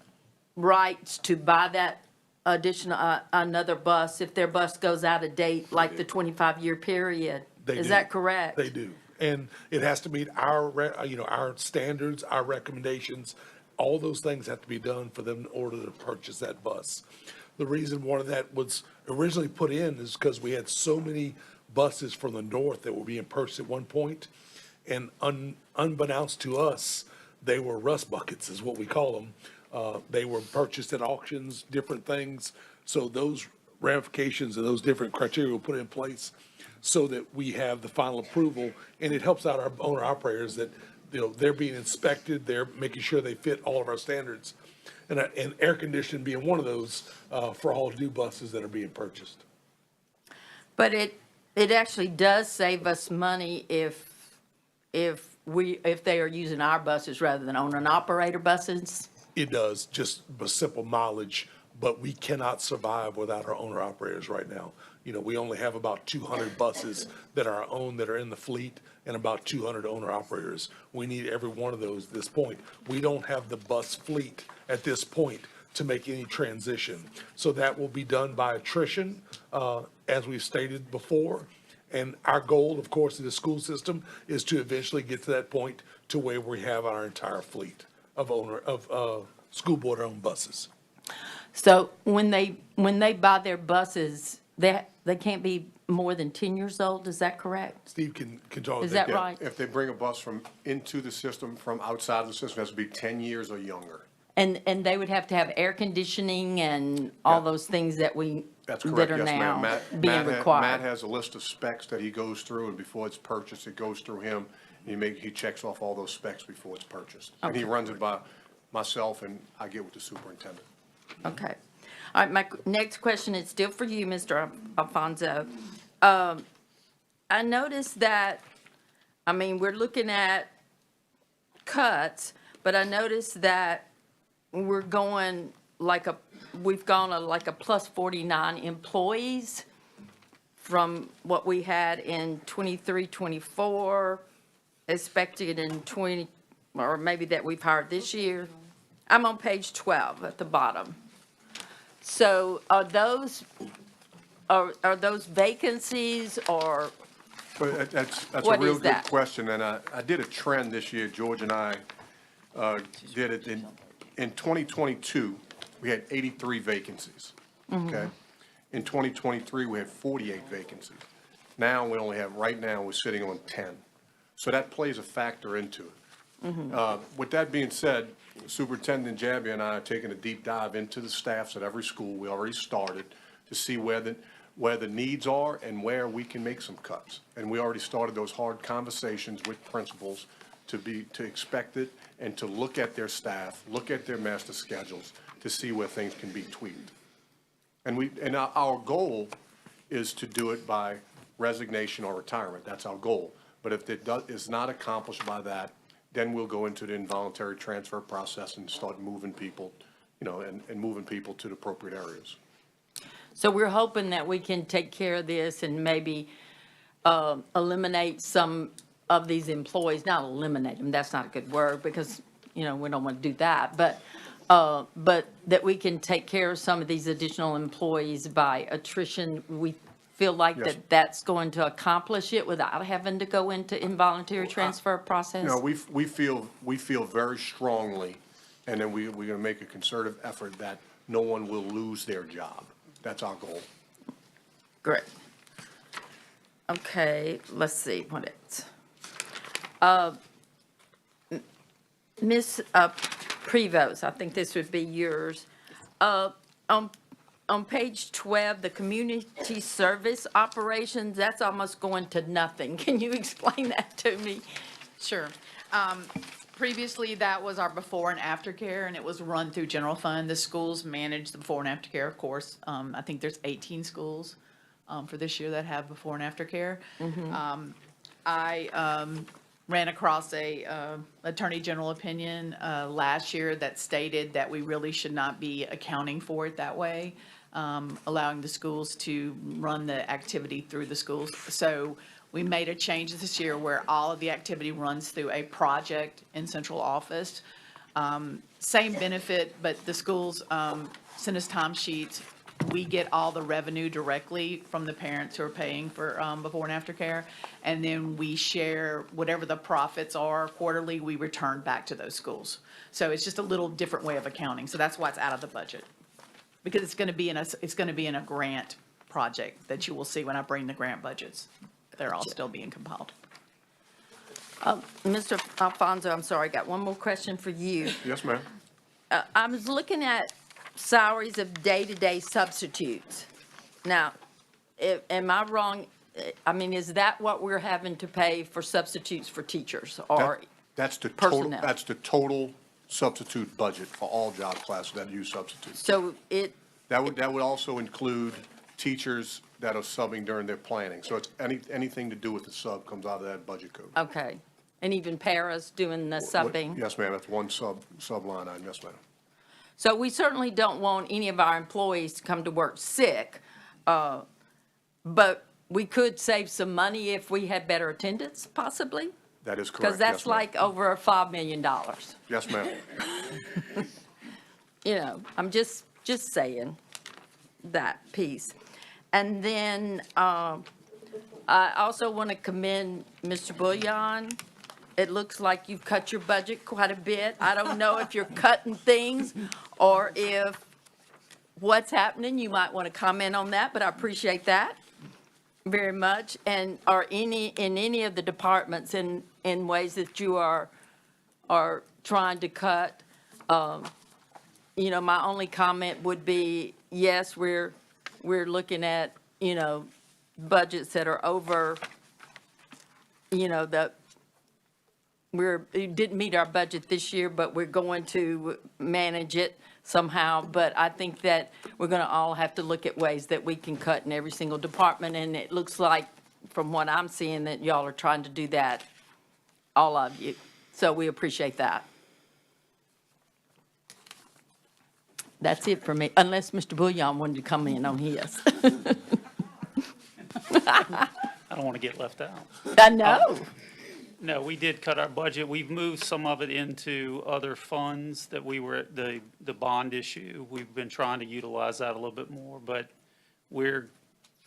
S5: rights to buy that additional, another bus if their bus goes out of date, like the 25-year period? Is that correct?
S16: They do. And it has to meet our standards, our recommendations. All those things have to be done for them in order to purchase that bus. The reason one of that was originally put in is because we had so many buses from the north that were being purchased at one point. And unbeknownst to us, they were rust buckets is what we call them. They were purchased at auctions, different things. So those ramifications and those different criteria were put in place so that we have the final approval. And it helps out our owner operators that, they're being inspected, they're making sure they fit all of our standards. And air conditioning being one of those for all new buses that are being purchased.
S5: But it actually does save us money if they are using our buses rather than owner and operator buses?
S16: It does, just simple mileage, but we cannot survive without our owner operators right now. We only have about 200 buses that are our own that are in the fleet and about 200 owner operators. We need every one of those at this point. We don't have the bus fleet at this point to make any transition. So that will be done by attrition, as we've stated before. And our goal, of course, in the school system is to eventually get to that point to where we have our entire fleet of school board owned buses.
S5: So when they buy their buses, they can't be more than 10 years old, is that correct?
S16: Steve can talk.
S5: Is that right?
S10: If they bring a bus from into the system, from outside the system, it has to be 10 years or younger.
S5: And they would have to have air conditioning and all those things that
S10: That's correct,
S5: that are
S10: yes, ma'am.
S5: now
S10: Matt
S5: being required.
S10: Matt has a list of specs that he goes through, and before it's purchased, it goes through him. He checks off all those specs before it's purchased. And he runs it by myself, and I get with the superintendent.
S5: Okay. All right, my next question is still for you, Mr. Alfonso. I noticed that, we're looking at cuts, but I noticed that we've gone like a plus 49 employees from what we had in 23, 24, expected in 20, or maybe that we've hired this year. I'm on page 12 at the bottom. So are those vacancies or
S10: But that's a
S5: What
S10: real
S5: is
S10: good
S5: that?
S10: question, and I did a trend this year, George and I did it in 2022, we had 83 vacancies, okay? In 2023, we had 48 vacancies. Now, we only have, right now, we're sitting on 10. So that plays a factor into it. With that being said, Superintendent Jabbia and I are taking a deep dive into the staffs at every school. We already started to see where the needs are and where we can make some cuts. And we already started those hard conversations with principals to expect it and to look at their staff, look at their master schedules to see where things can be tweaked. And our goal is to do it by resignation or retirement. That's our goal. But if it is not accomplished by that, then we'll go into the involuntary transfer process and start moving people, and moving people to the appropriate areas.
S5: So we're hoping that we can take care of this and maybe eliminate some of these employees, not eliminate them, that's not a good word, because, we don't want to do that, but that we can take care of some of these additional employees by attrition. We feel like
S10: Yes.
S5: that's going to accomplish it without having to go into involuntary transfer process?
S10: We feel very strongly, and then we're going to make a concerted effort that no one will lose their job. That's our goal.
S5: Great. Okay, let's see, what else? Ms. Prevost, I think this would be yours. On page 12, the community service operations, that's almost going to nothing. Can you explain that to me?
S22: Sure. Previously, that was our before and after care, and it was run through general fund. The schools manage the before and after care, of course. I think there's 18 schools for this year that have before and after care. I ran across a attorney general opinion last year that stated that we really should not be accounting for it that way, allowing the schools to run the activity through the schools. So we made a change this year where all of the activity runs through a project in central office. Same benefit, but the schools send us timesheets. We get all the revenue directly from the parents who are paying for before and after care. And then we share whatever the profits are quarterly, we return back to those schools. So it's just a little different way of accounting. So that's why it's out of the budget. Because it's going to be in a grant project that you will see when I bring the grant budgets. They're all still being compiled.
S5: Mr. Alfonso, I'm sorry, I got one more question for you.
S10: Yes, ma'am.
S5: I was looking at salaries of day-to-day substitutes. Now, am I wrong? I mean, is that what we're having to pay for substitutes for teachers or
S10: That's the total,
S5: personnel?
S10: that's the total substitute budget for all job classes that use substitutes.
S5: So
S10: That would also include teachers that are subbing during their planning. So it's anything to do with the sub comes out of that budget code.
S5: okay. And even paras doing the subbing?
S10: Yes, ma'am, that's one sub line item, yes, ma'am.
S5: So we certainly don't want any of our employees to come to work sick, but we could save some money if we had better attendance, possibly?
S10: That is correct.
S5: Because that's
S10: Yes, ma'am.
S5: like over $5 million.
S10: Yes, ma'am.
S5: I'm just saying that piece. And then I also want to commend Mr. Bullion. It looks like you've cut your budget quite a bit. I don't know if you're cutting things or if what's happening. You might want to comment on that, but I appreciate that very much. And are in any of the departments in ways that you are trying to cut? My only comment would be, yes, we're looking at, budgets that are over, we didn't meet our budget this year, but we're going to manage it somehow. But I think that we're going to all have to look at ways that we can cut in every single department. And it looks like, from what I'm seeing, that y'all are trying to do that, all of you. So we appreciate that. That's it for me, unless Mr. Bullion wanted to come in on his.
S6: I don't want to get left out.
S5: I know.
S6: No, we did cut our budget. We've moved some of it into other funds that we were, the bond issue. We've been trying to utilize that a little bit more, but we're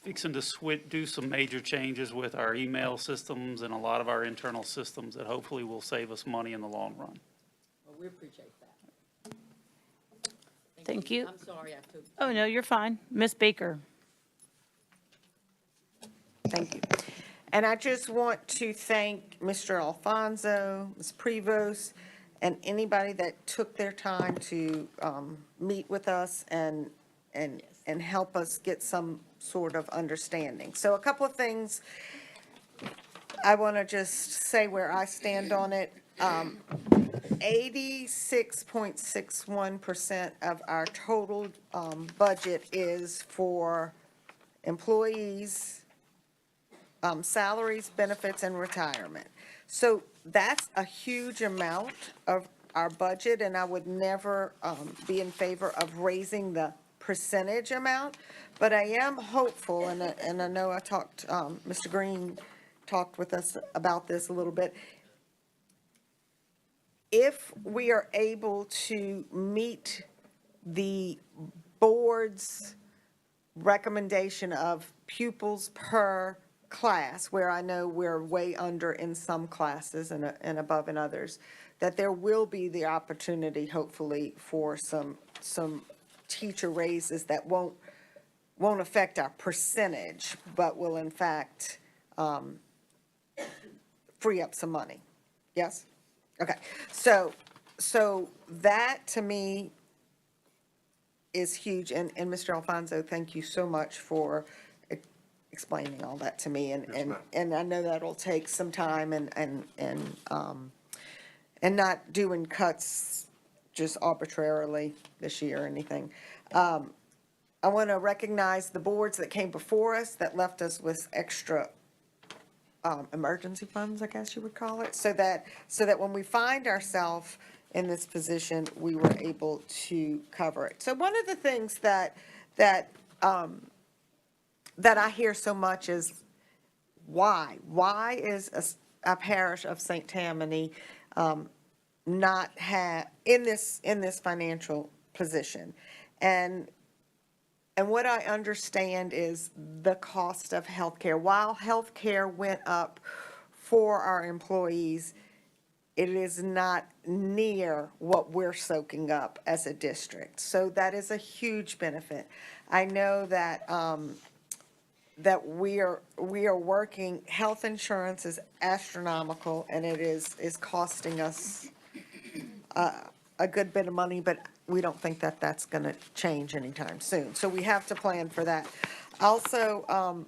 S6: fixing to do some major changes with our email systems and a lot of our internal systems that hopefully will save us money in the long run.
S5: Well, we appreciate that.
S1: Thank you.
S5: I'm sorry I took.
S1: Oh, no, you're fine. Ms. Baker.
S11: Thank you. And I just want to thank Mr. Alfonso, Ms. Prevost, and anybody that took their time to meet with us and help us get some sort of understanding. So a couple of things I want to just say where I stand on it. 86.61% of our total budget is for employees, salaries, benefits, and retirement. So that's a huge amount of our budget, and I would never be in favor of raising the percentage amount, but I am hopeful, and I know I talked, Mr. Green talked with us about this a little bit. If we are able to meet the board's recommendation of pupils per class, where I know we're way under in some classes and above in others, that there will be the opportunity, hopefully, for some teacher raises that won't affect our percentage, but will in fact free up some money. Yes? Okay. So that to me is huge. And Mr. Alfonso, thank you so much for explaining all that to me. And I know that'll take some time and not doing cuts just arbitrarily this year or anything. I want to recognize the boards that came before us that left us with extra emergency funds, I guess you would call it, so that when we find ourselves in this position, we were able to cover it. So one of the things that I hear so much is why is a parish of St. Tammany not in this financial position? And what I understand is the cost of healthcare. While healthcare went up for our employees, it is not near what we're soaking up as a district. So that is a huge benefit. I know that that we are working, health insurance is astronomical, and it is costing us a good bit of money, but we don't think that that's going to change anytime soon. So we have to plan for that. Also,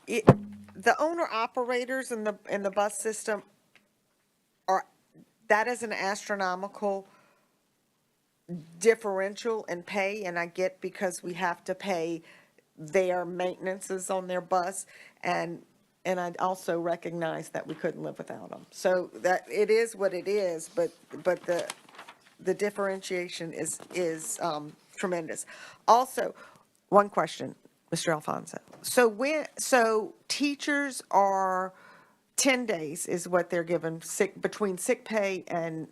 S11: the owner operators in the bus system that is an astronomical differential in pay, and I get because we have to pay their maintenances on their bus, and I also recognize that we couldn't live without them. So that it is what it is, but the differentiation is tremendous. Also, one question, Mr. Alfonso. So teachers are 10 days is what they're given between sick pay and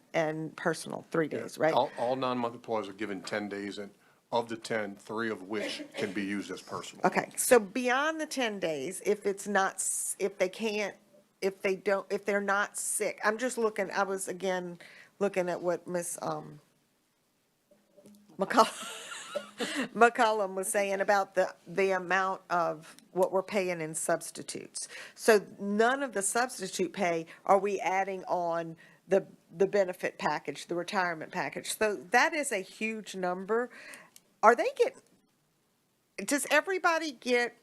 S11: personal, 3 days, right?
S10: All non-month employees are given 10 days, and of the 10, 3 of which can be used as personal.
S11: Okay, so beyond the 10 days, if they're not sick, I'm just looking, I was again looking at what Ms. McCollum was saying about the amount of what we're paying in substitutes. So none of the substitute pay are we adding on the benefit package, the retirement package. So that is a huge number. Does everybody get,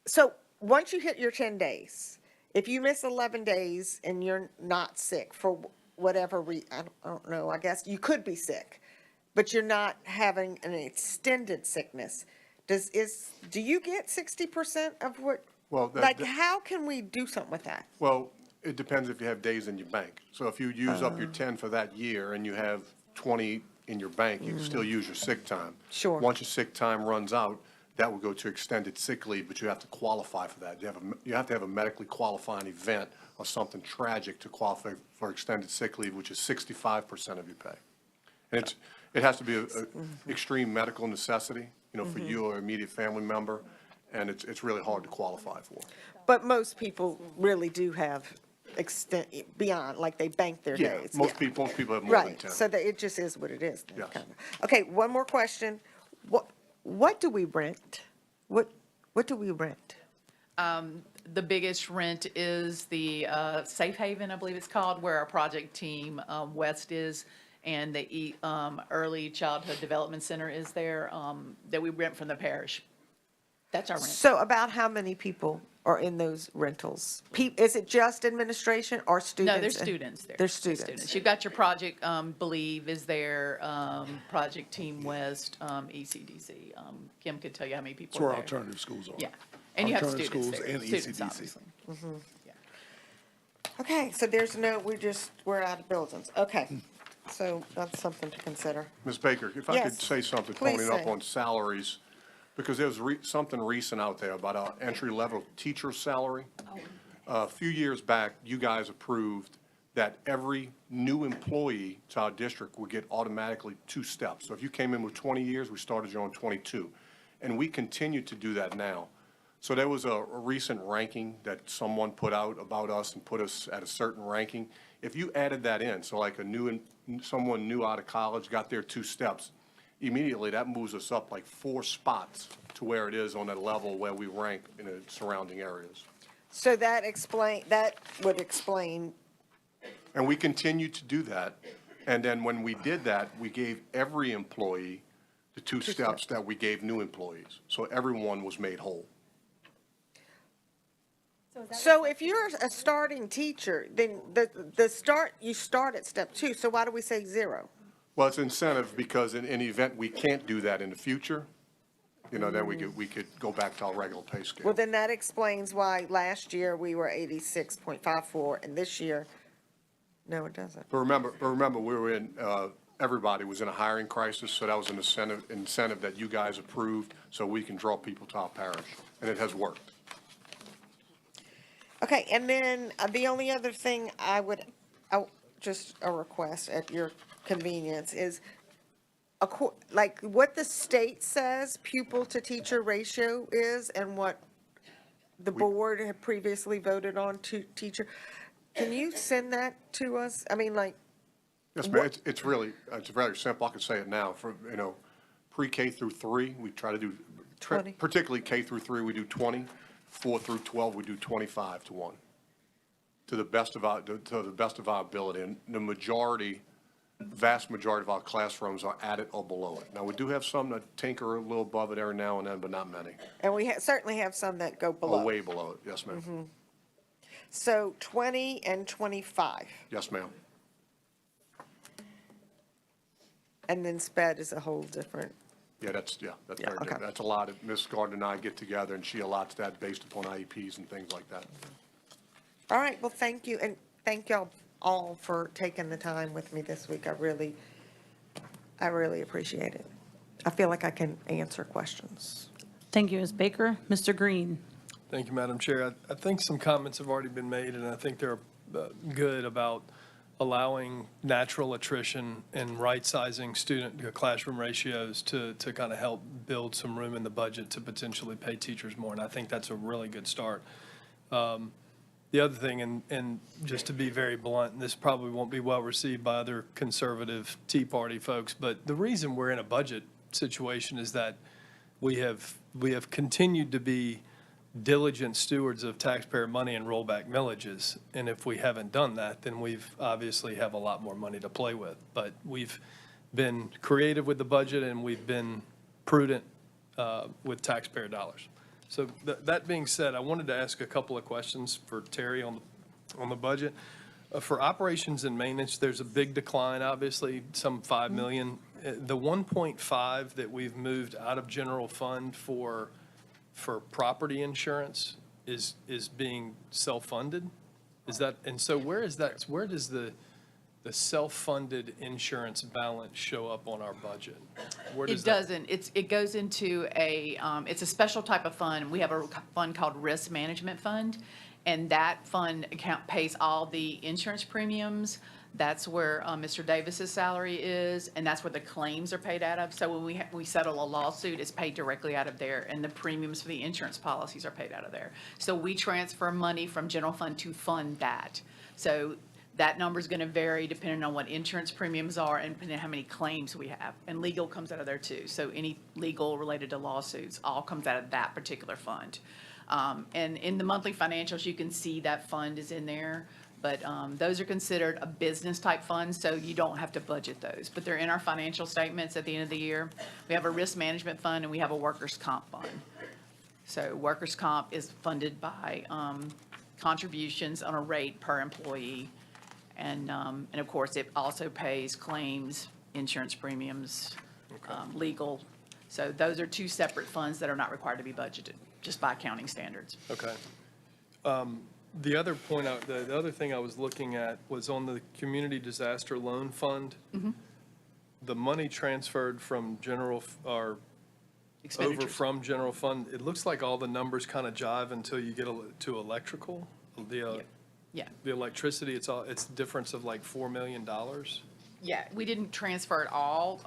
S11: so once you hit your 10 days, if you miss 11 days and you're not sick for whatever reason, I don't know, I guess you could be sick, but you're not having an extended sickness, do you get 60% of what, how can we do something with that?
S10: Well, it depends if you have days in your bank. So if you use up your 10 for that year and you have 20 in your bank, you can still use your sick time.
S11: Sure.
S10: Once your sick time runs out, that would go to extended sick leave, but you have to qualify for that. You have to have a medically qualifying event or something tragic to qualify for extended sick leave, which is 65% of your pay. And it has to be a extreme medical necessity, for you or immediate family member, and it's really hard to qualify for.
S11: But most people really do have beyond, like they bank their
S10: Yeah,
S11: days.
S10: most people have more than 10.
S11: Right, so that it just is what it is. then,
S10: Yes.
S11: kind of. Okay, one more question. What do we rent? What do we rent?
S17: The biggest rent is the Safe Haven, I believe it's called, where our project team, West is, and the Early Childhood Development Center is there, that we rent from the parish. That's our rent.
S11: So about how many people are in those rentals? Is it just administration or students?
S17: No, there's students there.
S11: There's students.
S17: You've got your project, Believe is there, Project Team West, ECDC. Kim could tell you how many people
S16: That's where
S17: are there.
S16: alternative schools are.
S17: Yeah, and you have
S16: Alternative
S17: students
S16: schools
S17: there.
S16: and
S17: Students,
S16: ECDC.
S17: obviously.
S11: Okay, so we're out of buildings. Okay, so that's something to consider.
S10: Ms. Baker, if I could
S11: Yes,
S10: say something,
S11: please
S10: ponying up
S11: say.
S10: on salaries, because there's something recent out there about our entry-level teacher salary. A few years back, you guys approved that every new employee to our district would get automatically 2 steps. So if you came in with 20 years, we started you on 22. And we continue to do that now. So there was a recent ranking that someone put out about us and put us at a certain ranking. If you added that in, so like someone new out of college got their 2 steps, immediately that moves us up like 4 spots to where it is on that level where we rank in the surrounding areas.
S11: So that would explain,
S10: And we continue to do that. And then when we did that, we gave every employee the 2 steps that we gave new employees. So everyone was made whole.
S11: so if you're a starting teacher, then you start at step 2, so why do we say 0?
S10: Well, it's incentive because in any event we can't do that in the future, then we could go back to our regular pay scale.
S11: Well, then that explains why last year we were 86.54, and this year, no, it doesn't.
S10: But remember, we were in, everybody was in a hiring crisis, so that was an incentive that you guys approved so we can draw people to our parish, and it has worked.
S11: Okay, and then the only other thing just a request at your convenience is, like what the state says pupil to teacher ratio is and what the board had previously voted on to teacher. Can you send that to us? I mean, like.
S10: Yes, ma'am, it's very simple. I can say it now. For, pre-K through 3, we try to do,
S11: 20.
S10: particularly K through 3, we do 20. 4 through 12, we do 25 to 1. To the best of our ability. And the vast majority of our classrooms are at it or below it. Now, we do have some that tinker a little above it every now and then, but not many.
S11: And we certainly have some that go below.
S10: Or way below it. Yes, ma'am.
S11: So 20 and 25.
S10: Yes, ma'am.
S11: And then SPED is a whole different.
S10: That's very
S11: okay.
S10: different. That's a lot of, Ms. Gardner and I get together and she allots that based upon IEPs and things like that.
S11: All right, well, thank you, and thank y'all all for taking the time with me this week. I really appreciate it. I feel like I can answer questions.
S1: Thank you, Ms. Baker. Mr. Green.
S14: Thank you, Madam Chair. I think some comments have already been made, and I think they're good about allowing natural attrition and right-sizing student classroom ratios to kind of help build some room in the budget to potentially pay teachers more, and I think that's a really good start. The other thing, and just to be very blunt, and this probably won't be well received by other conservative Tea Party folks, but the reason we're in a budget situation is that we have continued to be diligent stewards of taxpayer money and roll back millages. And if we haven't done that, then we've obviously have a lot more money to play with. But we've been creative with the budget and we've been prudent with taxpayer dollars. So that being said, I wanted to ask a couple of questions for Terry on the budget. For operations and maintenance, there's a big decline, obviously, some $5 million. The 1.5 that we've moved out of general fund for property insurance is being self-funded? Is that, and so where is that, where does the the self-funded insurance balance show up on our budget? Where does
S17: It
S14: that?
S17: doesn't. It goes into it's a special type of fund. We have a fund called Risk Management Fund, and that fund account pays all the insurance premiums. That's where Mr. Davis's salary is, and that's where the claims are paid out of. So when we settle a lawsuit, it's paid directly out of there, and the premiums for the insurance policies are paid out of there. So we transfer money from general fund to fund that. So that number's gonna vary depending on what insurance premiums are and depending on how many claims we have. And legal comes out of there too. So any legal related to lawsuits all comes out of that particular fund. And in the monthly financials, you can see that fund is in there. But those are considered a business type fund, so you don't have to budget those. But they're in our financial statements at the end of the year. We have a risk management fund and we have a workers' comp fund. So workers' comp is funded by contributions on a rate per employee. And of course, it also pays claims, insurance premiums, legal. So those are two separate funds that are not required to be budgeted, just by accounting standards.
S14: Okay. The other point, the other thing I was looking at was on the Community Disaster Loan Fund. The money transferred from general, or over from general fund, it looks like all the numbers kind of jive until you get to electrical.
S17: Yeah.
S14: The electricity, it's a difference of like $4 million.
S17: Yeah, we didn't transfer it all.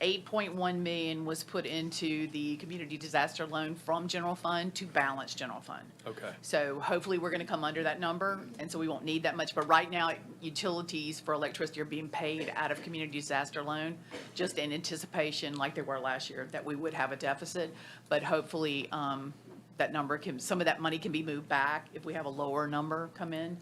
S17: 8.1 million was put into the community disaster loan from general fund to balance general fund.
S14: Okay.
S17: So hopefully we're gonna come under that number, and so we won't need that much. But right now, utilities for electricity are being paid out of community disaster loan, just in anticipation, like they were last year, that we would have a deficit. But hopefully, that number some of that money can be moved back if we have a lower number come in.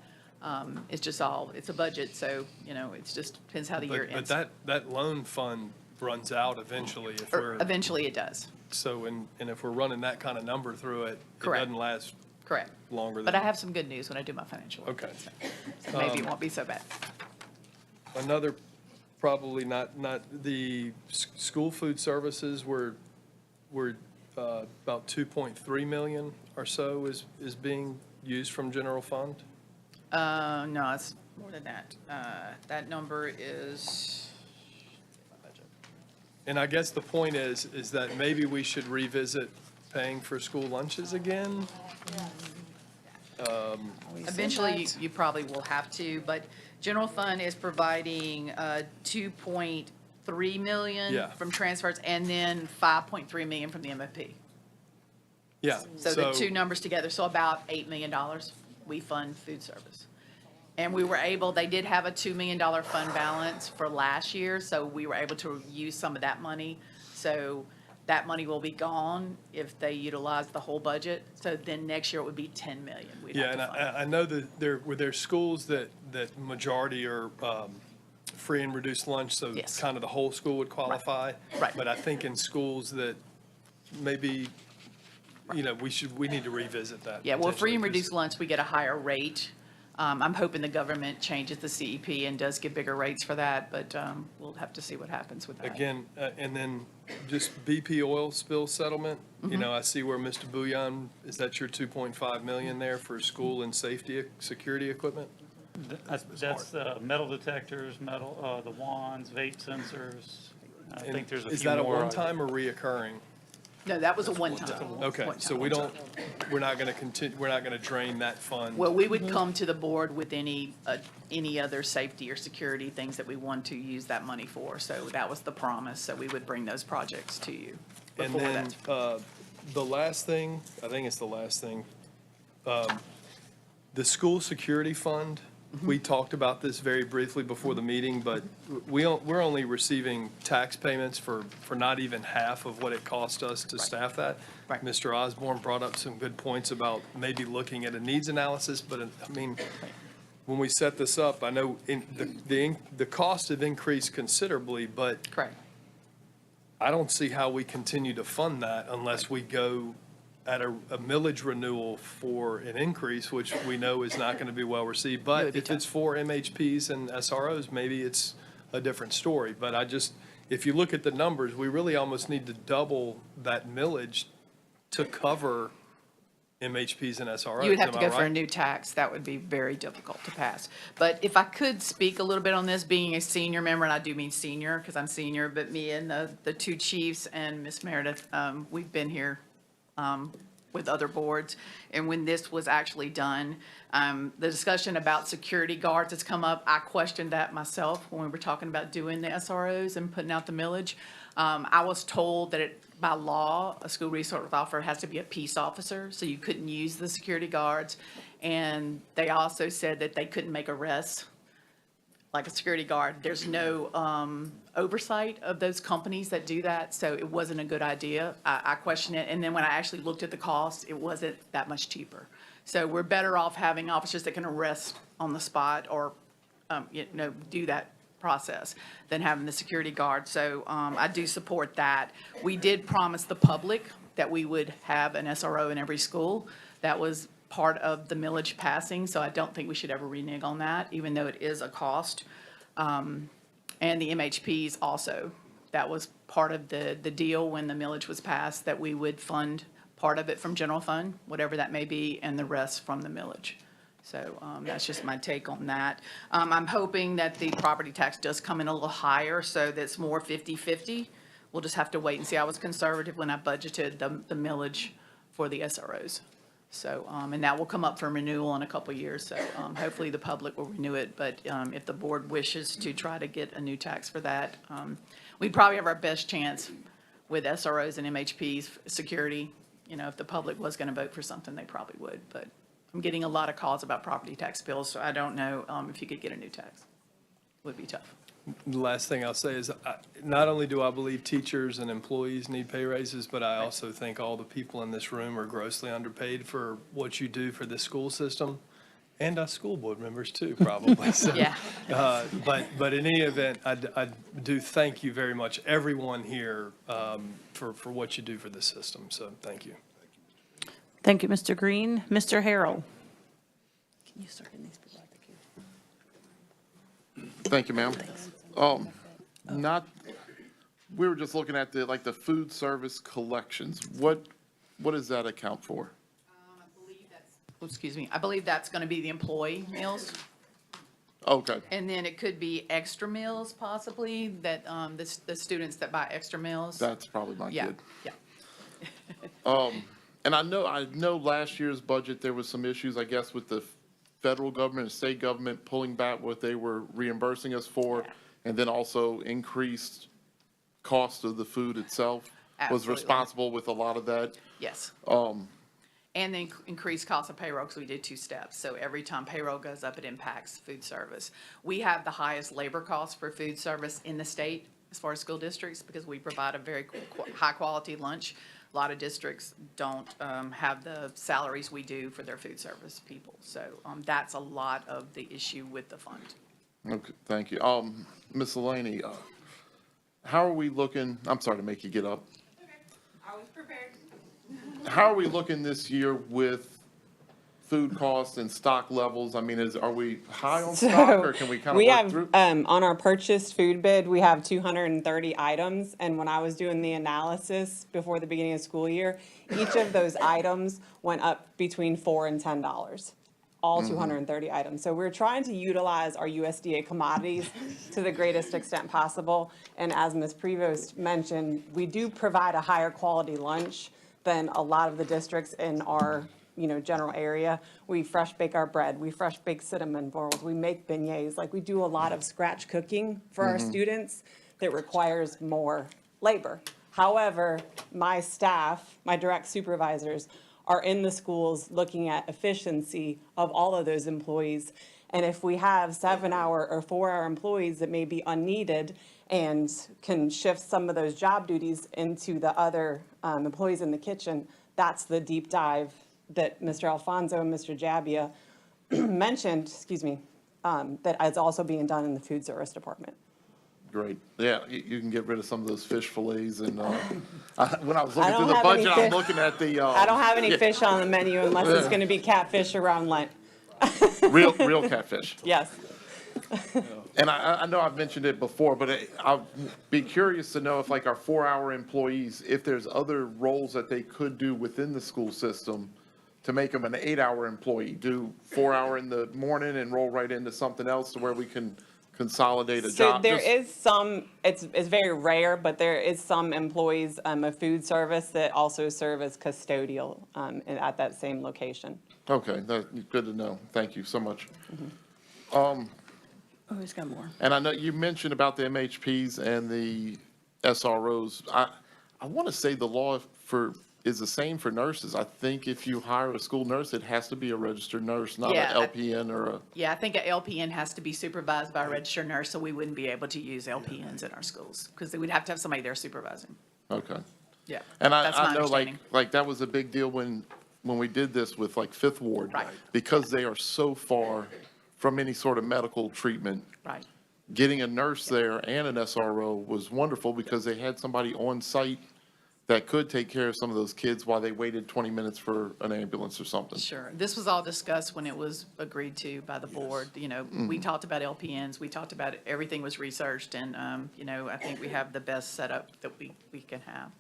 S17: It's just it's a budget, so, it's just depends how the year ends.
S14: But that loan fund runs out eventually if we're.
S17: Eventually it does.
S14: So, and if we're running that kind of number through it, it
S17: Correct.
S14: doesn't last
S17: Correct.
S14: longer than.
S17: But I have some good news when I do my financial.
S14: Okay.
S17: So maybe it won't be so bad.
S14: Another, probably not, the school food services were about 2.3 million or so is being used from general fund?
S17: No, it's more than that. That number is.
S14: And I guess the point is that maybe we should revisit paying for school lunches again?
S17: Eventually, you probably will have to, but general fund is providing 2.3 million
S14: Yeah.
S17: from transfers and then 5.3 million from the MFP.
S14: Yeah.
S17: So the two numbers together, so about $8 million, we fund food service. And they did have a $2 million fund balance for last year, so we were able to use some of that money. So that money will be gone if they utilize the whole budget. So then next year it would be 10 million. we'd have
S14: Yeah,
S17: to
S14: and
S17: fund.
S14: I know that there's schools that majority are free and reduced lunch, so
S17: Yes.
S14: kind of the whole school would qualify.
S17: Right.
S14: But I think in schools that maybe, we need to revisit that.
S17: Yeah, well, free and
S14: potentially, 'cause-
S17: reduced lunch, we get a higher rate. I'm hoping the government changes the CEP and does give bigger rates for that, but we'll have to see what happens with that.
S14: Again, and then just BP oil spill settlement, I see where Mr. Bouillon, is that your 2.5 million there for school and security equipment?
S6: That's metal detectors, the wands, vape sensors. I think there's a few more.
S14: Is that a one-time or reoccurring?
S17: No, that was a one-time.
S14: Okay, so we're not gonna we're not gonna drain that fund.
S17: Well, we would come to the board with any other safety or security things that we want to use that money for. So that was the promise, so we would bring those projects to you.
S14: And
S17: before
S14: then,
S17: that's-
S14: the last thing, I think it's the last thing, the school security fund, we talked about this very briefly before the meeting, but we're only receiving tax payments for not even half of what it cost us to staff that.
S17: Right.
S14: Mr. Osborne brought up some good points about maybe looking at a needs analysis, but I mean, when we set this up, I know the costs have increased considerably, but
S17: Correct.
S14: I don't see how we continue to fund that unless we go at a millage renewal for an increase, which we know is not going to be well received.
S17: It
S14: But
S17: would be
S14: if it's for MHPs and SROs, maybe it's a different story. But if you look at the numbers, we really almost need to double that millage to cover MHPs and SROs.
S17: You would have to
S14: am I
S17: go for a
S14: right?
S17: new tax. That would be very difficult to pass. But if I could speak a little bit on this, being a senior member, and I do mean senior because I'm senior, but me and the two chiefs and Miss Meredith, we've been here with other boards. And when this was actually done, the discussion about security guards has come up. I questioned that myself when we were talking about doing the SROs and putting out the millage. I was told that by law, a school resource officer has to be a peace officer, so you couldn't use the security guards. And they also said that they couldn't make arrests like a security guard. There's no oversight of those companies that do that, so it wasn't a good idea. I questioned it, and then when I actually looked at the cost, it wasn't that much cheaper. So we're better off having officers that can arrest on the spot or, do that process than having the security guard. So I do support that. We did promise the public that we would have an SRO in every school. That was part of the millage passing, so I don't think we should ever renege on that, even though it is a cost. And the MHPs also, that was part of the deal when the millage was passed, that we would fund part of it from general fund, whatever that may be, and the rest from the millage. So that's just my take on that. I'm hoping that the property tax does come in a little higher, so that's more 50-50. We'll just have to wait and see. I was conservative when I budgeted the millage for the SROs. So, and that will come up for renewal in a couple of years, so hopefully the public will renew it. But if the board wishes to try to get a new tax for that, we'd probably have our best chance with SROs and MHPs, security. If the public was going to vote for something, they probably would, but I'm getting a lot of calls about property tax bills, so I don't know if you could get a new tax. Would be tough.
S14: The last thing I'll say is, not only do I believe teachers and employees need pay raises, but I also think all the people in this room are grossly underpaid for what you do for the school system, and us school board members too, probably. So,
S17: Yeah.
S14: But in any event, I do thank you very much, everyone here, for what you do for the system. So thank you.
S1: Thank you, Mr. Green. Mr. Harrell. Can you start in these people at the queue?
S13: Thank you, ma'am. We were just looking at the food service collections. What does that account for?
S17: I believe that's going to be the employee meals.
S13: Okay,
S17: And then it could be extra meals possibly, that the students that buy extra meals.
S13: that's probably my
S17: Yeah,
S13: kid.
S17: yeah.
S13: And I know last year's budget, there was some issues, I guess, with the federal government and state government pulling back what they were reimbursing us for, and then also increased cost of the food itself was
S17: Absolutely.
S13: responsible with a lot of that.
S17: Yes. And then increased cost of payroll, because we did 2 steps. So every time payroll goes up, it impacts food service. We have the highest labor costs for food service in the state as far as school districts, because we provide a very high-quality lunch. A lot of districts don't have the salaries we do for their food service people. So that's a lot of the issue with the fund.
S13: Okay, thank you. Ms. Delaney, how are we looking, I'm sorry to make you get up.
S17: I was prepared.
S13: How are we looking this year with food costs and stock levels? I mean, are we high on stock, or can we kind of work through?
S3: On our purchased food bid, we have 230 items, and when I was doing the analysis before the beginning of school year, each of those items went up between $4 and $10, all 230 items. So we're trying to utilize our USDA commodities to the greatest extent possible, and as Ms. Prevost mentioned, we do provide a higher quality lunch than a lot of the districts in our general area. We fresh bake our bread, we fresh bake cinnamon rolls, we make beignets. Like, we do a lot of scratch cooking for our students that requires more labor. However, my staff, my direct supervisors, are in the schools looking at efficiency of all of those employees. And if we have 7-hour or 4-hour employees that may be unneeded and can shift some of those job duties into the other employees in the kitchen, that's the deep dive that Mr. Alfonso and Mr. Jabbia mentioned, that is also being done in the food service department.
S13: Great. Yeah, you can get rid of some of those fish fillets and, when I was looking through the
S3: have any
S13: budget, I'm looking at the,
S3: I don't have any
S13: yeah.
S3: fish on the menu unless it's gonna be catfish around Lent.
S13: Real catfish.
S3: Yes.
S13: And I know I've mentioned it before, but I'll be curious to know if, like, our 4-hour employees, if there's other roles that they could do within the school system to make them an 8-hour employee? Do 4-hour in the morning and roll right into something else to where we can consolidate a
S3: So
S13: job?
S3: there
S13: Just-
S3: is some, it's very rare, but there is some employees of food service that also serve as custodial at that same location.
S13: Okay, that's good to know. Thank you so much.
S1: Oh, he's got more.
S13: And I know you mentioned about the MHPs and the SROs. I want to say the law is the same for nurses. I think if you hire a school nurse, it has to be a registered nurse, not an
S17: Yeah,
S13: LPN or a,
S17: Yeah, I think a LPN has to be supervised by a registered nurse, so we wouldn't be able to use LPNs in our schools, because we'd have to have somebody there supervising.
S13: okay.
S17: Yeah,
S13: And
S17: that's my
S13: I know
S17: understanding.
S13: like that was a big deal when we did this with like Fifth Ward.
S17: Right.
S13: Because they are so far from any sort of medical treatment.
S17: Right.
S13: Getting a nurse there and an SRO was wonderful because they had somebody on site that could take care of some of those kids while they waited 20 minutes for an ambulance or something.
S17: Sure. This was all discussed when it was agreed to by the board. You know, we talked about LPNs, we talked about, everything was researched, and, you know, I think we have the best setup that we can have.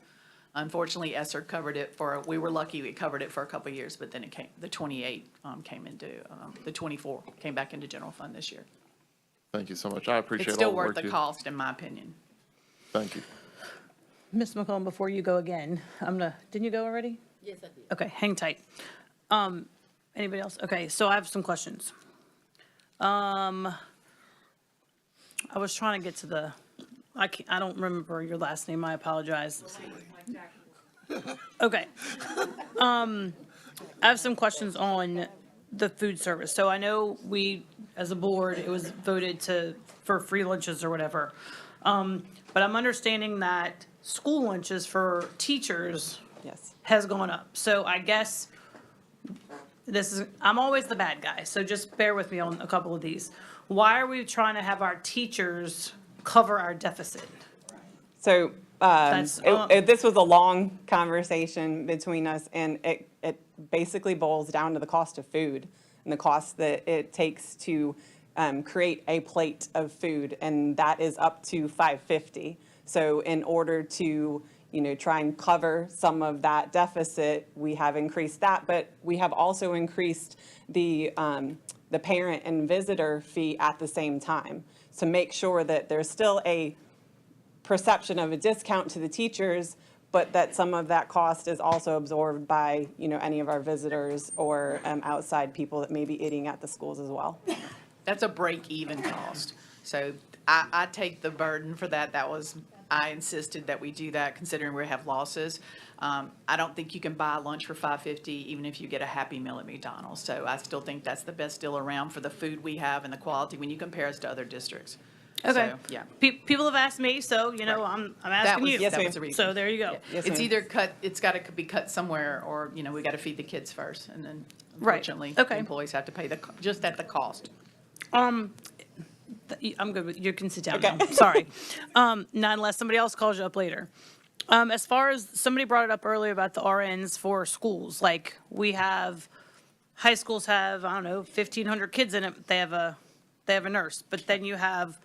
S17: Unfortunately, ESSER covered it we were lucky we covered it for a couple of years, but then the 28 came into, the 24 came back into general fund this year.
S13: Thank you so much. I appreciate
S17: It's
S13: all
S17: still
S13: the
S17: worth
S13: work
S17: the
S13: you.
S17: cost, in my opinion.
S13: Thank you.
S1: Ms. McCollum, before you go again, didn't you go already?
S5: Yes, I did.
S1: Okay, hang tight. Anybody else? Okay, so I have some questions. I was trying to get to I don't remember your last name, I apologize. Okay. I have some questions on the food service. So I know as a board, it was voted for free lunches or whatever. But I'm understanding that school lunches for teachers
S3: Yes.
S1: has gone up. So I guess I'm always the bad guy, so just bear with me on a couple of these. Why are we trying to have our teachers cover our deficit?
S3: So
S1: That's-
S3: this was a long conversation between us, and it basically boils down to the cost of food and the cost that it takes to create a plate of food, and that is up to $5.50. So in order to, try and cover some of that deficit, we have increased that, but we have also increased the parent and visitor fee at the same time to make sure that there's still a perception of a discount to the teachers, but that some of that cost is also absorbed by, any of our visitors or outside people that may be eating at the schools as well.
S17: That's a break-even cost. So I take the burden for that. I insisted that we do that considering we have losses. I don't think you can buy lunch for $5.50 even if you get a Happy Meal at McDonald's. So I still think that's the best deal around for the food we have and the quality when you compare us to other districts.
S1: Okay.
S17: So, yeah.
S1: People have asked me, so, I'm asking you.
S17: That was the reason.
S1: So there you go.
S3: Yes,
S17: It's
S3: ma'am.
S17: either it's got to be cut somewhere, or, we got to feed the kids first, and then
S1: Right.
S17: unfortunately,
S1: Okay.
S17: employees have to pay just at the cost.
S1: I'm good with, you can sit down now, sorry. Not unless somebody else calls you up later. As far as, somebody brought it up earlier about the RNs for schools, like, high schools have, 1,500 kids in it, they have a nurse, but then you have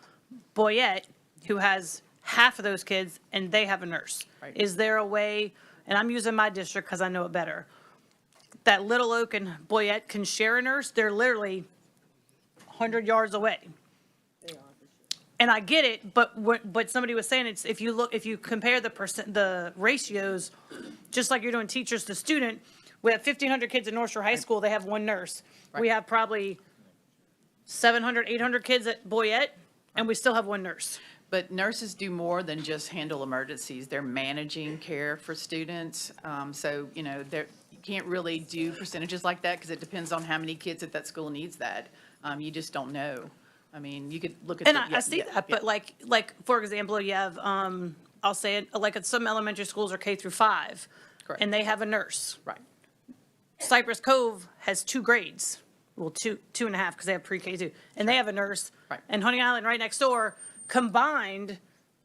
S1: Boyette, who has half of those kids, and they have a nurse.
S17: Right.
S1: Is there a way, and I'm using my district because I know it better, that Little Oak and Boyette can share a nurse? They're literally 100 yards away. And I get it, but somebody was saying, if you compare the ratios, just like you're doing teachers to student, we have 1,500 kids in North Shore High School, they have one nurse. We have probably 700, 800 kids at Boyette, and we still have one nurse.
S17: But nurses do more than just handle emergencies. They're managing care for students. So, you can't really do percentages like that because it depends on how many kids at that school needs that. You just don't know. I mean, you could look at.
S1: And I see that, but like, for example, you have, I'll say it, like at some elementary schools are K through 5.
S17: Correct.
S1: And they have a nurse.
S17: Right.
S1: Cypress Cove has 2 grades. Well, 2.5 because they have pre-K too. And they have a nurse.
S17: Right.
S1: And Honey Island right next door, combined,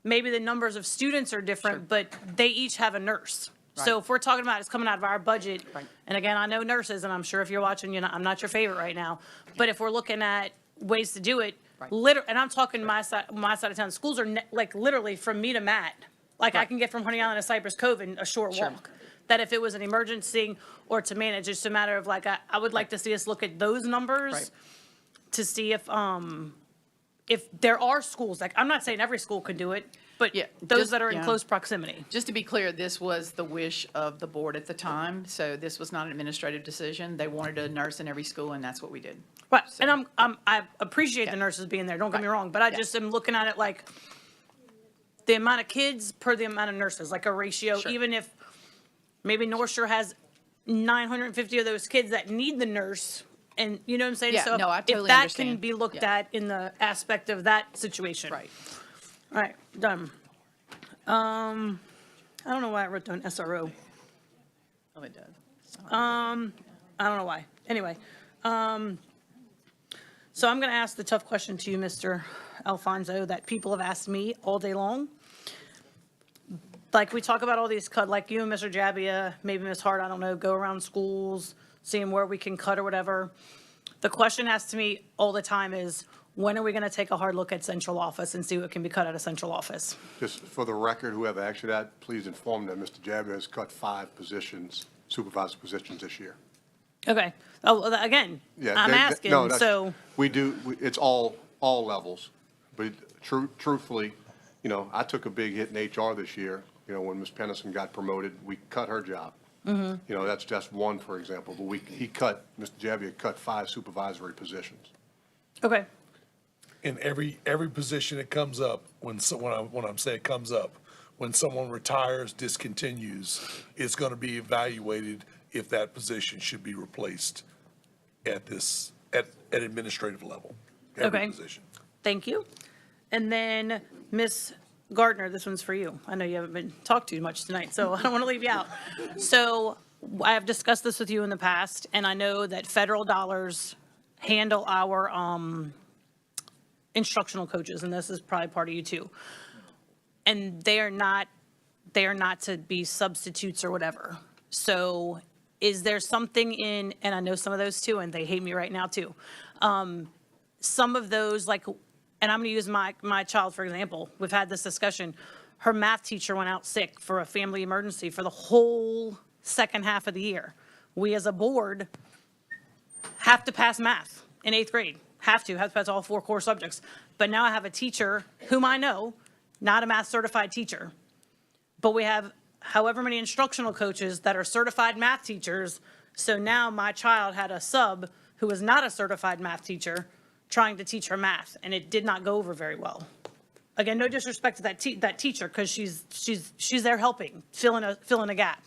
S1: maybe the numbers of students are different, but they each have a nurse. So
S17: Right.
S1: if we're talking about it's coming out of our budget,
S17: Right.
S1: and again, I know nurses, and I'm sure if you're watching, I'm not your favorite right now, but if we're looking at ways to do it,
S17: Right.
S1: and I'm talking my side of town, schools are like literally from me to Matt. Like I
S17: Right.
S1: can get from Honey Island to Cypress Cove in a short
S17: Sure.
S1: walk. that if it was an emergency or to manage, it's a matter of like, I would like to see us look at those numbers
S17: Right.
S1: to see if there are schools, like, I'm not saying every school could do it, but
S17: Yeah,
S1: those
S17: just-
S1: that are in
S17: yeah.
S1: close proximity.
S17: Just to be clear, this was the wish of the board at the time, so this was not an administrative decision. They wanted a nurse in every school, and that's what we did.
S1: Right, and I appreciate the nurses being there, don't get me wrong, but I just am looking at it like the amount of kids per the amount of nurses, like a ratio,
S17: Sure.
S1: even if maybe North Shore has 950 of those kids that need the nurse, and you know what I'm saying?
S17: Yeah,
S1: So
S17: no, I
S1: if
S17: totally
S1: that
S17: understand.
S1: can be looked
S17: Yeah.
S1: at in the aspect of that situation.
S17: Right.
S1: All right, done. I don't know why I wrote down SRO.
S17: Oh, it does.
S1: I don't know why. Anyway, so I'm going to ask the tough question to you, Mr. Alfonso, that people have asked me all day long. Like, we talk about all these cut, like you and Mr. Jabbia, maybe Ms. Hart, I don't know, go around schools, seeing where we can cut or whatever. The question asked to me all the time is, when are we going to take a hard look at central office and see what can be cut out of central office?
S10: Just for the record, whoever asked you that, please inform them Mr. Jabber has cut 5 positions, supervisor positions this year.
S1: Okay. Oh, well, again,
S10: Yeah,
S1: I'm asking,
S10: no, that's-
S1: so.
S10: It's all levels. But truthfully, you know, I took a big hit in HR this year. You know, when Ms. Pennison got promoted, we cut her job.
S1: Mm-hmm.
S10: You know, that's just one, for example. But Mr. Javier cut 5 supervisory positions.
S1: Okay.
S16: In every position that comes up, when I'm saying comes up, when someone retires, discontinues, it's going to be evaluated if that position should be replaced at administrative level. Every
S1: Okay.
S16: position.
S1: Thank you. And then, Ms. Gardner, this one's for you. I know you haven't been talked to much tonight, so I don't want to leave you out. So I have discussed this with you in the past, and I know that federal dollars handle our instructional coaches, and this is probably part of you too. And they are not to be substitutes or whatever. So is there something in, and I know some of those too, and they hate me right now too. Some of those, like, and I'm going to use my child, for example. We've had this discussion. Her math teacher went out sick for a family emergency for the whole second half of the year. We as a board have to pass math in 8th grade. Have to pass all 4 core subjects. But now I have a teacher whom I know, not a math certified teacher. But we have however many instructional coaches that are certified math teachers. So now my child had a sub who is not a certified math teacher trying to teach her math, and it did not go over very well. Again, no disrespect to that teacher, because she's there helping, filling a gap.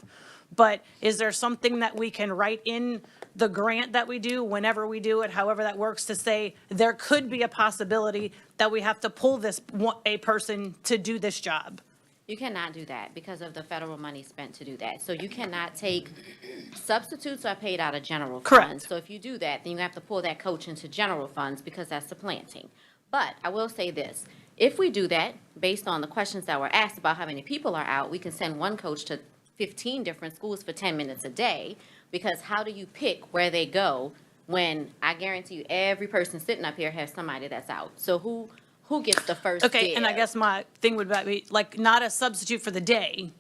S1: But is there something that we can write in the grant that we do, whenever we do it, however that works, to say there could be a possibility that we have to pull a person to do this job?
S9: You cannot do that because of the federal money spent to do that. So you cannot take, substitutes are paid out of general
S1: Correct.
S9: funds. So if you do that, then you have to pull that coach into general funds because that's supplanting. But I will say this, if we do that, based on the questions that were asked about how many people are out, we can send one coach to 15 different schools for 10 minutes a day, because how do you pick where they go when I guarantee you every person sitting up here has somebody that's out? So who gets the first
S1: Okay, and I
S9: dib?
S1: guess my thing would be, like, not a substitute for the day.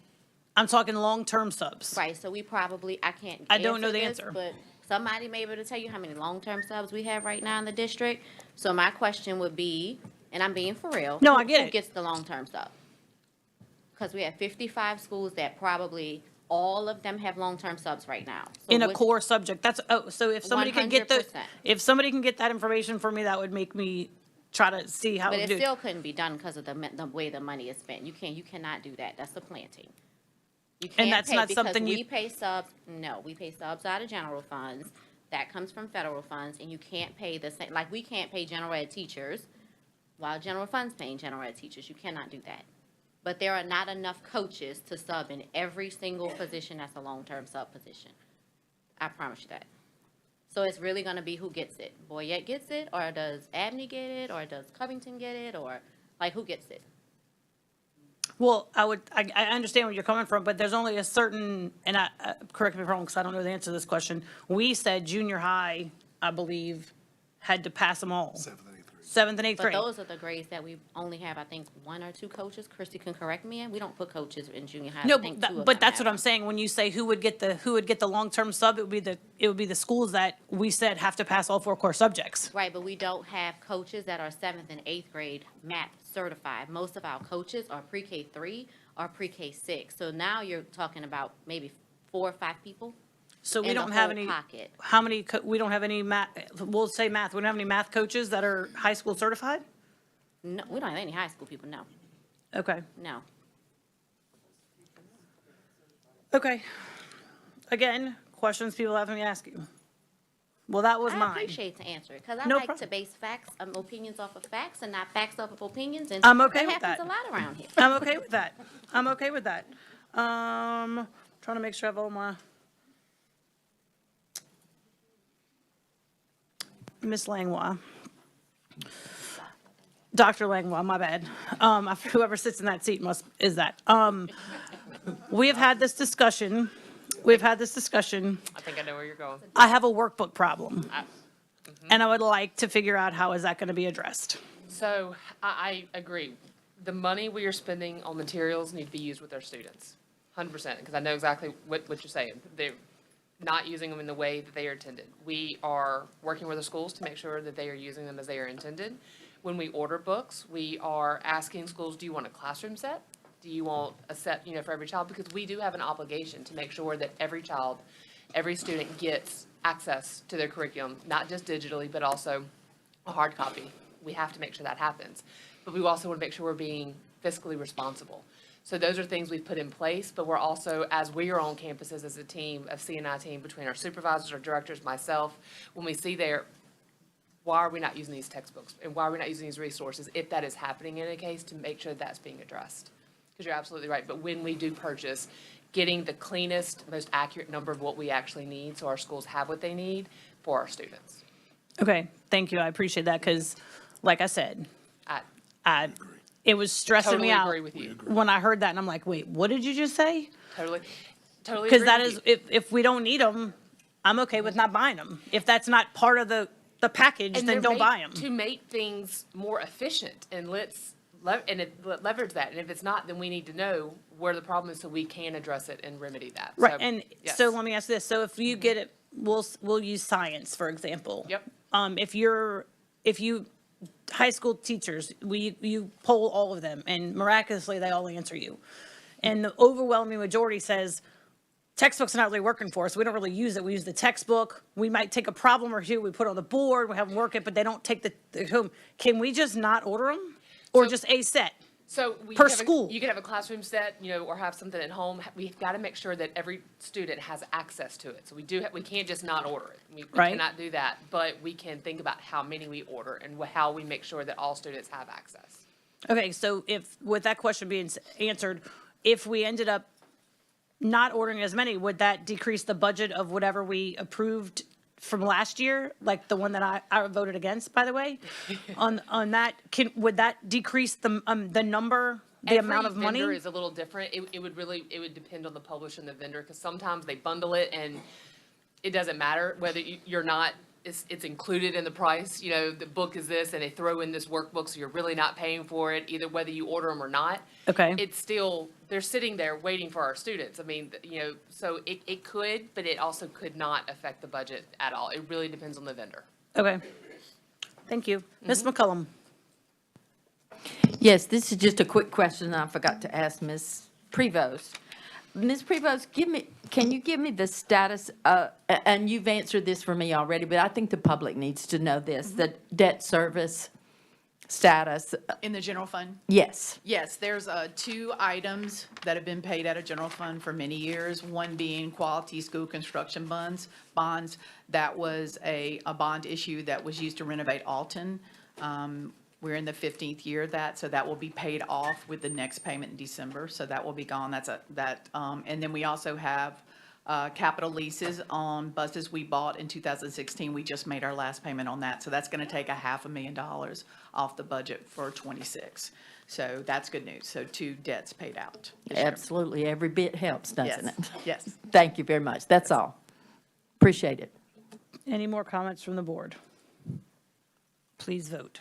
S1: I'm talking long-term subs.
S9: Right, so we probably, I can't
S1: I don't know the
S9: this,
S1: answer.
S9: But somebody may be able to tell you how many long-term subs we have right now in the district. So my question would be, and I'm being for real.
S1: No, I get
S9: Who
S1: it.
S9: gets the long-term sub? Because we have 55 schools that probably, all of them have long-term subs right now. So
S1: In a
S9: which-
S1: core subject. So if somebody can get
S9: 100%.
S1: if somebody can get that information for me, that would make me try to see how
S9: But
S1: to
S9: it
S1: do it.
S9: still couldn't be done because of the way the money is spent. You cannot do that. That's supplanting. You can't
S1: that's
S9: pay
S1: not
S9: because
S1: something you-
S9: we pay subs. No, we pay subs out of general funds. That comes from federal funds, and you can't pay the same. Like, we can't pay general ed teachers while general funds paying general ed teachers. You cannot do that. But there are not enough coaches to sub in every single position that's a long-term sub position. I promise you that. So it's really gonna be who gets it. Boyette gets it, or does Abney get it, or does Covington get it, or like who gets it?
S1: Well, I understand where you're coming from, but there's only a certain, and correct me if I'm wrong, because I don't know the answer to this question. We said junior high, I believe, had to pass them all.
S16: 7th and 8th grade.
S1: 7th and 8th
S9: But
S1: grade.
S9: those are the grades that we only have, I think, 1 or 2 coaches. Christy can correct me in. We don't put coaches in junior high.
S1: No,
S9: I think
S1: but
S9: 2 of
S1: but
S9: them
S1: that's
S9: have
S1: what I'm
S9: them.
S1: saying. When you say who would get the long-term sub, it would be the schools that we said have to pass all 4 core subjects.
S9: Right, but we don't have coaches that are 7th and 8th grade math certified. Most of our coaches are pre-K 3 or pre-K 6. So now you're talking about maybe 4 or 5 people.
S1: So we
S9: in the
S1: don't have
S9: whole
S1: any,
S9: pocket.
S1: how many, we don't have any math, we'll say math, we don't have any math coaches that are high school certified?
S9: No, we don't have any high school people, no,
S1: Okay,
S9: no.
S1: okay. Again, questions people have me ask you. Well, that was
S9: I
S1: mine.
S9: appreciate to answer it, because I
S1: No
S9: like to
S1: problem.
S9: base facts, opinions off of facts and not facts off of opinions. And
S1: I'm okay with
S9: happens
S1: that.
S9: a lot around here.
S1: I'm okay with that. I'm okay with that. Trying to make sure I have all my. Miss Langlois. Dr. Langlois, my bad. Whoever sits in that seat is that. We have had this discussion.
S18: I think I know where you're going.
S1: I have a workbook problem. And I would like to figure out how is that going to be addressed.
S18: So I agree. The money we are spending on materials need to be used with our students, 100%, because I know exactly what you're saying. They're not using them in the way that they are intended. We are working with the schools to make sure that they are using them as they are intended. When we order books, we are asking schools, do you want a classroom set? Do you want a set, for every child? Because we do have an obligation to make sure that every child, every student gets access to their curriculum, not just digitally, but also a hard copy. We have to make sure that happens. But we also want to make sure we're being fiscally responsible. So those are things we've put in place, but we're also, as we are on campuses as a team, a CNI team, between our supervisors, our directors, myself, when we see there, why are we not using these textbooks? And why are we not using these resources, if that is happening in a case, to make sure that's being addressed? Because you're absolutely right. But when we do purchase, getting the cleanest, most accurate number of what we actually need, so our schools have what they need for our students.
S1: Okay, thank you. I appreciate that because, like I said, it was stressing me
S18: Totally
S1: out
S18: agree with you.
S1: when I heard that, and I'm like, wait, what did you just say?
S18: Totally
S1: Because
S18: agree
S1: that
S18: with
S1: is,
S18: you.
S1: if we don't need them, I'm okay with not buying them. If that's not part of the package,
S18: And
S1: then
S18: they're
S1: don't
S18: made
S1: buy them.
S18: to make things more efficient, and leverage that. And if it's not, then we need to know where the problem is so we can address it and remedy that.
S1: Right,
S18: So,
S1: and
S18: yes.
S1: so let me ask this. So if you get it, we'll use science, for example.
S18: Yep.
S1: If you, high school teachers, you poll all of them, and miraculously, they all answer you. And the overwhelming majority says, textbook's not really working for us. We don't really use it. We use the textbook. We might take a problem or two, we put it on the board, we have them work it, but they don't take the home. Can we just not order them? Or just a set?
S18: So
S1: per school.
S18: You could have a classroom set, or have something at home. We've got to make sure that every student has access to it. So we can't just not order it. We
S1: Right.
S18: cannot do that, but we can think about how many we order and how we make sure that all students have access.
S1: Okay, so if, with that question being answered, if we ended up not ordering as many, would that decrease the budget of whatever we approved from last year? Like the one that I voted against, by the way? On that, would that decrease the number, the amount of
S18: Every
S1: money?
S18: vendor is a little different. It would depend on the publisher and the vendor, because sometimes they bundle it and it doesn't matter whether you're not, it's included in the price. The book is this, and they throw in this workbook, so you're really not paying for it, either whether you order them or not.
S1: Okay.
S18: It's still, they're sitting there waiting for our students. I mean, so it could, but it also could not affect the budget at all. It really depends on the vendor.
S1: Okay. Thank you. Ms. McCullum?
S5: Yes, this is just a quick question I forgot to ask Ms. Prevost. Ms. Prevost, can you give me the status, and you've answered this for me already, but I think the public needs to know this, the debt service status.
S17: In the general fund?
S5: Yes.
S17: Yes, there's 2 items that have been paid out of general fund for many years, one being quality school construction bonds. That was a bond issue that was used to renovate Alton. We're in the 15th year of that, so that will be paid off with the next payment in December, so that will be gone. And then we also have capital leases on buses we bought in 2016. We just made our last payment on that, so that's going to take $500,000 off the budget for '26. So that's good news. So 2 debts paid out this year.
S5: Absolutely, every bit helps, doesn't it?
S17: Yes.
S5: Thank you very much, that's all. Appreciate it.
S1: Any more comments from the board? Please vote.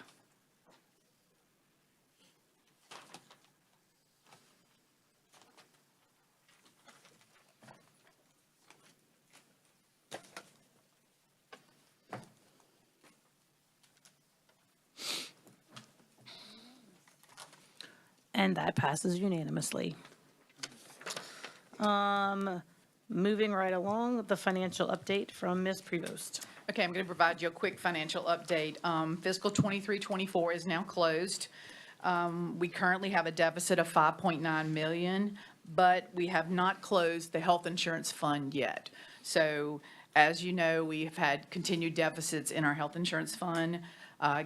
S1: And that passes unanimously. Moving right along, the financial update from Ms. Prevost.
S17: Okay, I'm going to provide you a quick financial update. Fiscal 23-24 is now closed. We currently have a deficit of 5.9 million, but we have not closed the health insurance fund yet. So as you know, we've had continued deficits in our health insurance fund.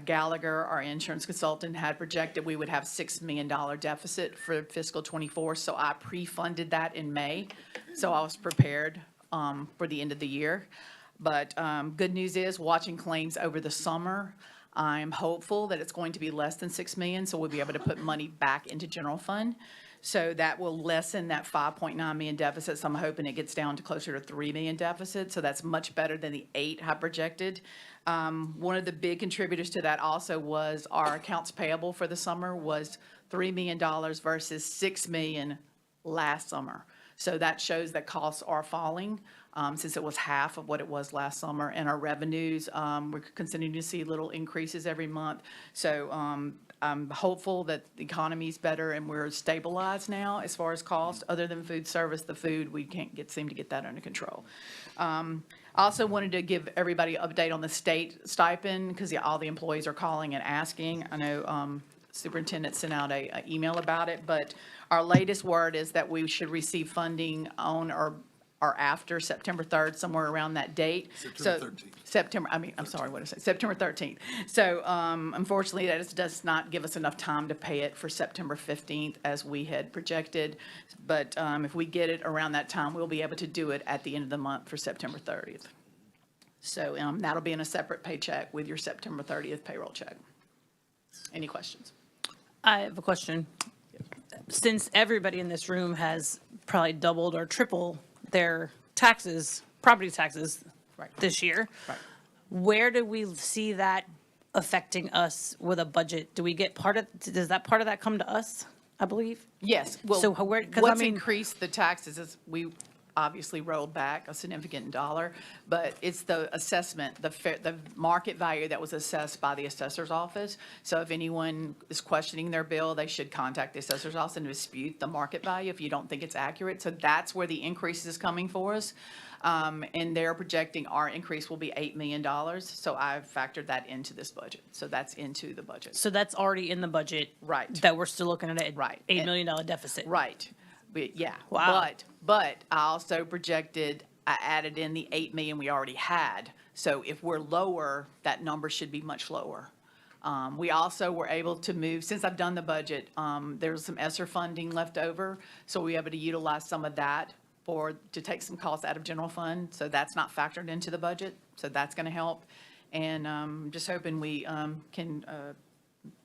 S17: Gallagher, our insurance consultant, had projected we would have $6 million deficit for fiscal 24, so I pre-funded that in May. So I was prepared for the end of the year. But good news is, watching claims over the summer, I'm hopeful that it's going to be less than 6 million, so we'll be able to put money back into general fund. So that will lessen that 5.9 million deficit. So I'm hoping it gets down to closer to 3 million deficit. So that's much better than the 8 I projected. One of the big contributors to that also was our accounts payable for the summer was $3 million versus 6 million last summer. So that shows that costs are falling, since it was half of what it was last summer. And our revenues, we're continuing to see little increases every month. So I'm hopeful that the economy's better and we're stabilized now as far as cost. Other than food service, the food, we can't seem to get that under control. I also wanted to give everybody an update on the state stipend, because all the employees are calling and asking. I know Superintendent sent out an email about it, but our latest word is that we should receive funding on or after September 3rd, somewhere around that date.
S16: September 13th.
S17: September 13th. So unfortunately, that does not give us enough time to pay it for September 15th as we had projected. But if we get it around that time, we'll be able to do it at the end of the month for September 30th. So that'll be in a separate paycheck with your September 30th payroll check. Any questions?
S1: I have a question. Since everybody in this room has probably doubled or tripled their taxes, property taxes this year, where do we see that affecting us with a budget? Do we get does that part of that come to us, I believe?
S17: Yes. Well,
S1: So because
S17: what's increased the taxes is we obviously rolled back a significant dollar, but it's the assessment, the market value that was assessed by the assessor's office. So if anyone is questioning their bill, they should contact the assessor's office and dispute the market value if you don't think it's accurate. So that's where the increase is coming for us. And they're projecting our increase will be $8 million. So I've factored that into this budget. So that's into the budget.
S1: So that's already in the budget.
S17: Right.
S1: That we're still looking at it.
S17: Right.
S1: $8 million deficit.
S17: Right. But yeah.
S1: Wow.
S17: But I also projected, I added in the 8 million we already had. So if we're lower, that number should be much lower. We also were able to move, since I've done the budget, there's some ESSER funding left over. So we were able to utilize some of that to take some costs out of general fund. So that's not factored into the budget. So that's going to help. And just hoping we can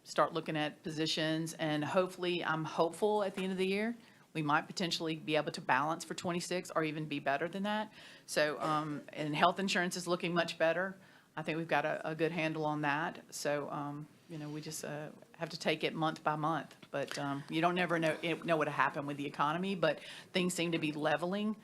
S17: start looking at positions, and hopefully, I'm hopeful at the end of the year, we might potentially be able to balance for 26 or even be better than that. So, and health insurance is looking much better. I think we've got a good handle on that. So, we just have to take it month by month. But you don't never know what will happen with the economy, but things seem to be leveling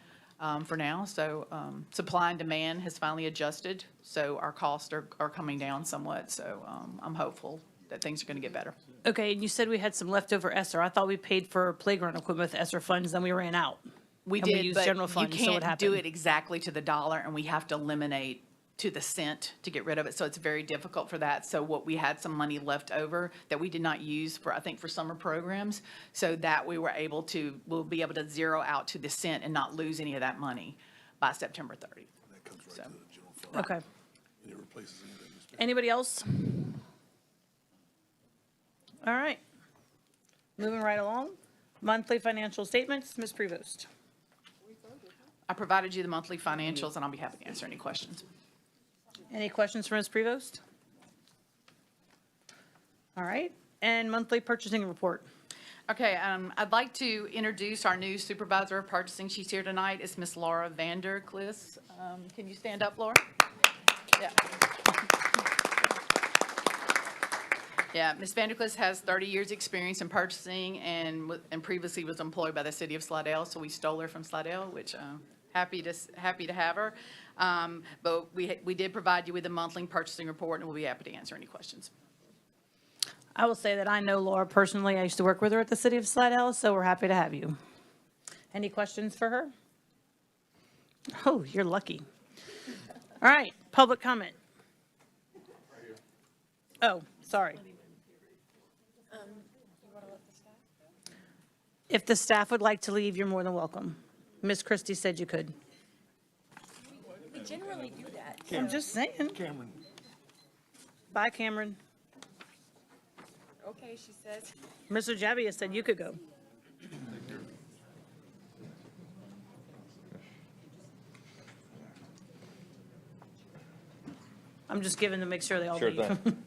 S17: for now. So supply and demand has finally adjusted. So our costs are coming down somewhat. So I'm hopeful that things are going to get better.
S1: Okay, and you said we had some leftover ESSER. I thought we paid for playground equipment with ESSER funds, then we ran out.
S17: We
S1: And
S17: did,
S1: used
S17: but
S1: general
S17: you
S1: funds, so what
S17: can't do
S1: happened?
S17: it exactly to the dollar, and we have to eliminate to the cent to get rid of it. So it's very difficult for that. So what we had some money left over that we did not use for, I think, for summer programs, so that we'll be able to zero out to the cent and not lose any of that money by September 30th.
S16: That comes right to the general fund.
S1: Okay.
S16: And it replaces anything you spend.
S1: Anybody else? All right. Moving right along. Monthly financial statements, Ms. Prevost.
S17: I provided you the monthly financials, and I'll be happy to answer any questions.
S1: Any questions for Ms. Prevost? All right, and monthly purchasing report.
S17: Okay, I'd like to introduce our new supervisor of purchasing. She's here tonight. It's Miss Laura Vanderklis. Can you stand up, Laura? Yeah. Yeah, Ms. Vanderklis has 30 years' experience in purchasing and previously was employed by the city of Slidell, so we stole her from Slidell, which happy to have her. But we did provide you with a monthly purchasing report, and we'll be happy to answer any questions.
S1: I will say that I know Laura personally. I used to work with her at the city of Slidell, so we're happy to have you. Any questions for her? Oh, you're lucky. All right, public comment. Oh, sorry. If the staff would like to leave, you're more than welcome. Miss Christie said you could.
S23: We generally do that.
S1: I'm just saying.
S16: Cameron.
S1: Bye, Cameron.
S23: Okay, she says.
S1: Mr. Jabbia said you could go. I'm just giving to make sure they all
S2: Sure
S1: leave.
S2: thing.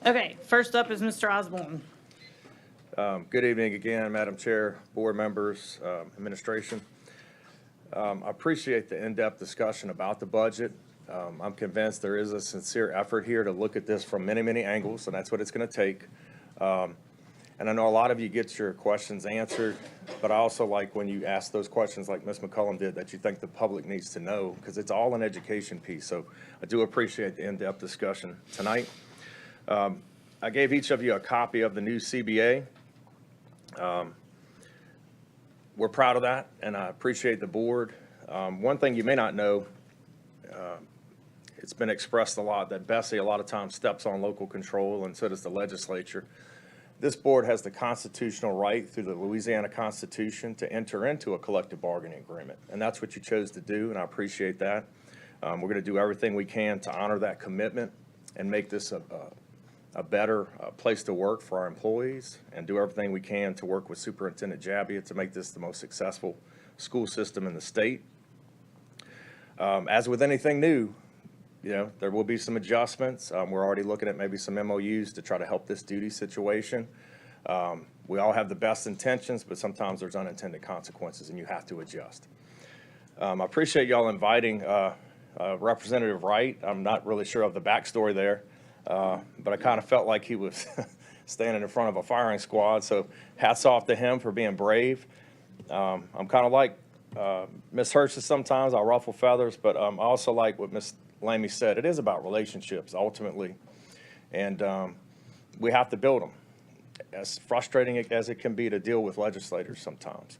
S1: Okay, first up is Mr. Osborne.
S2: Good evening again, Madam Chair, board members, administration. I appreciate the in-depth discussion about the budget. I'm convinced there is a sincere effort here to look at this from many, many angles, and that's what it's going to take. And I know a lot of you get your questions answered, but I also like when you ask those questions like Ms. McCullum did that you think the public needs to know, because it's all an education piece. So I do appreciate the in-depth discussion tonight. I gave each of you a copy of the new CBA. We're proud of that, and I appreciate the board. One thing you may not know, it's been expressed a lot that Bessie a lot of times steps on local control, and so does the legislature. This board has the constitutional right through the Louisiana Constitution to enter into a collective bargaining agreement, and that's what you chose to do, and I appreciate that. We're going to do everything we can to honor that commitment and make this a better place to work for our employees, and do everything we can to work with Superintendent Jabbia to make this the most successful school system in the state. As with anything new, you know, there will be some adjustments. We're already looking at maybe some MOUs to try to help this duty situation. We all have the best intentions, but sometimes there's unintended consequences and you have to adjust. I appreciate y'all inviting Representative Wright. I'm not really sure of the backstory there. But I kind of felt like he was standing in front of a firing squad, so hats off to him for being brave. I'm kind of like Ms. Hirsch sometimes, I ruffle feathers, but I also like what Ms. Lamy said. It is about relationships, ultimately, and we have to build them, as frustrating as it can be to deal with legislators sometimes.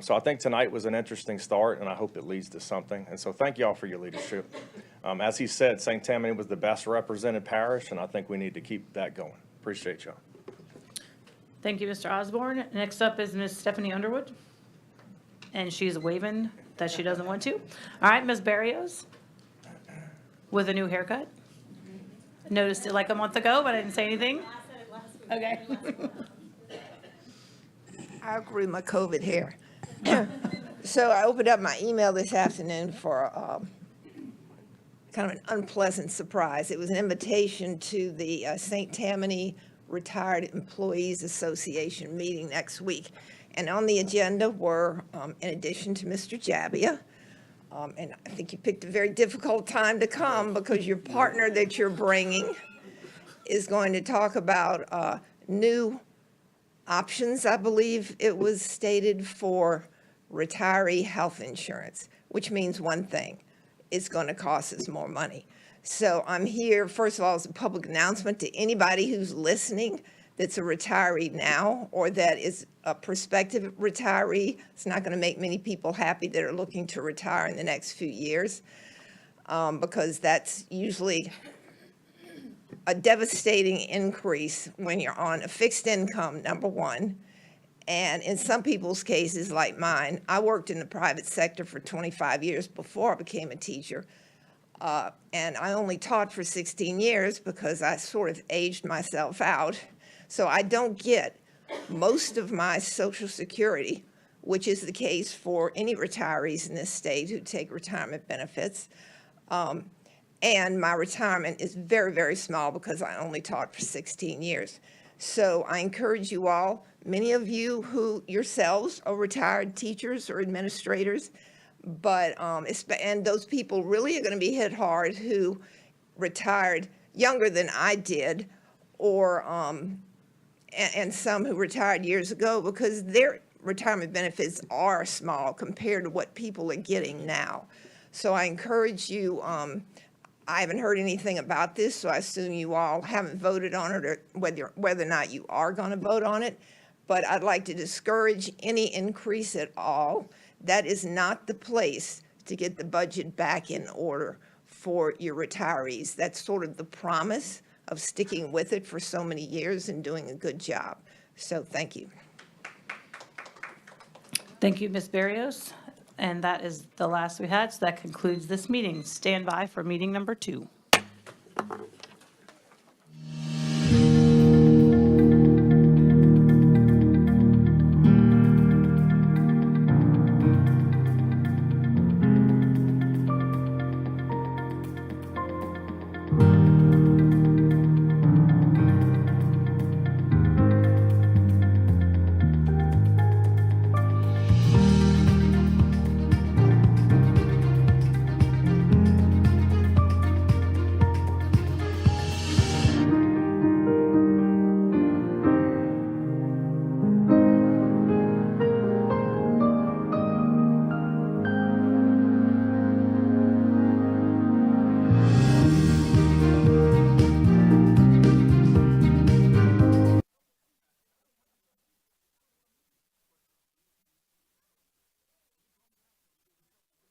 S2: So I think tonight was an interesting start, and I hope it leads to something. And so thank you all for your leadership. As he said, St. Tammany was the best represented parish, and I think we need to keep that going. Appreciate y'all.
S1: Thank you, Mr. Osborne. Next up is Ms. Stephanie Underwood, and she's waving that she doesn't want to. All right, Ms. Barrios, with a new haircut. Noticed it like a month ago, but I didn't say anything. Okay.
S4: I grew my COVID hair. So I opened up my email this afternoon for kind of an unpleasant surprise. It was an invitation to the St. Tammany Retired Employees Association meeting next week. And on the agenda were, in addition to Mr. Jabbia, and I think you picked a very difficult time to come because your partner that you're bringing is going to talk about new options, I believe it was stated, for retiree health insurance, which means one thing: it's going to cost us more money. So I'm here, first of all, as a public announcement to anybody who's listening that's a retiree now or that is a prospective retiree. It's not going to make many people happy that are looking to retire in the next few years, because that's usually a devastating increase when you're on a fixed income, number one. And in some people's cases, like mine, I worked in the private sector for 25 years before I became a teacher. And I only taught for 16 years because I sort of aged myself out. So I don't get most of my Social Security, which is the case for any retirees in this state who take retirement benefits. And my retirement is very, very small because I only taught for 16 years. So I encourage you all, many of you who yourselves are retired teachers or administrators, but, and those people really are going to be hit hard who retired younger than I did, or, and some who retired years ago, because their retirement benefits are small compared to what people are getting now. So I encourage you, I haven't heard anything about this, so I assume you all haven't voted on it, or whether or not you are going to vote on it. But I'd like to discourage any increase at all. That is not the place to get the budget back in order for your retirees. That's sort of the promise of sticking with it for so many years and doing a good job. So thank you.
S1: Thank you, Ms. Barrios. And that is the last we had, so that concludes this meeting. Stand by for meeting number 2.